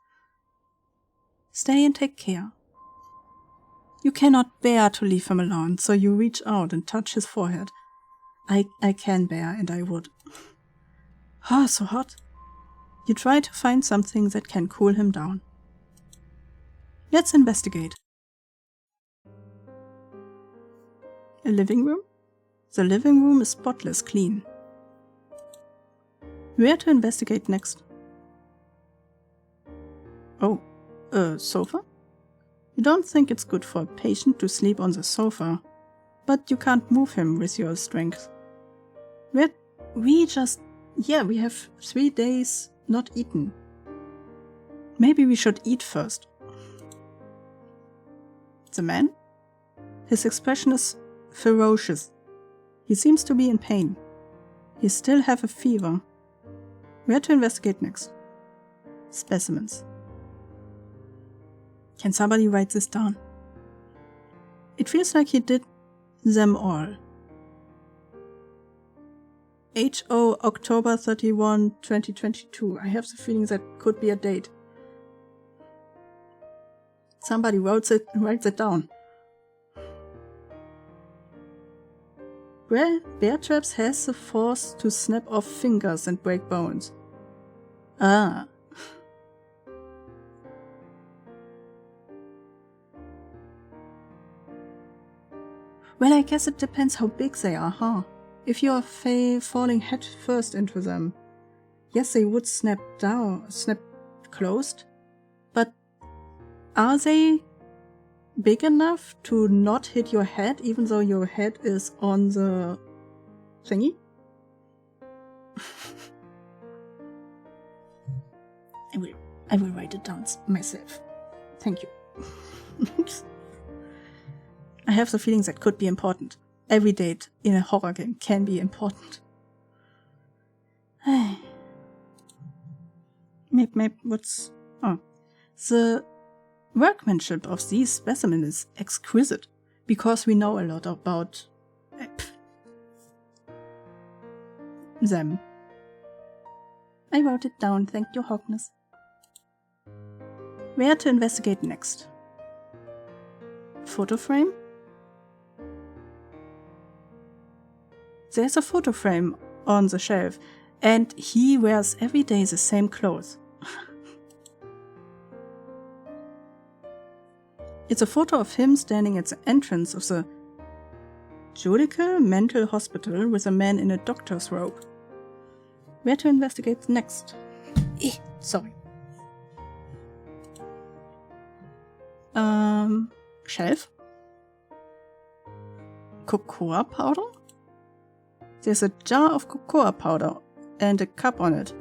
Stay and take care. You cannot bear to leave him alone, so you reach out and touch his forehead. I can bear, and I would. Ah, so hot. You try to find something that can cool him down. Let's investigate. A living room? The living room is spotless clean. Where to investigate next? Oh, a sofa? You don't think it's good for a patient to sleep on the sofa, but you can't move him with your strength. We have 3 days not eaten. Maybe we should eat first. The man? His expression is ferocious. He seems to be in pain. He still have a fever. Where to investigate next? Specimens. Can somebody write this down? It feels like he did them all. HO October 31, 2022. I have the feeling that could be a date. Somebody writes it down. Bear traps has the force to snap off fingers and break bones. Ah. Well, I guess it depends how big they are, huh? If you are falling head first into them, yes, they would snap closed, but are they big enough to not hit your head even though your head is on the thingy? I will write it down myself. Thank you. I have the feeling that could be important. Every date in a horror game can be important. The workmanship of these specimens is exquisite, because we know a lot about them. I wrote it down, thank you, Hogness. Where to investigate next? Photo frame? There's a photo frame on the shelf, and he wears every day the same clothes. It's a photo of him standing at the entrance of the Judical Mental Hospital with a man in a doctor's robe. Where to investigate next? Sorry. Shelf? Cocoa powder? There's a jar of cocoa powder and a cup on it.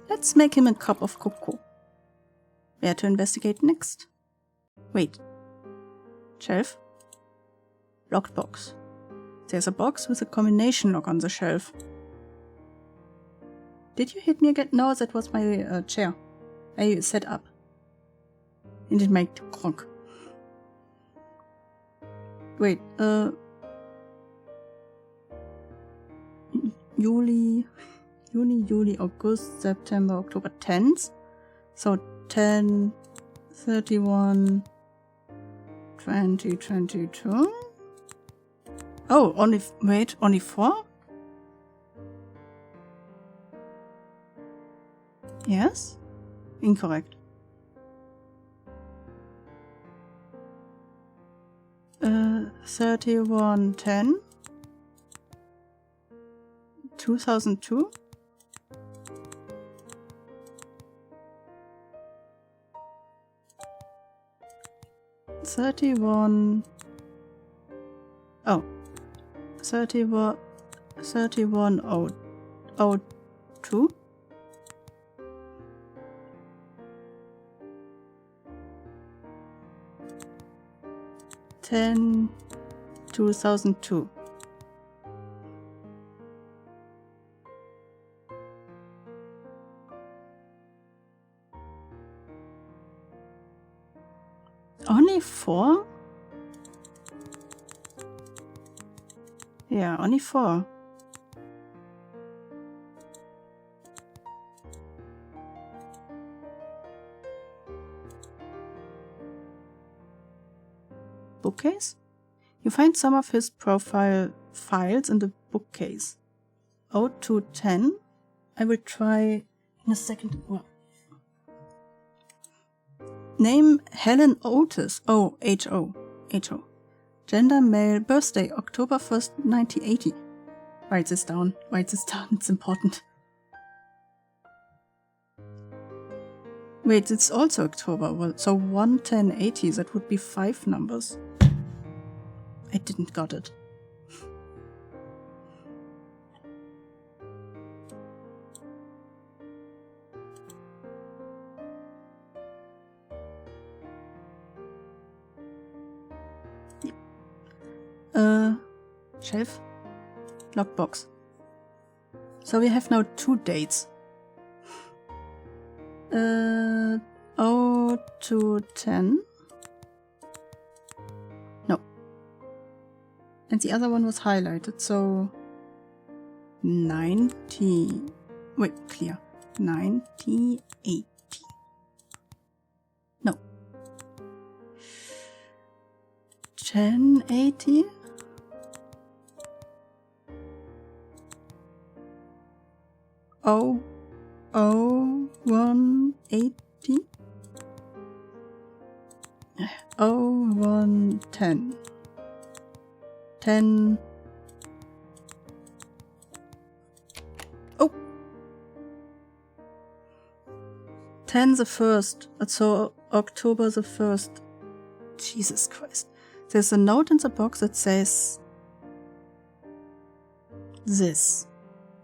Let's make him a cup of cocoa. Where to investigate next? Wait. Shelf? Locked box. There's a box with a combination lock on the shelf. Did you hit me again? No, that was my chair. I set up. And it made cronk. Wait, Juni, August, September, October, 10th. So 10, 31, 2022. Oh, only 4? Yes? Incorrect. 31/10 2002. Oh, 31/02. Ten 2002. Only 4? Yeah, only 4. Bookcase? You find some of his profile files in the bookcase. 0210. I will try in a second. Name Helen Otis. Oh, H-O. Gender male. Birthday October 1st, 1980. Write this down. It's important. Wait, it's also October. Well, so 1, 10, 80, that would be 5 numbers. I didn't got it. Shelf. Lockbox. So we have now 2 dates. 0 to 10. No. And the other one was highlighted, so 90. Wait, clear. 9080. No. 1080. Oh, 180. 110. 10. Oh! 10 the 1st. So October the 1st. Jesus Christ. There's a note in the box that says this.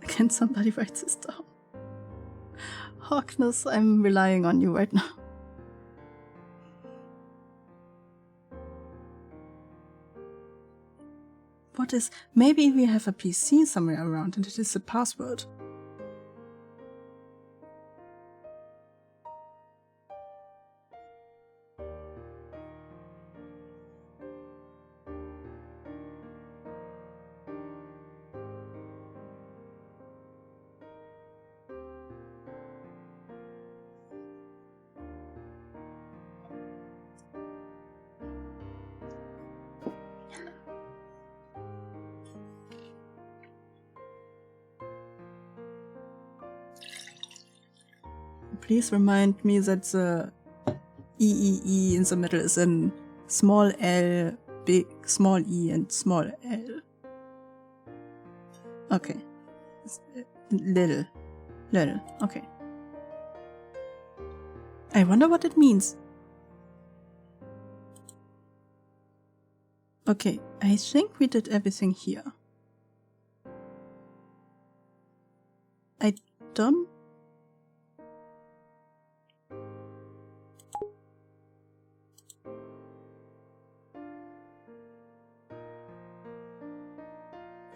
Can somebody write this down? Harkness, I'm relying on you right now. What is... Maybe we have a PC somewhere around and it is a password. Please remind me that the EEE in the middle is in small l, big, small e, and small l. Okay. Little. Okay. I wonder what it means. Okay, I think we did everything here. I don't...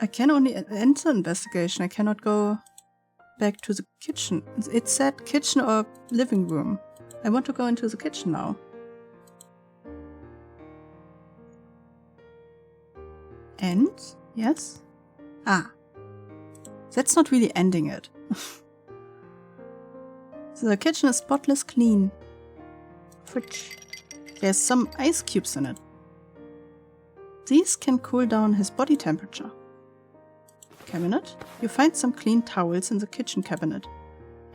I can only enter investigation. I cannot go back to the kitchen. It said kitchen or living room. I want to go into the kitchen now. And? Yes? Ah. That's not really ending it. So the kitchen is spotless clean. Fridge. There's some ice cubes in it. These can cool down his body temperature. Cabinet. You find some clean towels in the kitchen cabinet.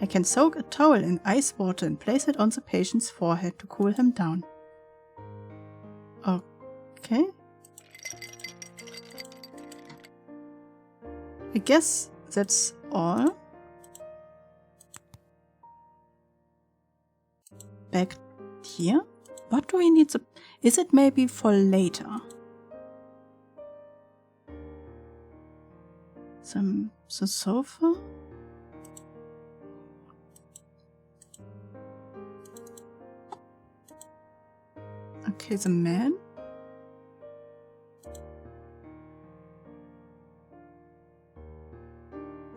I can soak a towel in ice water and place it on the patient's forehead to cool him down. Okay. I guess that's all. Back here? What do we need? Is it maybe for later? The sofa? Okay, the man?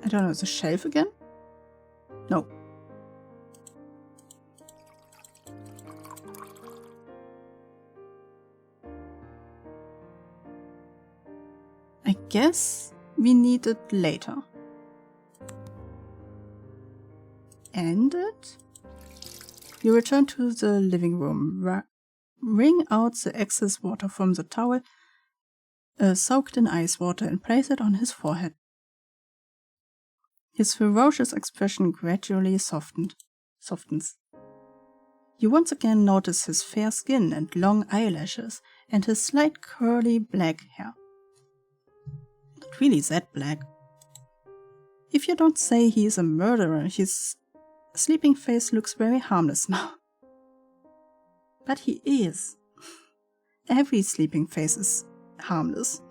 I don't know, the shelf again? No. I guess we need it later. And it? You return to the living room. Wring out the excess water from the towel soaked in ice water and place it on his forehead. His ferocious expression gradually softens. You once again notice his fair skin and long eyelashes and his slight curly black hair. Not really that black. If you don't say he is a murderer, he's Sleeping Face looks very harmless now. But he is. Every Sleeping Face is harmless.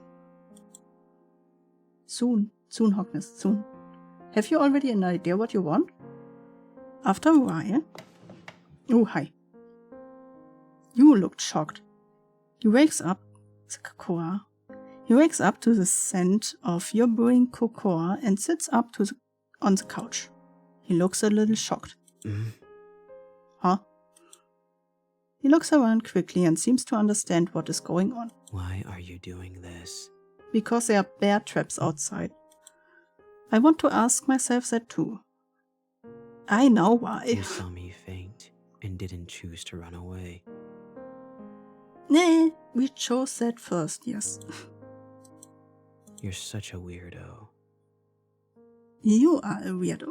Soon, Hogness, soon. Have you already an idea what you want? After a while... Oh, hi. You looked shocked. He wakes up to the scent of your brewing cocoa and sits up on the couch. He looks a little shocked. Huh? He looks around quickly and seems to understand what is going on. Why are you doing this? Because there are bear traps outside. I want to ask myself that too. I know why. You saw me faint and didn't choose to run away. Nah, we chose that first, yes. You're such a weirdo. You are a weirdo.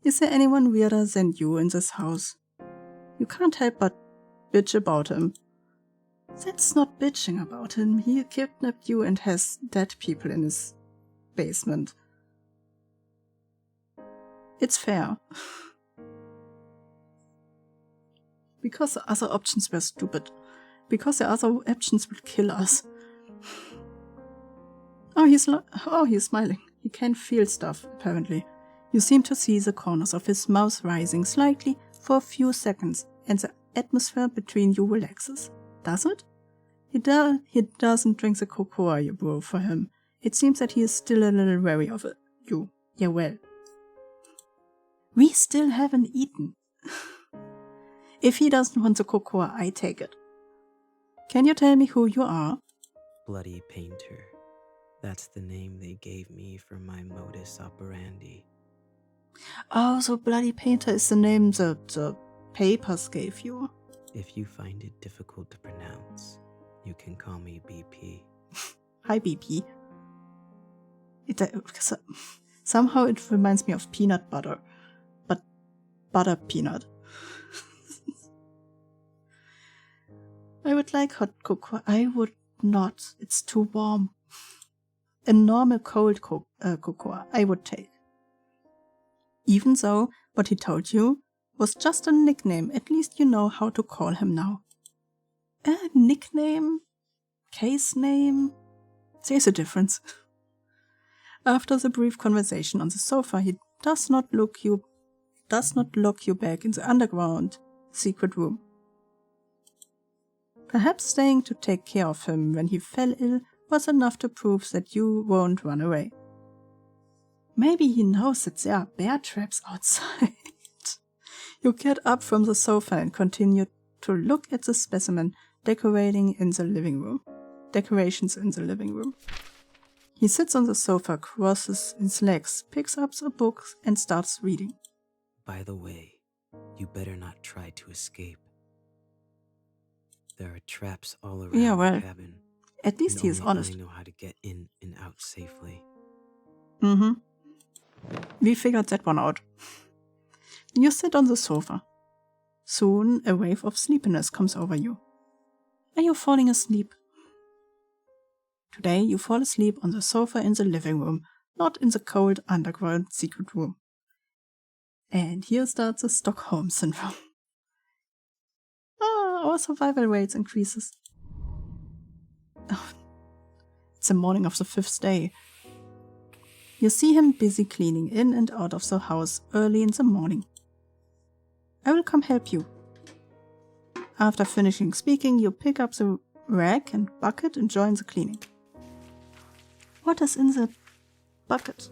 Is there anyone weirder than you in this house? You can't help but bitch about him. That's not bitching about him. He kidnapped you and has dead people in his basement. It's fair. Because the other options were stupid. Because the other options will kill us. Oh, he's smiling. He can feel stuff, apparently. You seem to see the corners of his mouth rising slightly for a few seconds, and the atmosphere between you relaxes. Does it? He doesn't drink the cocoa you brew for him. It seems that he is still a little wary of it. You. Yeah, well. We still haven't eaten. If he doesn't want the cocoa, I take it. Can you tell me who you are? Bloody Painter. That's the name they gave me for my modus operandi. Oh, so Bloody Painter is the name the papers gave you. If you find it difficult to pronounce, you can call me BP. Hi, BP. Somehow it reminds me of peanut butter. But butter peanut. I would like hot cocoa. I would not. It's too warm. A normal cold cocoa I would take. Even though what he told you was just a nickname, at least you know how to call him now. A nickname? Case name? There's a difference. After the brief conversation on the sofa, he does not lock you back in the underground secret room. Perhaps staying to take care of him when he fell ill was enough to prove that you won't run away. Maybe he knows that there are bear traps outside. You get up from the sofa and continue to look at the specimen decorations in the living room. He sits on the sofa, crosses his legs, picks up the book and starts reading. By the way, you better not try to escape. There are traps all around the cabin. At least he is honest. I know how to get in and out safely. We figured that one out. You sit on the sofa. Soon a wave of sleepiness comes over you. Are you falling asleep? Today you fall asleep on the sofa in the living room, not in the cold underground secret room. And here starts the Stockholm Syndrome. Our survival rates increases. Oh, it's the morning of the 5th day. You see him busy cleaning in and out of the house early in the morning. I will come help you. After finishing speaking, you pick up the rag and bucket and join the cleaning. What is in the bucket?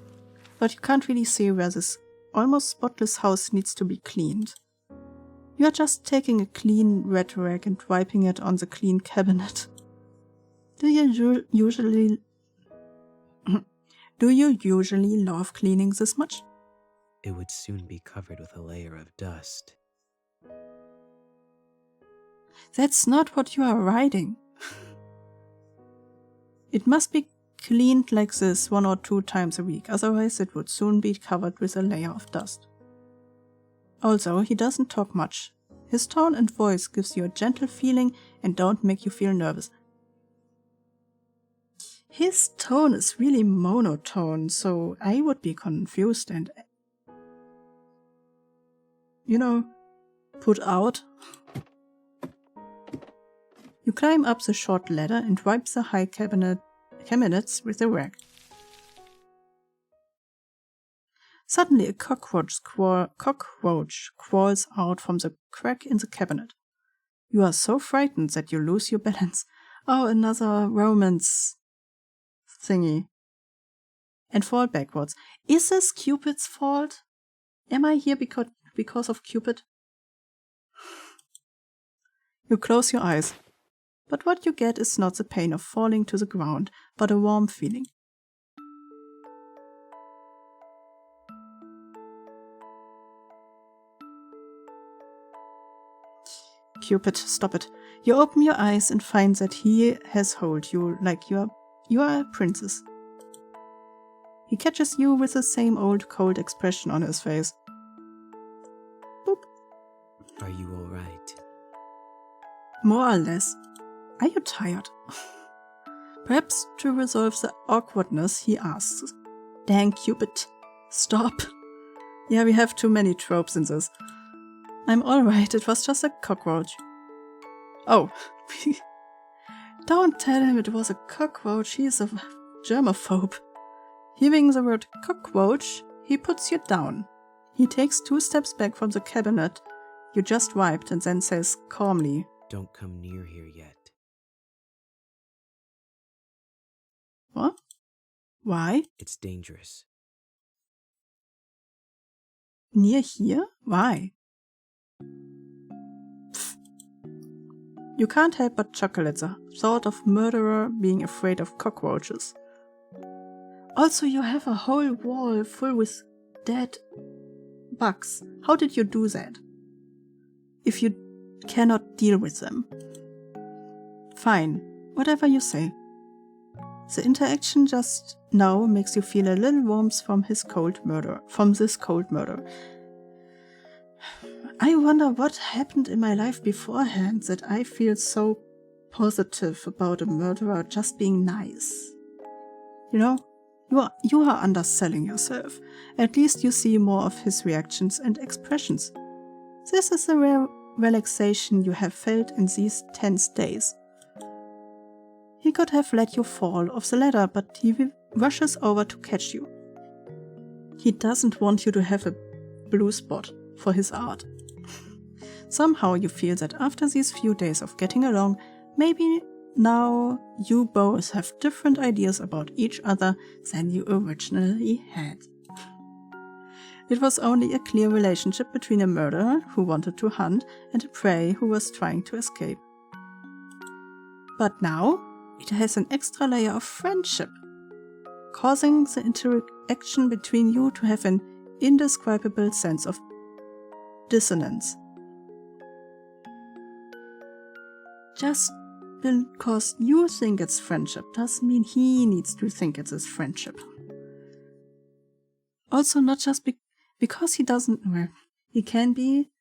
But you can't really see where this almost spotless house needs to be cleaned. You are just taking a clean red rag and wiping it on the clean cabinet. Do you usually love cleaning this much? It would soon be covered with a layer of dust. That's not what you are writing. It must be cleaned like this 1 or 2 times a week, otherwise it would soon be covered with a layer of dust. Also, he doesn't talk much. His tone and voice gives you a gentle feeling and don't make you feel nervous. His tone is really monotone, so I would be confused and... put out. You climb up the short ladder and wipe the high cabinets with a rag. Suddenly a cockroach crawls out from the crack in the cabinet. You are so frightened that you lose your balance. Oh, another romance thingy. And fall backwards. Is this Cupid's fault? Am I here because of Cupid? You close your eyes. But what you get is not the pain of falling to the ground, but a warm feeling. Cupid, stop it. You open your eyes and find that he has hold you like you are a princess. He catches you with the same old cold expression on his face. Boop. Are you alright? More or less. Are you tired? Perhaps to resolve the awkwardness, he asks, Dang, Cupid, stop. Yeah, we have too many tropes in this. I'm alright, it was just a cockroach. Oh. Don't tell him it was a cockroach, he is a germaphobe. Hearing the word cockroach, he puts you down. He takes 2 steps back from the cabinet you just wiped and then says calmly, Don't come near here yet. What? Why? It's dangerous. Near here? Why? Pfft. You can't help but chuckle at the thought of murderer being afraid of cockroaches. Also, you have a whole wall full with dead bugs. How did you do that? If you cannot deal with them. Fine, whatever you say. The interaction just now makes you feel a little warmth from this cold murder. I wonder what happened in my life beforehand that I feel so positive about a murderer just being nice. You are underselling yourself. At least you see more of his reactions and expressions. This is the rare relaxation you have felt in these tense days. He could have let you fall off the ladder, but he rushes over to catch you. He doesn't want you to have a blue spot for his art. Somehow you feel that after these few days of getting along, maybe now you both have different ideas about each other than you originally had. It was only a clear relationship between a murderer who wanted to hunt and a prey who was trying to escape. But now it has an extra layer of friendship, causing the interaction between you to have an indescribable sense of dissonance. Just because you think it's friendship doesn't mean he needs to think it's his friendship. Also, not just because he doesn't, well, he can be,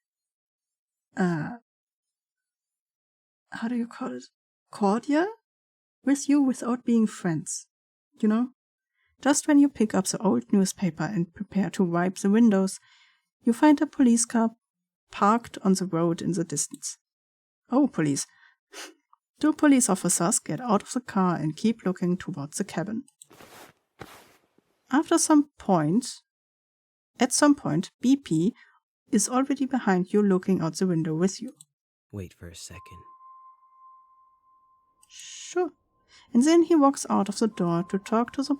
how do you call it, cordial with you without being friends, Just when you pick up the old newspaper and prepare to wipe the windows, you find a police car parked on the road in the distance. Oh, police. 2 police officers get out of the car and keep looking towards the cabin. At some point, BP is already behind you looking out the window with you. Wait for a second. Sure. And then he walks out of the door to talk to the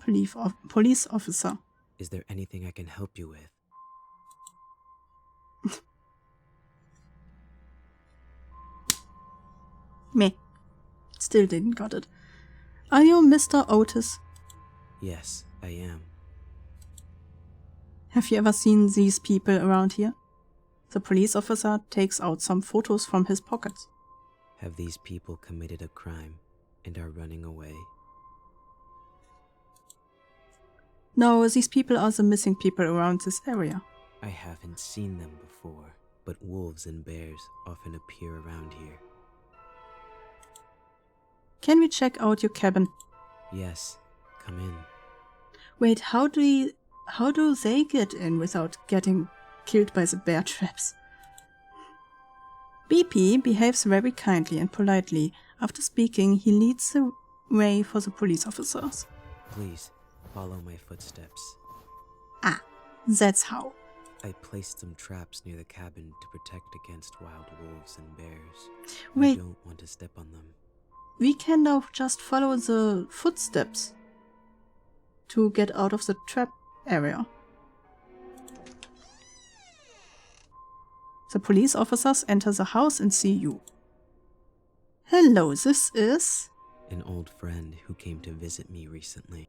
police officer. Is there anything I can help you with? Meh. Still didn't got it. Are you Mr. Otis? Yes, I am. Have you ever seen these people around here? The police officer takes out some photos from his pockets. Have these people committed a crime and are running away? No, these people are the missing people around this area. I haven't seen them before, but wolves and bears often appear around here. Can we check out your cabin? Yes, come in. Wait, how do they get in without getting killed by the bear traps? BP behaves very kindly and politely. After speaking, he leads the way for the police officers. Please, follow my footsteps. Ah, that's how. I placed some traps near the cabin to protect against wild wolves and bears. Wait. I don't want to step on them. We can now just follow the footsteps to get out of the trap area. The police officers enter the house and see you. Hello, this is... An old friend who came to visit me recently.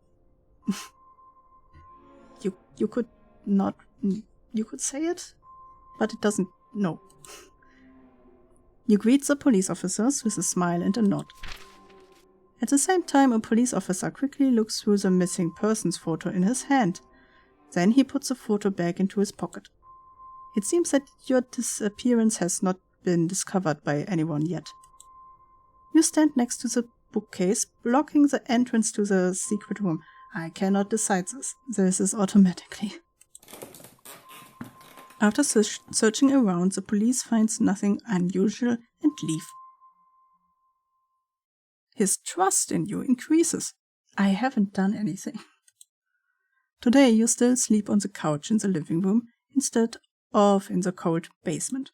You could not... You could say it, but it doesn't... No. You greet the police officers with a smile and a nod. At the same time, a police officer quickly looks through the missing persons photo in his hand. Then he puts the photo back into his pocket. It seems that your disappearance has not been discovered by anyone yet. You stand next to the bookcase, blocking the entrance to the secret room. I cannot decide this. This is automatically. After searching around, the police finds nothing unusual and leave. His trust in you increases. I haven't done anything. Today you still sleep on the couch in the living room instead of in the cold basement.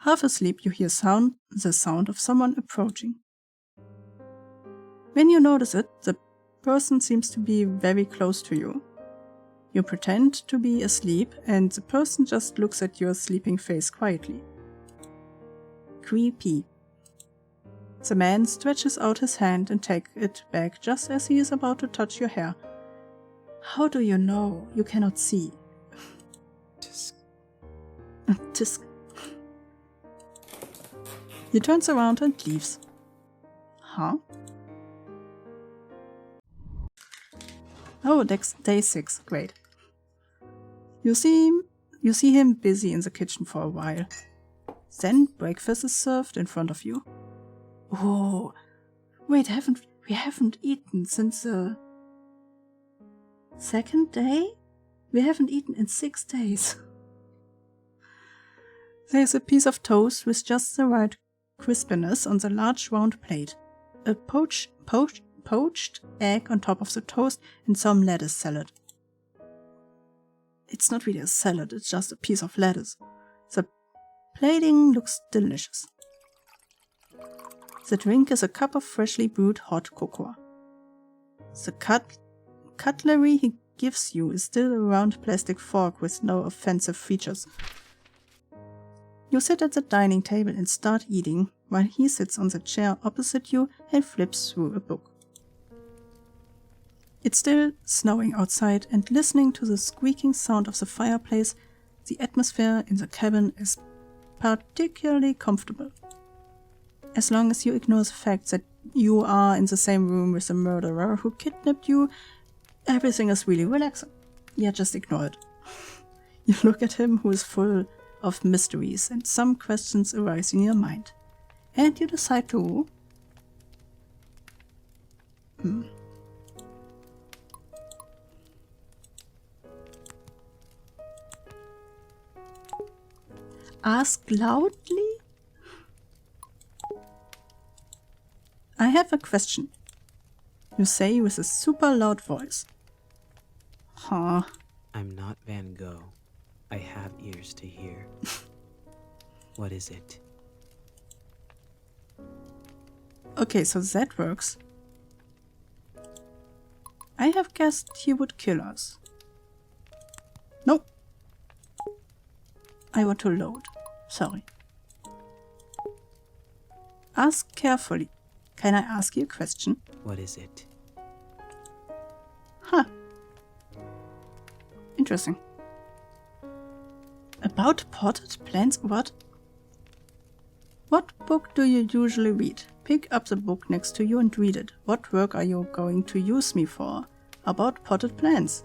Half asleep, you hear the sound of someone approaching. When you notice it, the person seems to be very close to you. You pretend to be asleep, and the person just looks at your sleeping face quietly. Creepy. The man stretches out his hand and takes it back just as he is about to touch your hair. How do you know? You cannot see. Tisk. Tisk. He turns around and leaves. Huh? Oh, day 6. Great. You see him busy in the kitchen for a while. Then breakfast is served in front of you. Oh, wait, we haven't eaten since the second day? We haven't eaten in 6 days. There's a piece of toast with just the right crispiness on the large round plate. A poached egg on top of the toast and some lettuce salad. It's not really a salad, it's just a piece of lettuce. The plating looks delicious. The drink is a cup of freshly brewed hot cocoa. The cutlery he gives you is still a round plastic fork with no offensive features. You sit at the dining table and start eating, while he sits on the chair opposite you and flips through a book. It's still snowing outside, and listening to the squeaking sound of the fireplace, the atmosphere in the cabin is particularly comfortable. As long as you ignore the fact that you are in the same room with the murderer who kidnapped you, everything is really relaxing. Yeah, just ignore it. You look at him, who is full of mysteries, and some questions arise in your mind. And you decide to... Ask loudly? I have a question. You say with a super loud voice. Huh. I'm not Van Gogh. I have ears to hear. What is it? Okay, so that works. I have guessed he would kill us. No. I want to load. Sorry. Ask carefully. Can I ask you a question? What is it? Huh. Interesting. About potted plants? What? What book do you usually read? Pick up the book next to you and read it. What work are you going to use me for? About potted plants.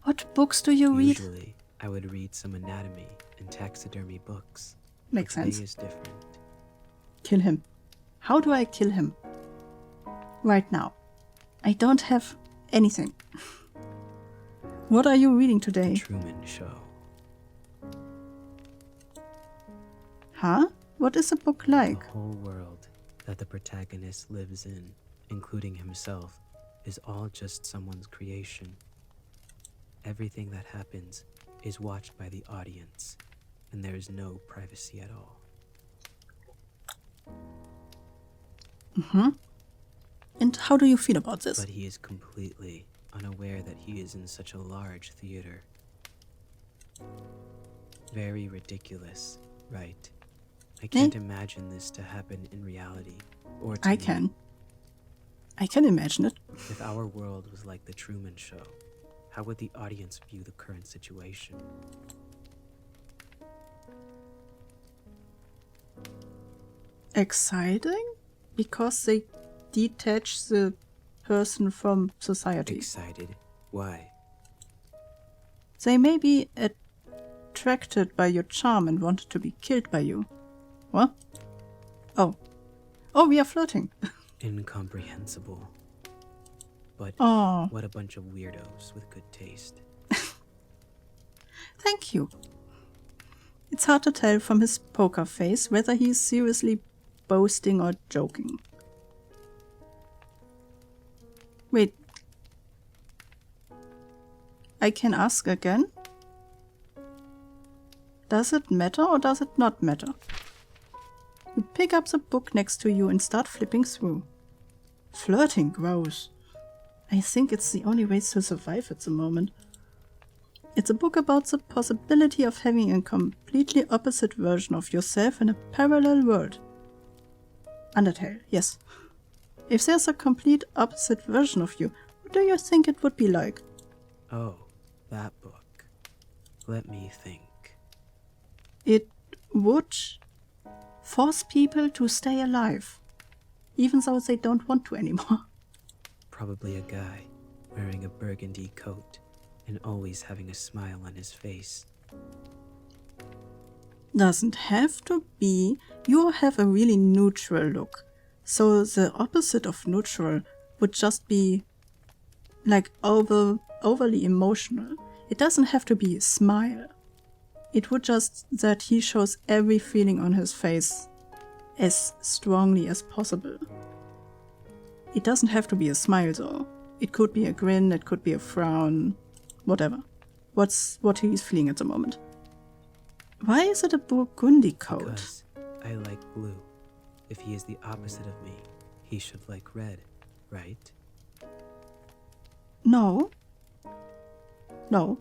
What books do you read? Usually, I would read some anatomy and taxidermy books. Makes Today sense. is different. Kill him. How do I kill him? Right now. I don't have anything. What are you reading The today? Truman Show. Huh? What is the book like? The whole world that the protagonist lives in, including himself, is all just someone's creation. Everything that happens is watched by the audience, and there is no privacy at all. And how do you feel about this? But he is completely unaware that he is in such a large theater. Very ridiculous, right? I can't imagine this to happen in reality, or to I me. can. I can imagine it. If our world was like the Truman Show, how would the audience view the current situation? Exciting? Because they detach the person from society. Excited? Why? They may be attracted by your charm and wanted to be killed by you. What? Oh. Oh, we are flirting. Incomprehensible. But Oh, what a bunch of weirdos with good taste. thank you. It's hard to tell from his poker face whether he is seriously boasting or joking. Wait. I can ask again? Does it matter or does it not matter? You pick up the book next to you and start flipping through. Flirting gross. I think it's the only way to survive at the moment. It's a book about the possibility of having a completely opposite version of yourself in a parallel world. Undertale, yes. If there's a complete opposite version of you, what do you think it would be like? Oh, that book. Let me think. It would force people to stay alive, even though they don't want to anymore. Probably a guy wearing a burgundy coat and always having a smile on his face. Doesn't have to be. You have a really neutral look. So the opposite of neutral would just be like overly emotional. It doesn't have to be a smile. It would just that he shows every feeling on his face as strongly as possible. It doesn't have to be a smile though. It could be a grin, it could be a frown, whatever. What he's feeling at the moment. Why is it a burgundy coat? Because I like blue. If he is the opposite of me, he should like red, right? No. No.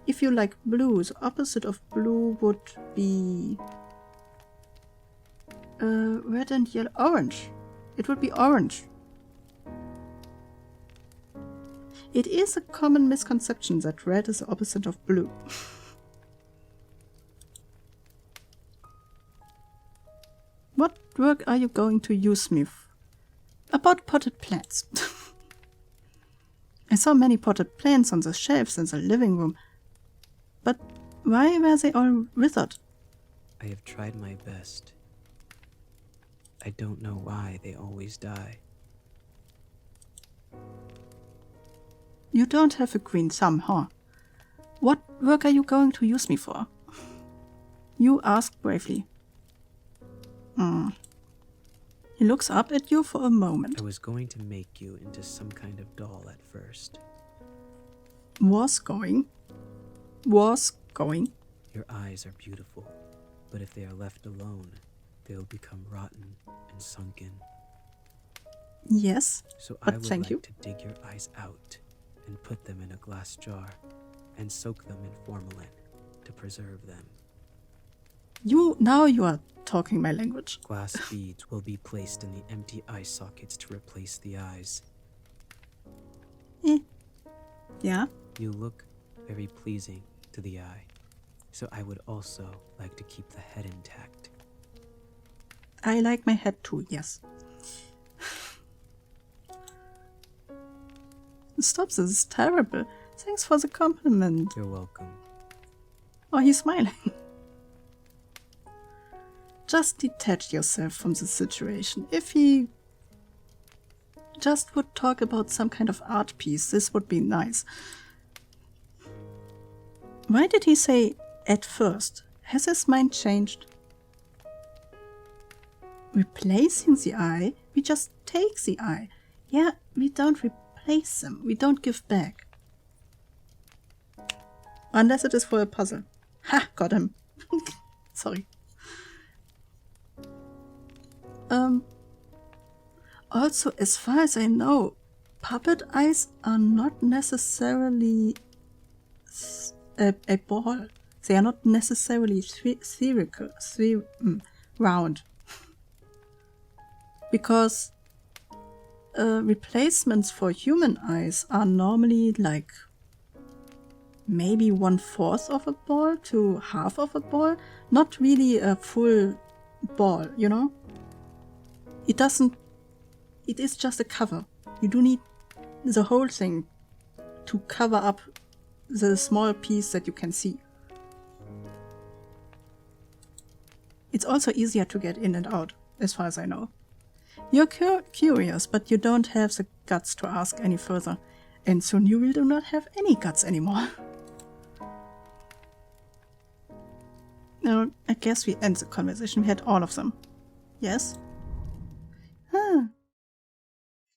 If you like blue, the opposite of blue would be red and yellow. Orange. It would be orange. It is a common misconception that red is the opposite of blue. What work are you going to use me about potted plants? I saw many potted plants on the shelves in the living room. But why were they all withered? I have tried my best. I don't know why they always die. You don't have a green thumb, huh? What work are you going to use me for? You ask bravely. He looks up at you for a moment. I was going to make you into some kind of doll at first. Was going. Your eyes are beautiful, but if they are left alone, they'll become rotten and sunken. Yes, So but I would thank like you. to dig your eyes out and put them in a glass jar and soak them in formalin to preserve them. Now you are talking my language. Glass beads will be placed in the empty eye sockets to replace the eyes. Yeah? You look very pleasing to the eye, so I would also like to keep the head intact. I like my head too, yes. Stop, this is terrible. Thanks for the compliment. You're welcome. Oh, he's smiling. Just detach yourself from the situation. If he just would talk about some kind of art piece, this would be nice. Why did he say at first? Has his mind changed? Replacing the eye? We just take the eye. Yeah, we don't replace them. We don't give back. Unless it is for a puzzle. Ha! Got him. Sorry. Also, as far as I know, puppet eyes are not necessarily a ball. They are not necessarily spherical, round. Because replacements for human eyes are normally like maybe 1/4 of a ball to half of a ball. Not really a full ball, you know? It is just a cover. You do need the whole thing to cover up the small piece that you can see. It's also easier to get in and out, as far as I know. You're curious, but you don't have the guts to ask any further, and soon you will do not have any guts anymore. Now, I guess we end the conversation. We had all of them. Yes?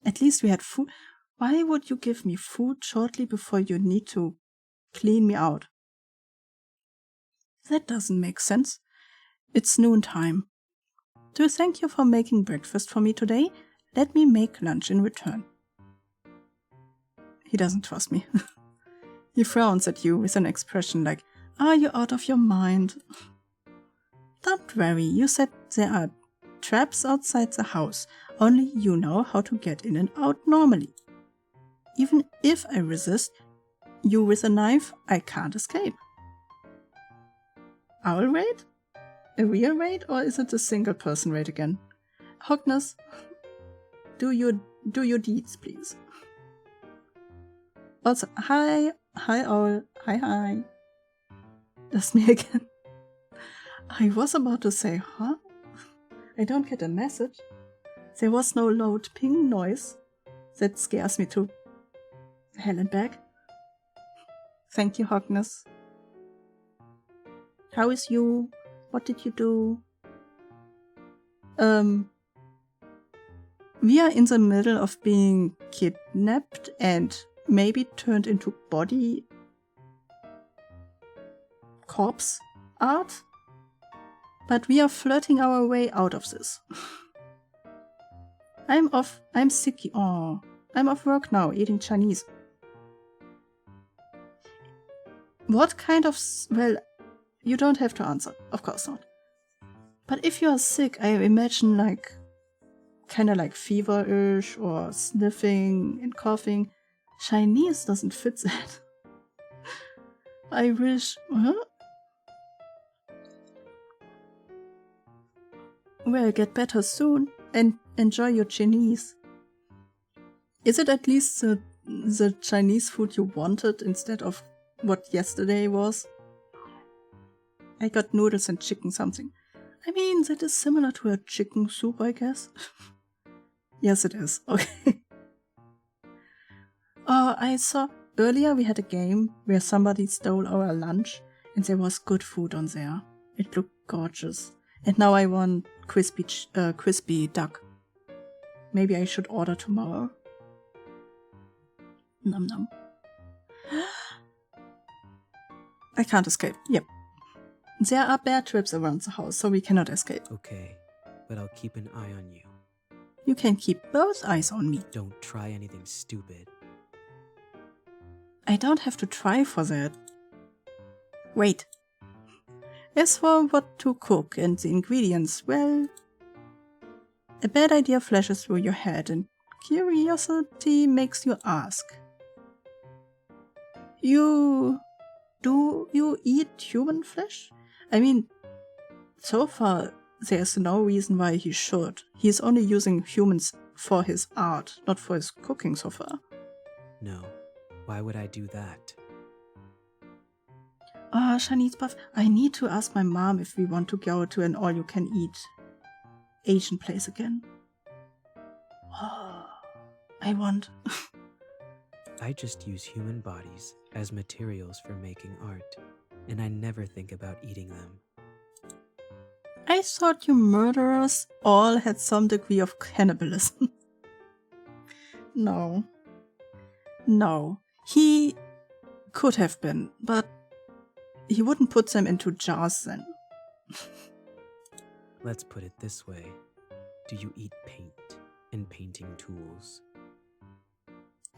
At least we had food. Why would you give me food shortly before you need to clean me out? That doesn't make sense. It's noontime. To thank you for making breakfast for me today, let me make lunch in return. He doesn't trust me. He frowns at you with an expression like, are you out of your mind? Don't worry, you said there are traps outside the house. Only you know how to get in and out normally. Even if I resist you with a knife, I can't escape. Owl raid? A real raid, or is it a single person raid again? Hogness, do your deeds, please. Also, hi Owl, hi. That's me again. I was about to say, huh? I don't get a message. There was no loud ping noise. That scares me to hell and back. Thank you, Hogness. How is you? What did you do? We are in the middle of being kidnapped and maybe turned into body corpse art. But we are flirting our way out of this. I'm sick. Oh, I'm off work now, eating Chinese. What kind of... Well, you don't have to answer. Of course not. But if you are sick, I imagine like... Kinda like feverish or sniffing and coughing. Chinese doesn't fit that. I wish... Huh? Well, get better soon and enjoy your Chinese. Is it at least the Chinese food you wanted instead of what yesterday was? I got noodles and chicken something. I mean, that is similar to a chicken soup, I guess. Yes, it is. Okay. Oh, I saw earlier we had a game where somebody stole our lunch and there was good food on there. It looked gorgeous. And now I want crispy duck. Maybe I should order tomorrow. Nom nom. I can't escape. Yep. There are bear traps around the house, so we cannot escape. Okay, but I'll keep an eye on you. You can keep both eyes on me. Don't try anything stupid. I don't have to try for that. Wait. As for what to cook and the ingredients, well... A bad idea flashes through your head and curiosity makes you ask. Do you eat human flesh? I mean, so far there's no reason why he should. He's only using humans for his art, not for his cooking so far. No, why would I do that? Oh, Chinese buff, I need to ask my mom if we want to go to an all-you-can-eat Asian place again. Oh, I want. I just use human bodies as materials for making art, and I never think about eating them. I thought you murderers all had some degree of cannibalism. No. He could have been, but he wouldn't put them into jars then. Let's put it this way. Do you eat paint and painting tools?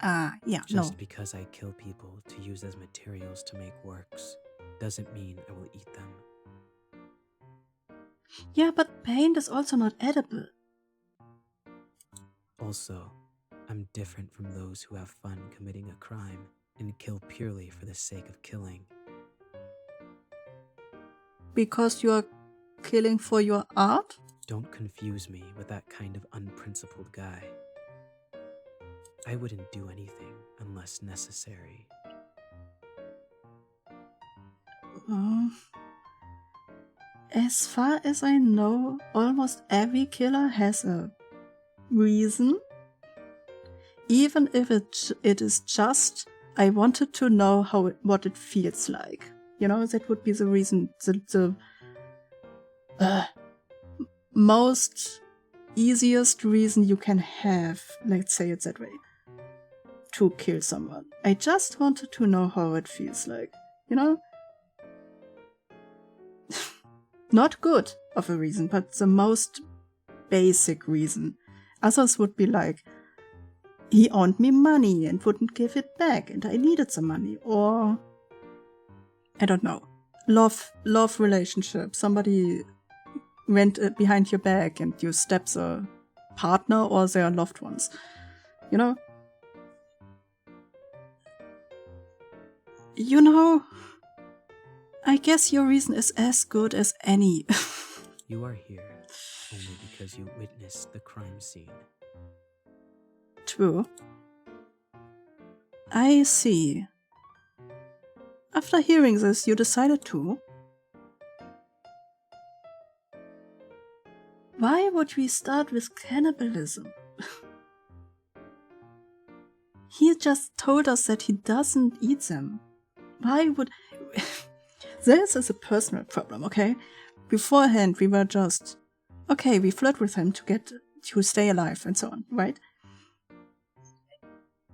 Yeah, Just no. because I kill people to use as materials to make works doesn't mean I will eat them. Yeah, but paint is also not edible. Also, I'm different from those who have fun committing a crime and kill purely for the sake of killing. Because you are killing for your art? Don't confuse me with that kind of unprincipled guy. I wouldn't do anything unless necessary. As far as I know, almost every killer has a reason. Even if it is just, I wanted to know what it feels like. You know, that would be the reason, the most easiest reason you can have, let's say it that way, to kill someone. I just wanted to know how it feels like, you know? Not good of a reason, but the most basic reason. Others would be like, he owed me money and wouldn't give it back and I needed the money. Or, I don't know, love relationship. Somebody went behind your back and you stabbed the partner or their loved ones. You know? I guess your reason is as good as any. You are here only because you witnessed the crime scene. True. I see. After hearing this, you decided to? Why would we start with cannibalism? He just told us that he doesn't eat them. Why would... This is a personal problem, okay? Beforehand, we were just... Okay, we flirt with him to stay alive and so on, right?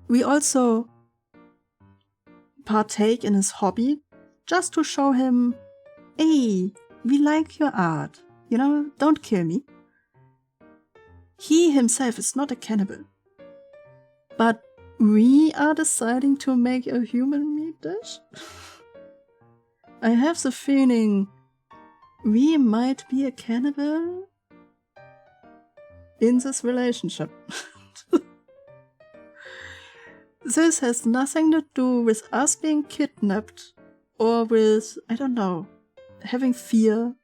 We also partake in his hobby just to show him, hey, we like your art, you know, don't kill me. He himself is not a cannibal. But we are deciding to make a human meat dish? I have the feeling we might be a cannibal in this relationship. This has nothing to do with us being kidnapped or with, I don't know, having fear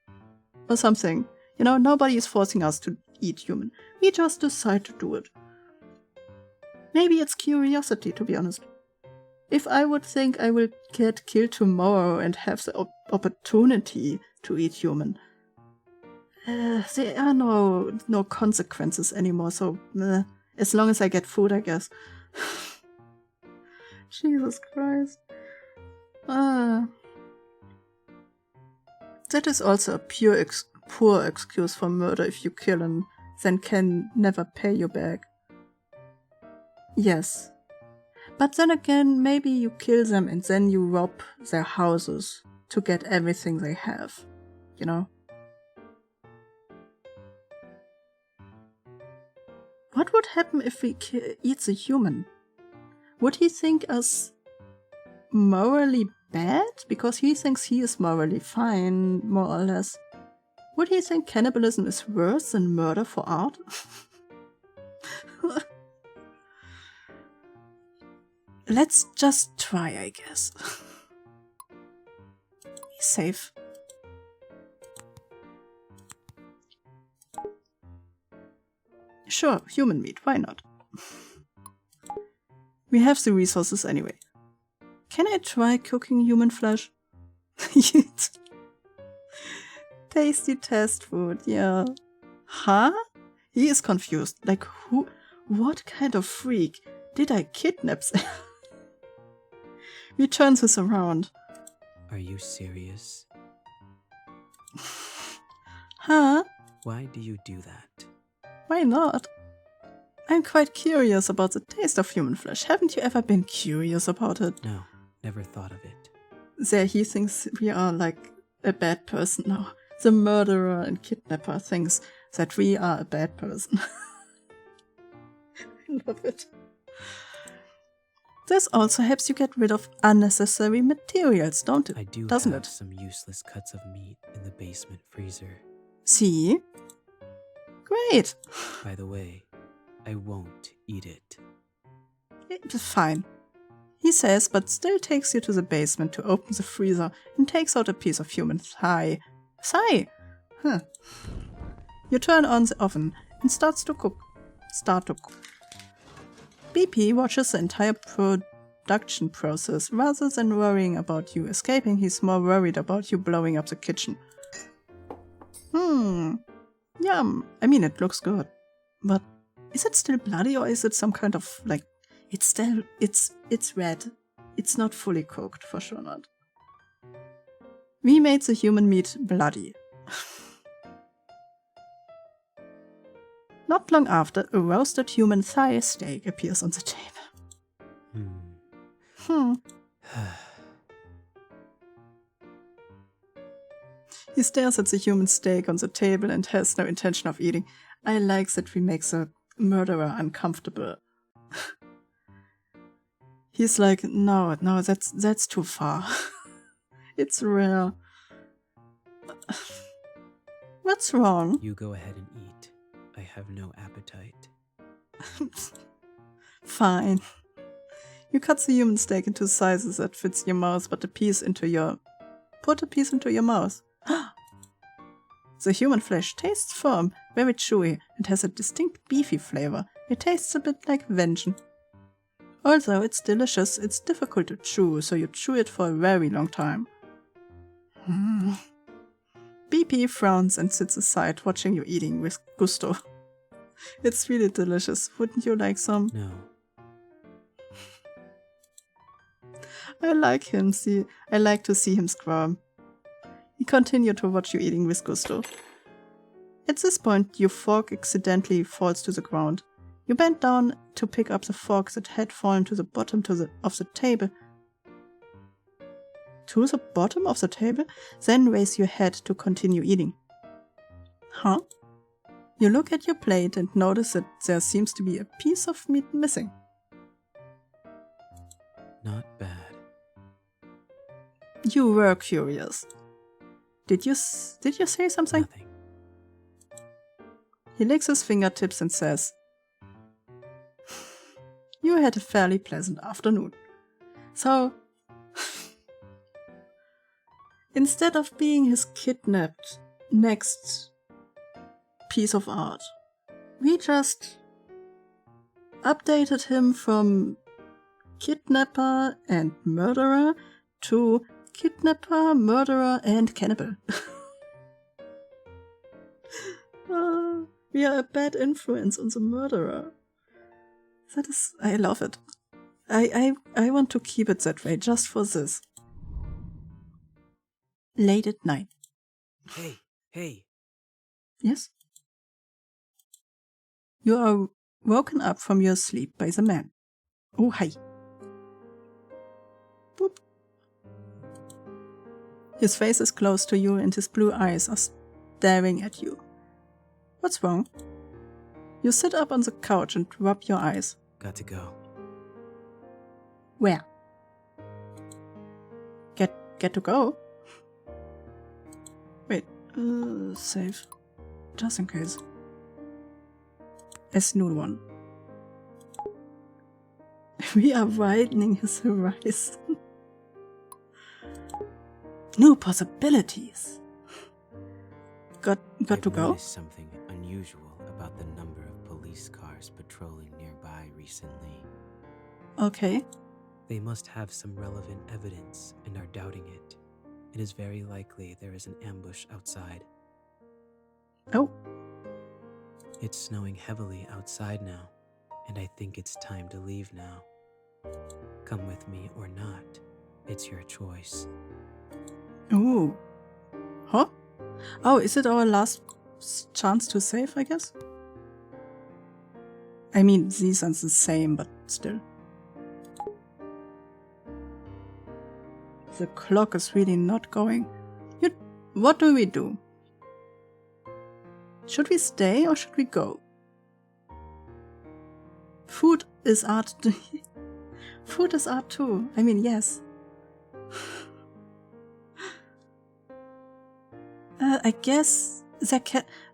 or something. You know, nobody is forcing us to eat human. We just decide to do it. Maybe it's curiosity, to be honest. If I would think I will get killed tomorrow and have the opportunity to eat human, there are no consequences anymore, so as long as I get food, I guess. Jesus Christ. That is also a poor excuse for murder if you kill and then can never pay you back. Yes. But then again, maybe you kill them and then you rob their houses to get everything they have. You know? What would happen if we eat the human? Would he think us morally bad? Because he thinks he is morally fine, more or less. Would he think cannibalism is worse than murder for art? Let's just try, I guess. Be safe. Sure, human meat, why not? We have the resources anyway. Can I try cooking human flesh? Tasty test food, yeah. Huh? He is confused. Like, What kind of freak did I kidnap? He turns this around. Are you serious? Huh? Why do you do that? Why not? I'm quite curious about the taste of human flesh. Haven't you ever been curious about it? No, never thought of it. There he thinks we are like a bad person now. The murderer and kidnapper thinks that we are a bad person. I love it. This also helps you get rid of unnecessary materials, don't it? I do Doesn't have it? some useless cuts of meat in the basement freezer. See? Great. By the way, I won't eat it. It's fine. He says, but still takes you to the basement to open the freezer and takes out a piece of human thigh. Thigh? Huh. You turn on the oven and start to cook. BP watches the entire production process. Rather than worrying about you escaping, he's more worried about you blowing up the kitchen. Yum. I mean, it looks good. But is it still bloody, or is it some kind of, like, it's red. It's not fully cooked, for sure not. We made the human meat bloody. Not long after, a roasted human thigh steak appears on the table. He stares at the human steak on the table and has no intention of eating. I like that we make the murderer uncomfortable. He's like, no, that's too far. It's rare. What's wrong? You go ahead and eat. I have no appetite. Fine. You cut the human steak into sizes that fits your mouth, put a piece into your mouth. The human flesh tastes firm, very chewy, and has a distinct beefy flavor. It tastes a bit like vengeance. Although it's delicious, it's difficult to chew, so you chew it for a very long time. BP frowns and sits aside, watching you eating with gusto. It's really delicious. Wouldn't you like some? No. I like to see him squirm. He continued to watch you eating with gusto. At this point, your fork accidentally falls to the ground. You bend down to pick up the fork that had fallen to the bottom of the table. To the bottom of the table? Then raise your head to continue eating. Huh? You look at your plate and notice that there seems to be a piece of meat missing. Not bad. You were curious. Did you say something? Nothing. He licks his fingertips and says, "You had a fairly pleasant afternoon. So, instead of being his kidnapped next piece of art, we just updated him from kidnapper and murderer to kidnapper, murderer, and cannibal." We are a bad influence on the murderer. That is, I love it. I want to keep it that way, just for this. Late at night. Hey. Yes? You are woken up from your sleep by the man. Oh, hi. Boop. His face is close to you and his blue eyes are staring at you. What's wrong? You sit up on the couch and rub your eyes. Got to go. Where? Get to go? Wait, save. Just in case. As new one. We are widening his horizon. New possibilities. Got to go? Noticed something unusual about the number of police cars patrolling nearby recently. Okay. They must have some relevant evidence and are doubting it. It is very likely there is an ambush outside. Oh. It's snowing heavily outside now, and I think it's time to leave now. Come with me or not, it's your choice. Ooh. Huh? Oh, is it our last chance to save, I guess? I mean, these are the same, but still. The clock is really not going. What do we do? Should we stay or should we go? Food is art. Food is art too. I mean, yes. I guess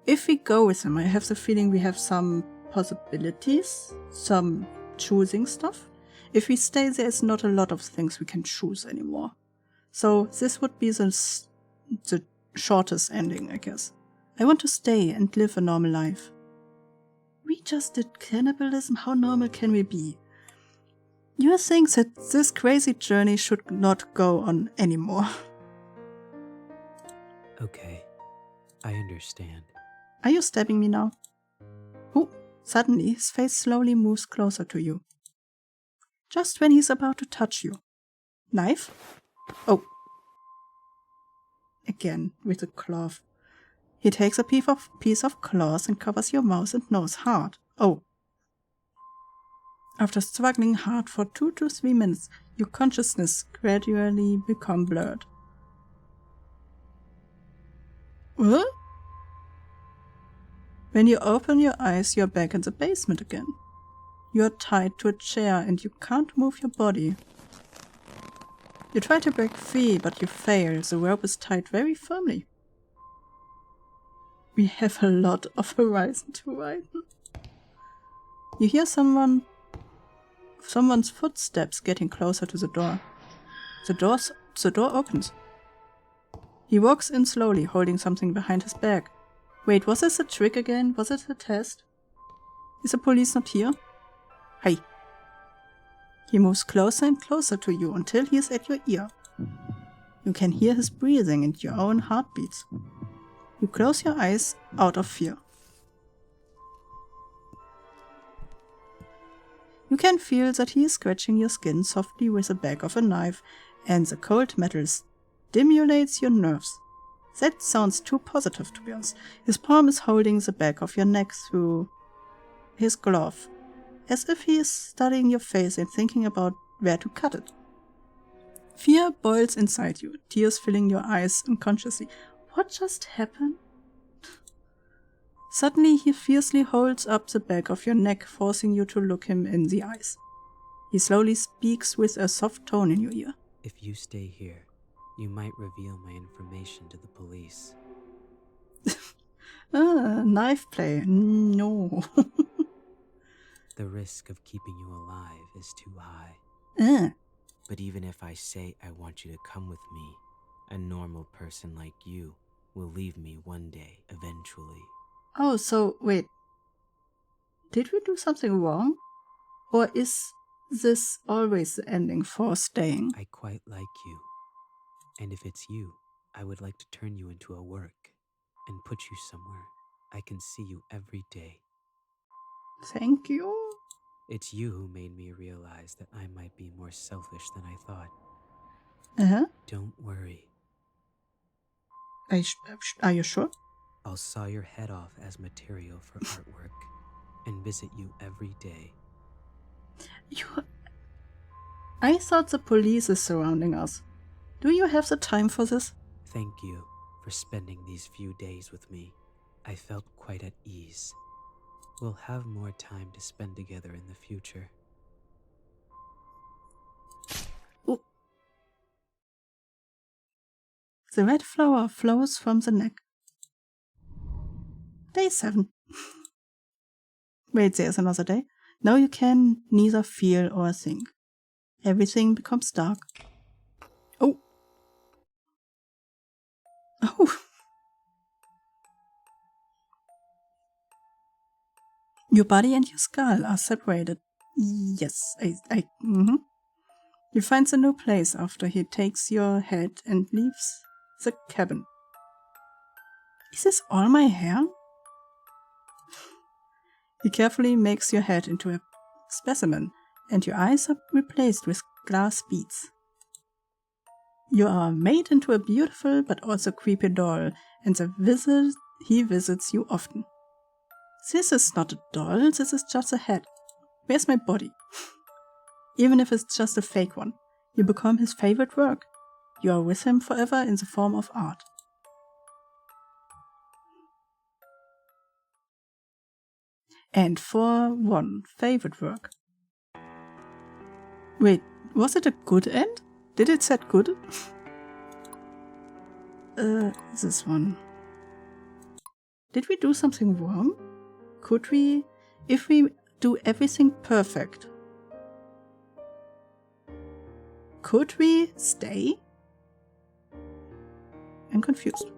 if we go with him, I have the feeling we have some possibilities, some choosing stuff. If we stay, there's not a lot of things we can choose anymore. So this would be the shortest ending, I guess. I want to stay and live a normal life. We just did cannibalism. How normal can we be? You think that this crazy journey should not go on anymore. Okay, I understand. Are you stabbing me now? Oh, suddenly his face slowly moves closer to you. Just when he's about to touch you. Knife? Oh. Again, with a cloth. He takes a piece of cloth and covers your mouth and nose hard. Oh. After struggling hard for 2 to 3 minutes, your consciousness gradually becomes blurred. What? When you open your eyes, you're back in the basement again. You're tied to a chair and you can't move your body. You try to break free, but you fail. The rope is tied very firmly. We have a lot of horizon to widen. You hear someone's footsteps getting closer to the door. The door opens. He walks in slowly, holding something behind his back. Wait, was this a trick again? Was it a test? Is the police not here? Hi. He moves closer and closer to you until he is at your ear. You can hear his breathing and your own heartbeats. You close your eyes out of fear. You can feel that he is scratching your skin softly with the back of a knife, and the cold metal stimulates your nerves. That sounds too positive, to be honest. His palm is holding the back of your neck through his glove, as if he is studying your face and thinking about where to cut it. Fear boils inside you, tears filling your eyes unconsciously. What just happened? Suddenly he fiercely holds up the back of your neck, forcing you to look him in the eyes. He slowly speaks with a soft tone in your ear. If you stay here, you might reveal my information to the police. Knife play. No. The risk of keeping you alive is too high. But even if I say I want you to come with me, a normal person like you will leave me one day, eventually. Oh, so wait. Did we do something wrong? Or is this always the ending for staying? I quite like you. And if it's you, I would like to turn you into a work and put you somewhere I can see you every day. Thank you. It's you who made me realize that I might be more selfish than I thought. Uh-huh. Don't worry. Are you sure? I'll saw your head off as material for artwork and visit you every day. I thought the police is surrounding us. Do you have the time for this? Thank you for spending these few days with me. I felt quite at ease. We'll have more time to spend together in the future. Ooh. The red flower flows from the neck. Day 7. Wait, there's another day. Now you can neither feel or think. Everything becomes dark. Oh. Oh. Your body and your skull are separated. Yes, You find a new place after he takes your head and leaves the cabin. Is this all my hair? He carefully makes your head into a specimen, and your eyes are replaced with glass beads. You are made into a beautiful but also creepy doll, and he visits you often. This is not a doll, this is just a head. Where's my body? Even if it's just a fake one, you become his favorite work. You are with him forever in the form of art. And for one favorite work. Wait, was it a good end? Did it set good? This one. Did we do something wrong? Could we, if we do everything perfect, could we stay? I'm confused.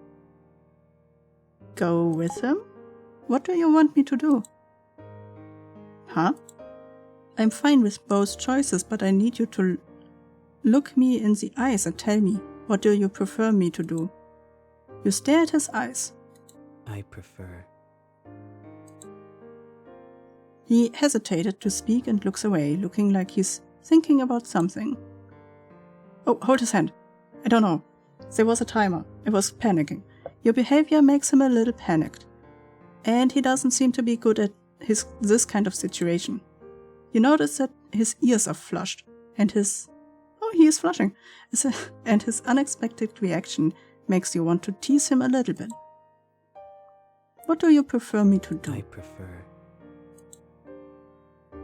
Go with him? What do you want me to do? Huh? I'm fine with both choices, but I need you to look me in the eyes and tell me, what do you prefer me to do? You stare at his eyes. I prefer. He hesitated to speak and looks away, looking like he's thinking about something. Oh, hold his hand. I don't know. There was a timer. I was panicking. Your behavior makes him a little panicked. And he doesn't seem to be good at this kind of situation. You notice that his ears are flushed, and he is flushing. And his unexpected reaction makes you want to tease him a little bit. What do you prefer me to do? I prefer.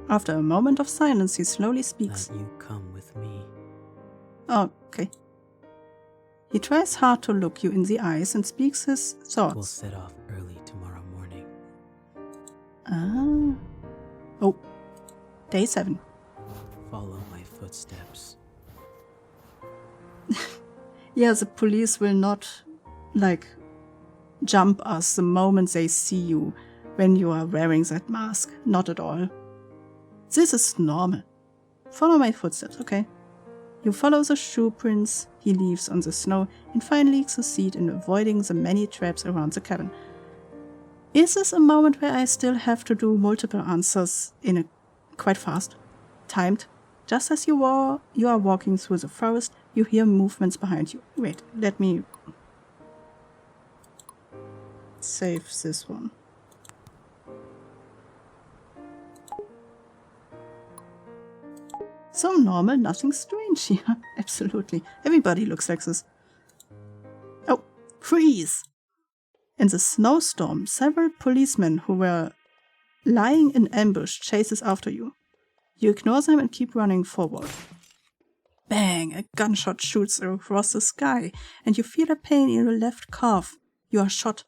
After a moment of silence, he slowly speaks. That you come with me. Oh, okay. He tries hard to look you in the eyes and speaks his thoughts. We'll set off early tomorrow morning. Ah. Oh. Day 7. Follow my footsteps. Yeah, the police will not, jump us the moment they see you when you are wearing that mask. Not at all. This is normal. Follow my footsteps, okay? You follow the shoe prints he leaves on the snow and finally succeed in avoiding the many traps around the cabin. Is this a moment where I still have to do multiple answers quite fast? Timed? Just as you are walking through the forest, you hear movements behind you. Wait, let me save this one. So normal, nothing strange here. Absolutely. Everybody looks like this. Oh, freeze! In the snowstorm, several policemen who were lying in ambush chases after you. You ignore them and keep running forward. Bang! A gunshot shoots across the sky, and you feel a pain in your left calf. You are shot.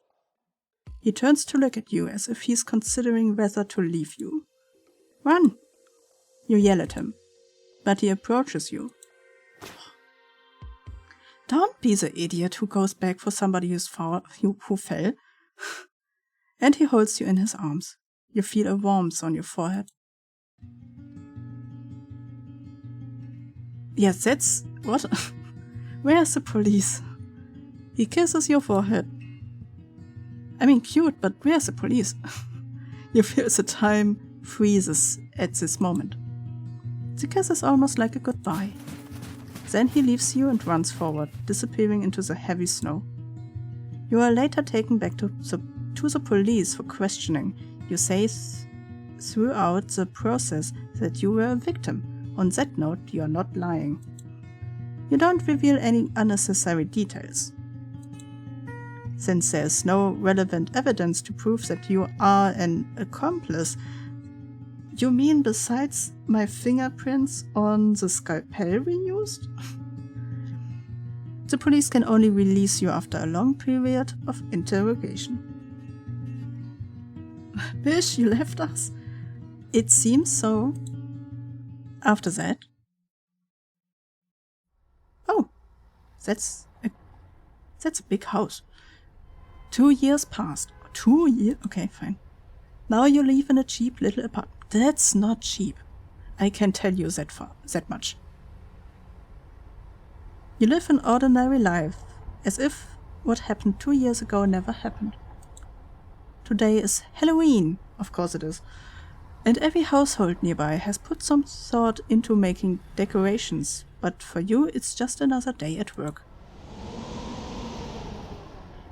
He turns to look at you as if he's considering whether to leave you. Run! You yell at him, but he approaches you. Don't be the idiot who goes back for somebody who fell. And he holds you in his arms. You feel a warmth on your forehead. Yes, that's... what? Where's the police? He kisses your forehead. I mean, cute, but where's the police? You feel the time freezes at this moment. The kiss is almost like a goodbye. Then he leaves you and runs forward, disappearing into the heavy snow. You are later taken back to the police for questioning. You say throughout the process that you were a victim. On that note, you are not lying. You don't reveal any unnecessary details. Since there's no relevant evidence to prove that you are an accomplice, you mean besides my fingerprints on the scalpel we used? The police can only release you after a long period of interrogation. Bish, you left us? It seems so. After that... Oh, that's a big house. 2 years passed. 2 years? Okay, fine. Now you live in a cheap little apartment. That's not cheap. I can tell you that much. You live an ordinary life, as if what happened 2 years ago never happened. Today is Halloween. Of course it is. And every household nearby has put some thought into making decorations, but for you it's just another day at work.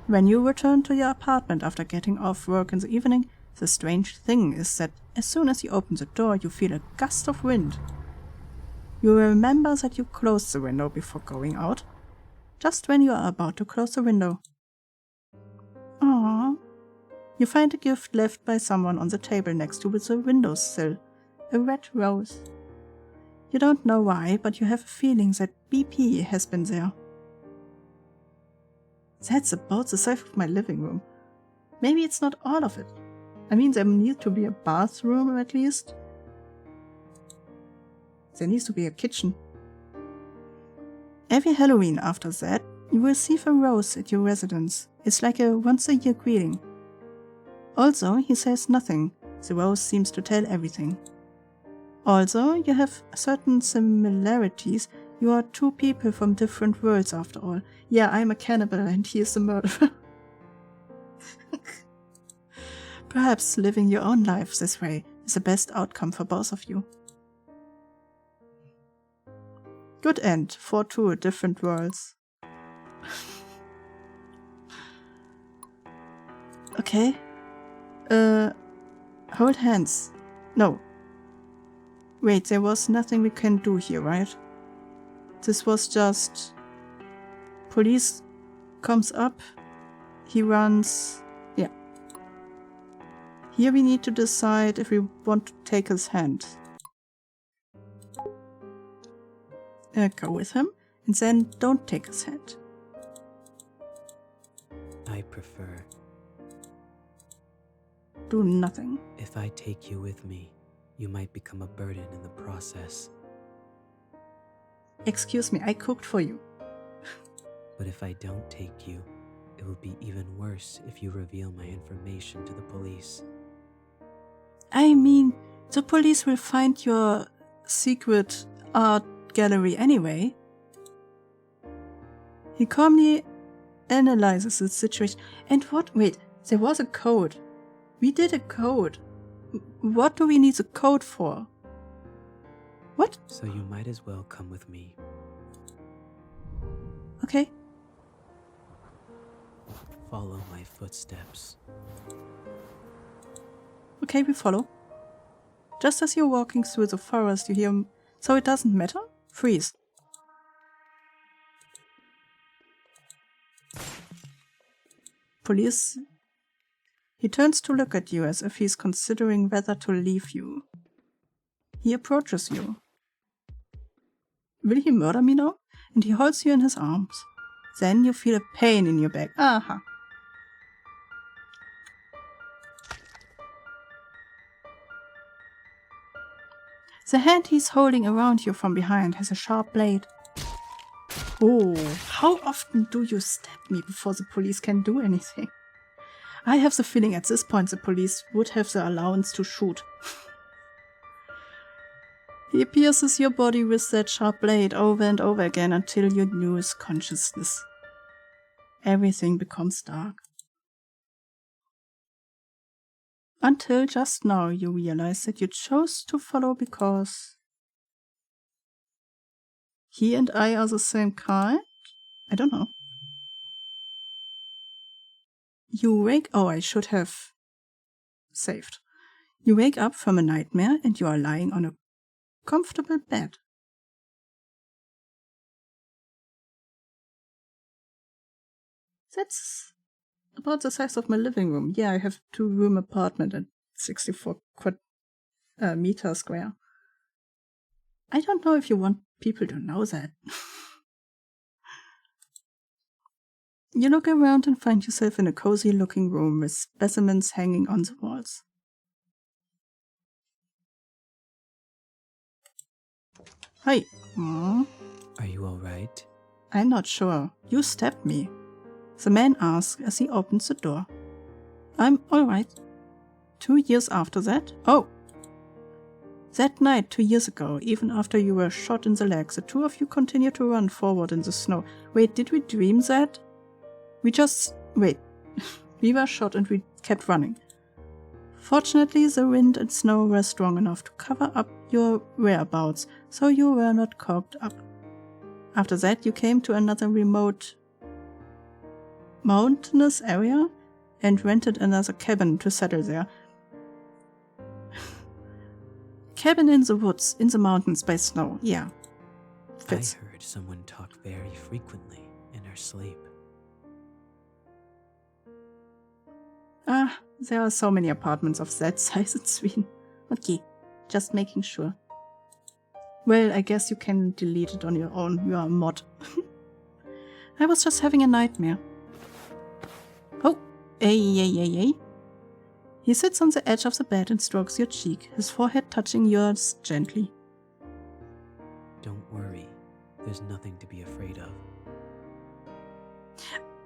When you return to your apartment after getting off work in the evening, the strange thing is that as soon as you open the door, you feel a gust of wind. You remember that you closed the window before going out, just when you are about to close the window. Aww. You find a gift left by someone on the table next to the windowsill, a red rose. You don't know why, but you have a feeling that BP has been there. That's about the size of my living room. Maybe it's not all of it. I mean, there needs to be a bathroom at least. There needs to be a kitchen. Every Halloween after that, you receive a rose at your residence. It's like a once-a-year greeting. Also, he says nothing. The rose seems to tell everything. Also, you have certain similarities. You are two people from different worlds after all. Yeah, I'm a cannibal and he is a murderer. Perhaps living your own life this way is the best outcome for both of you. Good end for two different worlds. Okay. Hold hands. No. Wait, there was nothing we can do here, right? This was just... Police comes up. He runs... Yeah. Here we need to decide if we want to take his hand. Go with him, and then don't take his hand. I prefer. Do nothing. If I take you with me, you might become a burden in the process. Excuse me, I cooked for you. But if I don't take you, it will be even worse if you reveal my information to the police. I mean, the police will find your secret art gallery anyway. He calmly analyzes the situation. And what? Wait, there was a code. We did a code. What do we need the code for? What? So you might as well come with me. Okay. Follow my footsteps. Okay, we follow. Just as you're walking through the forest, you hear... So it doesn't matter? Freeze. Police... He turns to look at you as if he's considering whether to leave you. He approaches you. Will he murder me now? And he holds you in his arms. Then you feel a pain in your back. Aha. The hand he's holding around you from behind has a sharp blade. Oh, how often do you stab me before the police can do anything? I have the feeling at this point the police would have the allowance to shoot. He pierces your body with that sharp blade over and over again until you lose consciousness. Everything becomes dark. Until just now you realize that you chose to follow because he and I are the same kind? I don't know. You wake... Oh, I should have saved. You wake up from a nightmare and you are lying on a comfortable bed. That's about the size of my living room. Yeah, I have a 2-room apartment at 64 meter square. I don't know if you want people to know that. You look around and find yourself in a cozy-looking room with specimens hanging on the walls. Hi. Aww. Are you alright? I'm not sure. You stabbed me. The man asks as he opens the door. I'm alright. 2 years after that? Oh! That night 2 years ago, even after you were shot in the leg, the two of you continued to run forward in the snow. Wait, did we dream that? We just... Wait. We were shot and we kept running. Fortunately, the wind and snow were strong enough to cover up your whereabouts, so you were not caught up. After that, you came to another remote mountainous area and rented another cabin to settle there. Cabin in the woods, in the mountains by snow, yeah. Fits. I heard someone talk very frequently in her sleep. There are so many apartments of that size in Sweden. Okay, just making sure. Well, I guess you can delete it on your own. You are a mod. I was just having a nightmare. Oh, hey. He sits on the edge of the bed and strokes your cheek, his forehead touching yours gently. Don't worry. There's nothing to be afraid of.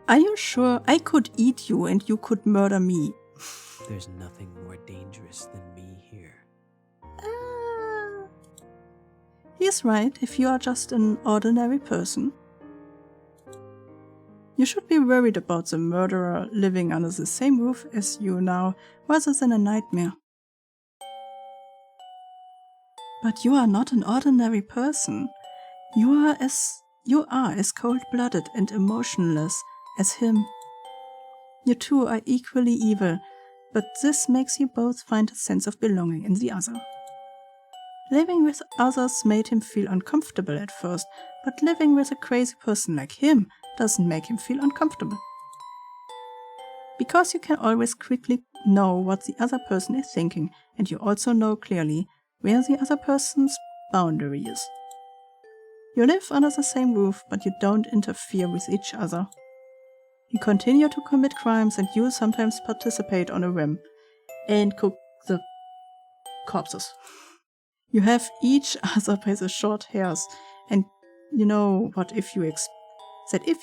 Are you sure? I could eat you and you could murder me. There's nothing more dangerous than me here. He's right if you are just an ordinary person. You should be worried about the murderer living under the same roof as you now, rather than a nightmare. But you are not an ordinary person. You are as cold-blooded and emotionless as him. You two are equally evil, but this makes you both find a sense of belonging in the other. Living with others made him feel uncomfortable at first, but living with a crazy person like him doesn't make him feel uncomfortable. Because you can always quickly know what the other person is thinking, and you also know clearly where the other person's boundary is. You live under the same roof, but you don't interfere with each other. You continue to commit crimes, and you sometimes participate on a whim and cook the corpses. You have each other by the short hairs, and you know what if you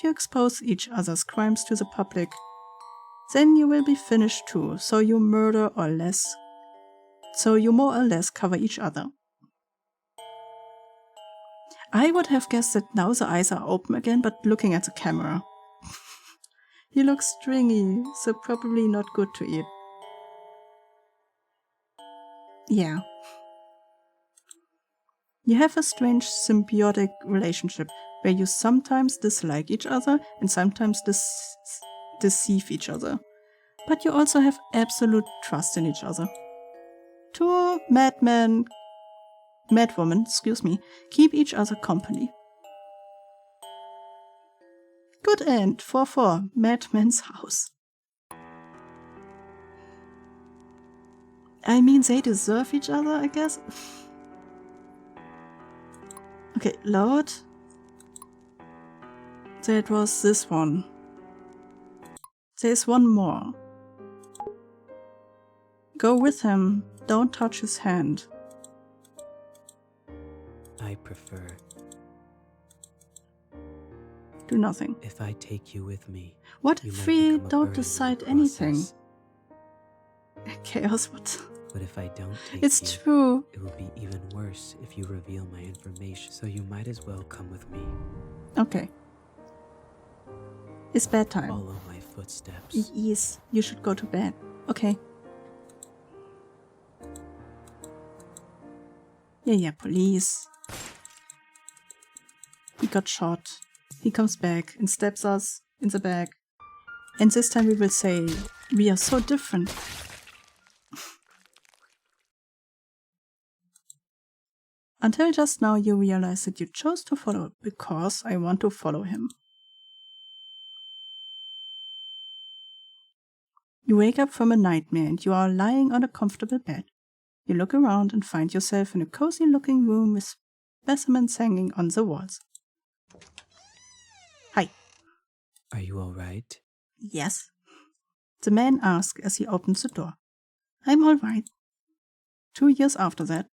expose each other's crimes to the public, then you will be finished too, so you more or less cover each other. I would have guessed that now the eyes are open again, but looking at the camera. He looks stringy, so probably not good to eat. Yeah. You have a strange symbiotic relationship where you sometimes dislike each other and sometimes deceive each other. But you also have absolute trust in each other. Two madwomen, keep each other company. Good end, 4-4, Madman's house. I mean, they deserve each other, I guess. Okay, load. That was this one. There's one more. Go with him. Don't touch his hand. I prefer. Do nothing. If I take you with me. What you if might we become a don't burden in decide the anything? process. Chaos, what? But if I don't take It's you, true. it will be even worse if you reveal my information, so you might as well come with me. Okay. It's bedtime. Follow my footsteps. Yes, you should go to bed. Okay. Yeah, police. He got shot. He comes back and stabs us in the back. And this time we will say, we are so different. Until just now you realize that you chose to follow because I want to follow him. You wake up from a nightmare and you are lying on a comfortable bed. You look around and find yourself in a cozy-looking room with specimens hanging on the walls. Hi. Are you all right? Yes. The man asks as he opens the door. I'm all right. 2 years after that.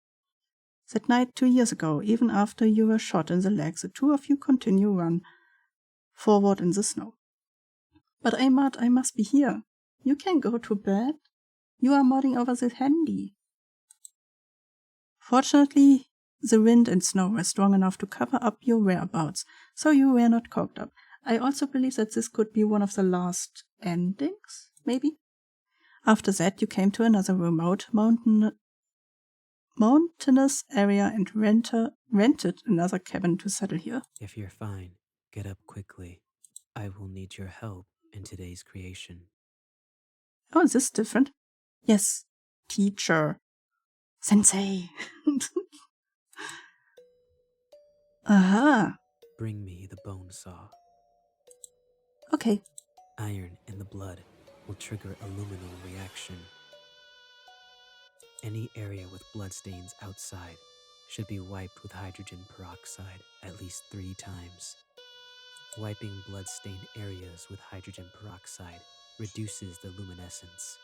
That night 2 years ago, even after you were shot in the leg, the two of you continue run forward in the snow. But Ahmad, I must be here. You can go to bed. You are modding over the handy. Fortunately, the wind and snow were strong enough to cover up your whereabouts, so you were not caught up. I also believe that this could be one of the last endings, maybe? After that, you came to another remote mountainous area and rented another cabin to settle here. If you're fine, get up quickly. I will need your help in today's creation. Oh, is this different? Yes, teacher. Sensei. Aha. Bring me the bone saw. Okay. Iron in the blood will trigger a luminal reaction. Any area with bloodstains outside should be wiped with hydrogen peroxide at least 3 times. Wiping blood-stained areas with hydrogen peroxide reduces the luminescence.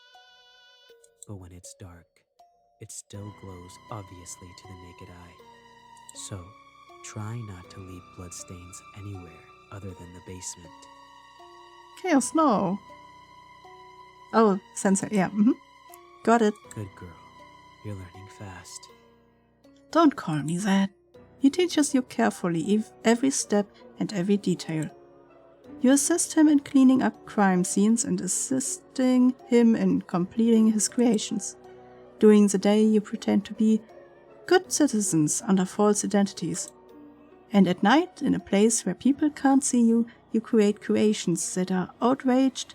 But when it's dark, it still glows obviously to the naked eye. So, try not to leave bloodstains anywhere other than the basement. Chaos, no. Oh, Sensei, yeah. Got it. Good girl. You're learning fast. Don't call me that. He teaches you carefully every step and every detail. You assist him in cleaning up crime scenes and assisting him in completing his creations. During the day, you pretend to be good citizens under false identities. And at night, in a place where people can't see you, you create creations that are outraged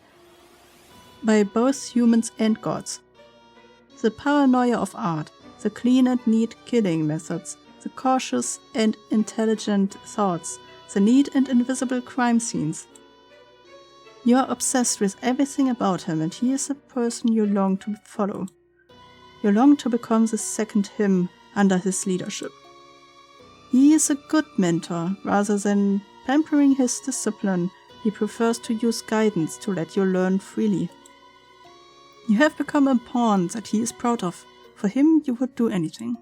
by both humans and gods. The paranoia of art, the clean and neat killing methods, the cautious and intelligent thoughts, the neat and invisible crime scenes. You are obsessed with everything about him, and he is the person you long to follow. You long to become the second him under his leadership. He is a good mentor. Rather than pampering his discipline, he prefers to use guidance to let you learn freely. You have become a pawn that he is proud of. For him, you would do anything.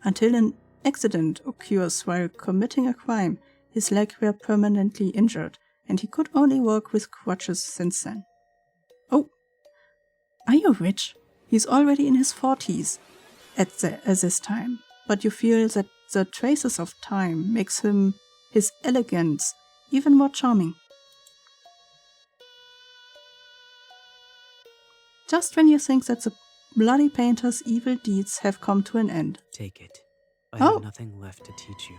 Until an accident occurs while committing a crime, his legs were permanently injured, and he could only walk with crutches since then. Oh, are you rich? He's already in his 40s at this time, but you feel that the traces of time makes his elegance even more charming. Just when you think that the bloody painter's evil deeds have come to an end. Take it. I Oh. have nothing left to teach you.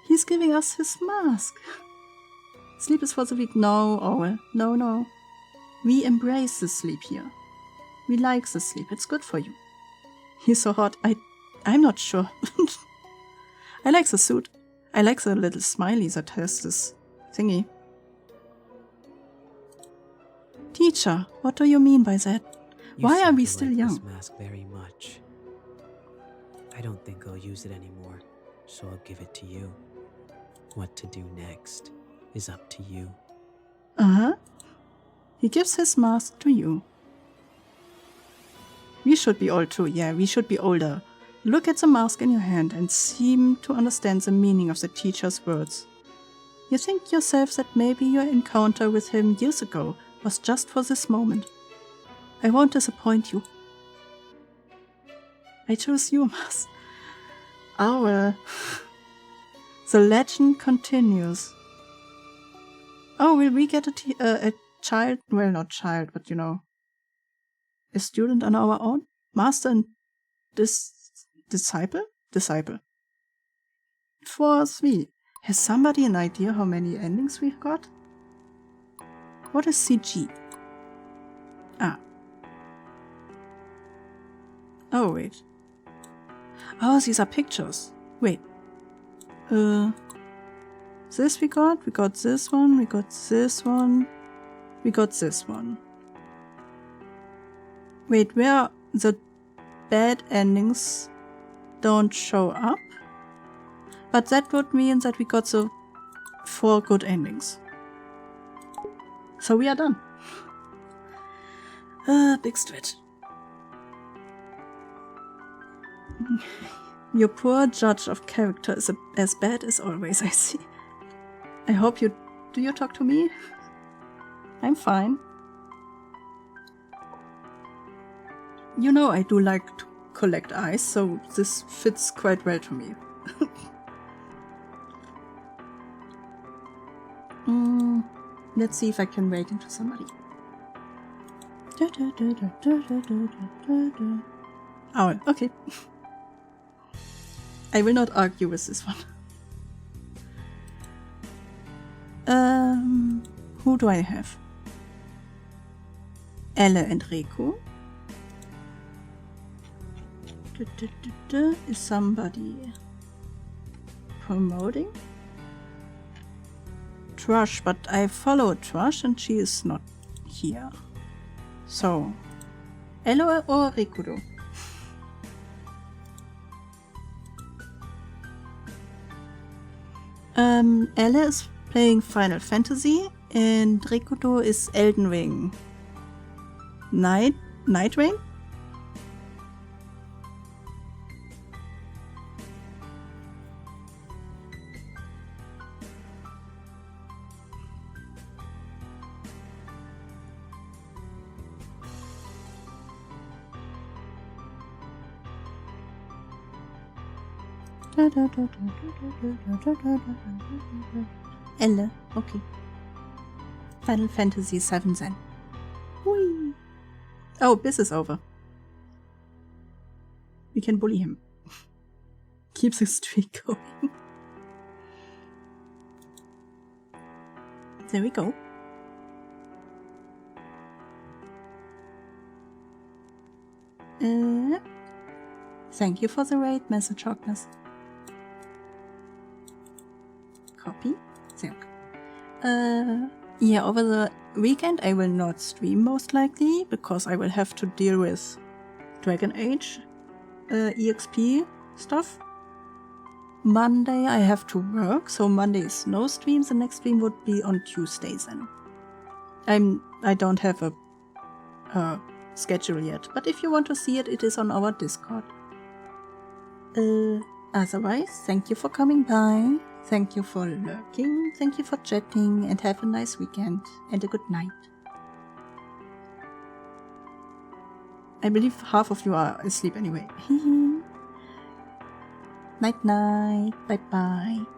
He's giving us his mask. Sleep is for the weak. No, Owl. No. We embrace the sleep here. We like the sleep. It's good for you. He's so hot. I'm not sure. I like the suit. I like the little smiley that has this thingy. Teacher, what do you mean by that? You Why are seem we to still like young? this mask very much. I don't think I'll use it anymore, so I'll give it to you. What to do next is up to you. Uh-huh. He gives his mask to you. We should be old too. Yeah, we should be older. Look at the mask in your hand and seem to understand the meaning of the teacher's words. You think yourself that maybe your encounter with him years ago was just for this moment. I won't disappoint you. I choose you, Mas. Owl. The legend continues. Oh, will we get a child? Well, not child, but you know, a student on our own? Master and disciple? Disciple. 4-3. Has somebody an idea how many endings we've got? What is CG? Ah. Oh, wait. Oh, these are pictures. Wait. This we got this one, we got this one, we got this one. Wait, where the bad endings don't show up? But that would mean that we got the 4 good endings. So we are done. Big stretch. Your poor judge of character is as bad as always, I see. I hope you... Do you talk to me? I'm fine. You know I do like to collect eyes, so this fits quite well to me. Let's see if I can wait into somebody. Oh, okay. I will not argue with this one. Who do I have? Elle and Rico. Is somebody promoting? Trush, but I followed Trush and she is not here. So, Elle or Rikudo? Elle is playing Final Fantasy and Rikudo is Elden Ring. Night Rain? Elle, okay. Final Fantasy 7 then. Whee. Oh, this is over. We can bully him. Keeps the streak going. There we go. Thank you for the raid, Message Hawkness. Copy. There. Yeah, over the weekend I will not stream most likely, because I will have to deal with Dragon Age EXP stuff. Monday I have to work, so Monday is no stream. The next stream would be on Tuesday then. I don't have a schedule yet, but if you want to see it, it is on our Discord. Otherwise, thank you for coming by. Thank you for lurking, thank you for chatting, and have a nice weekend and a good night. I believe half of you are asleep anyway. Night night, bye bye.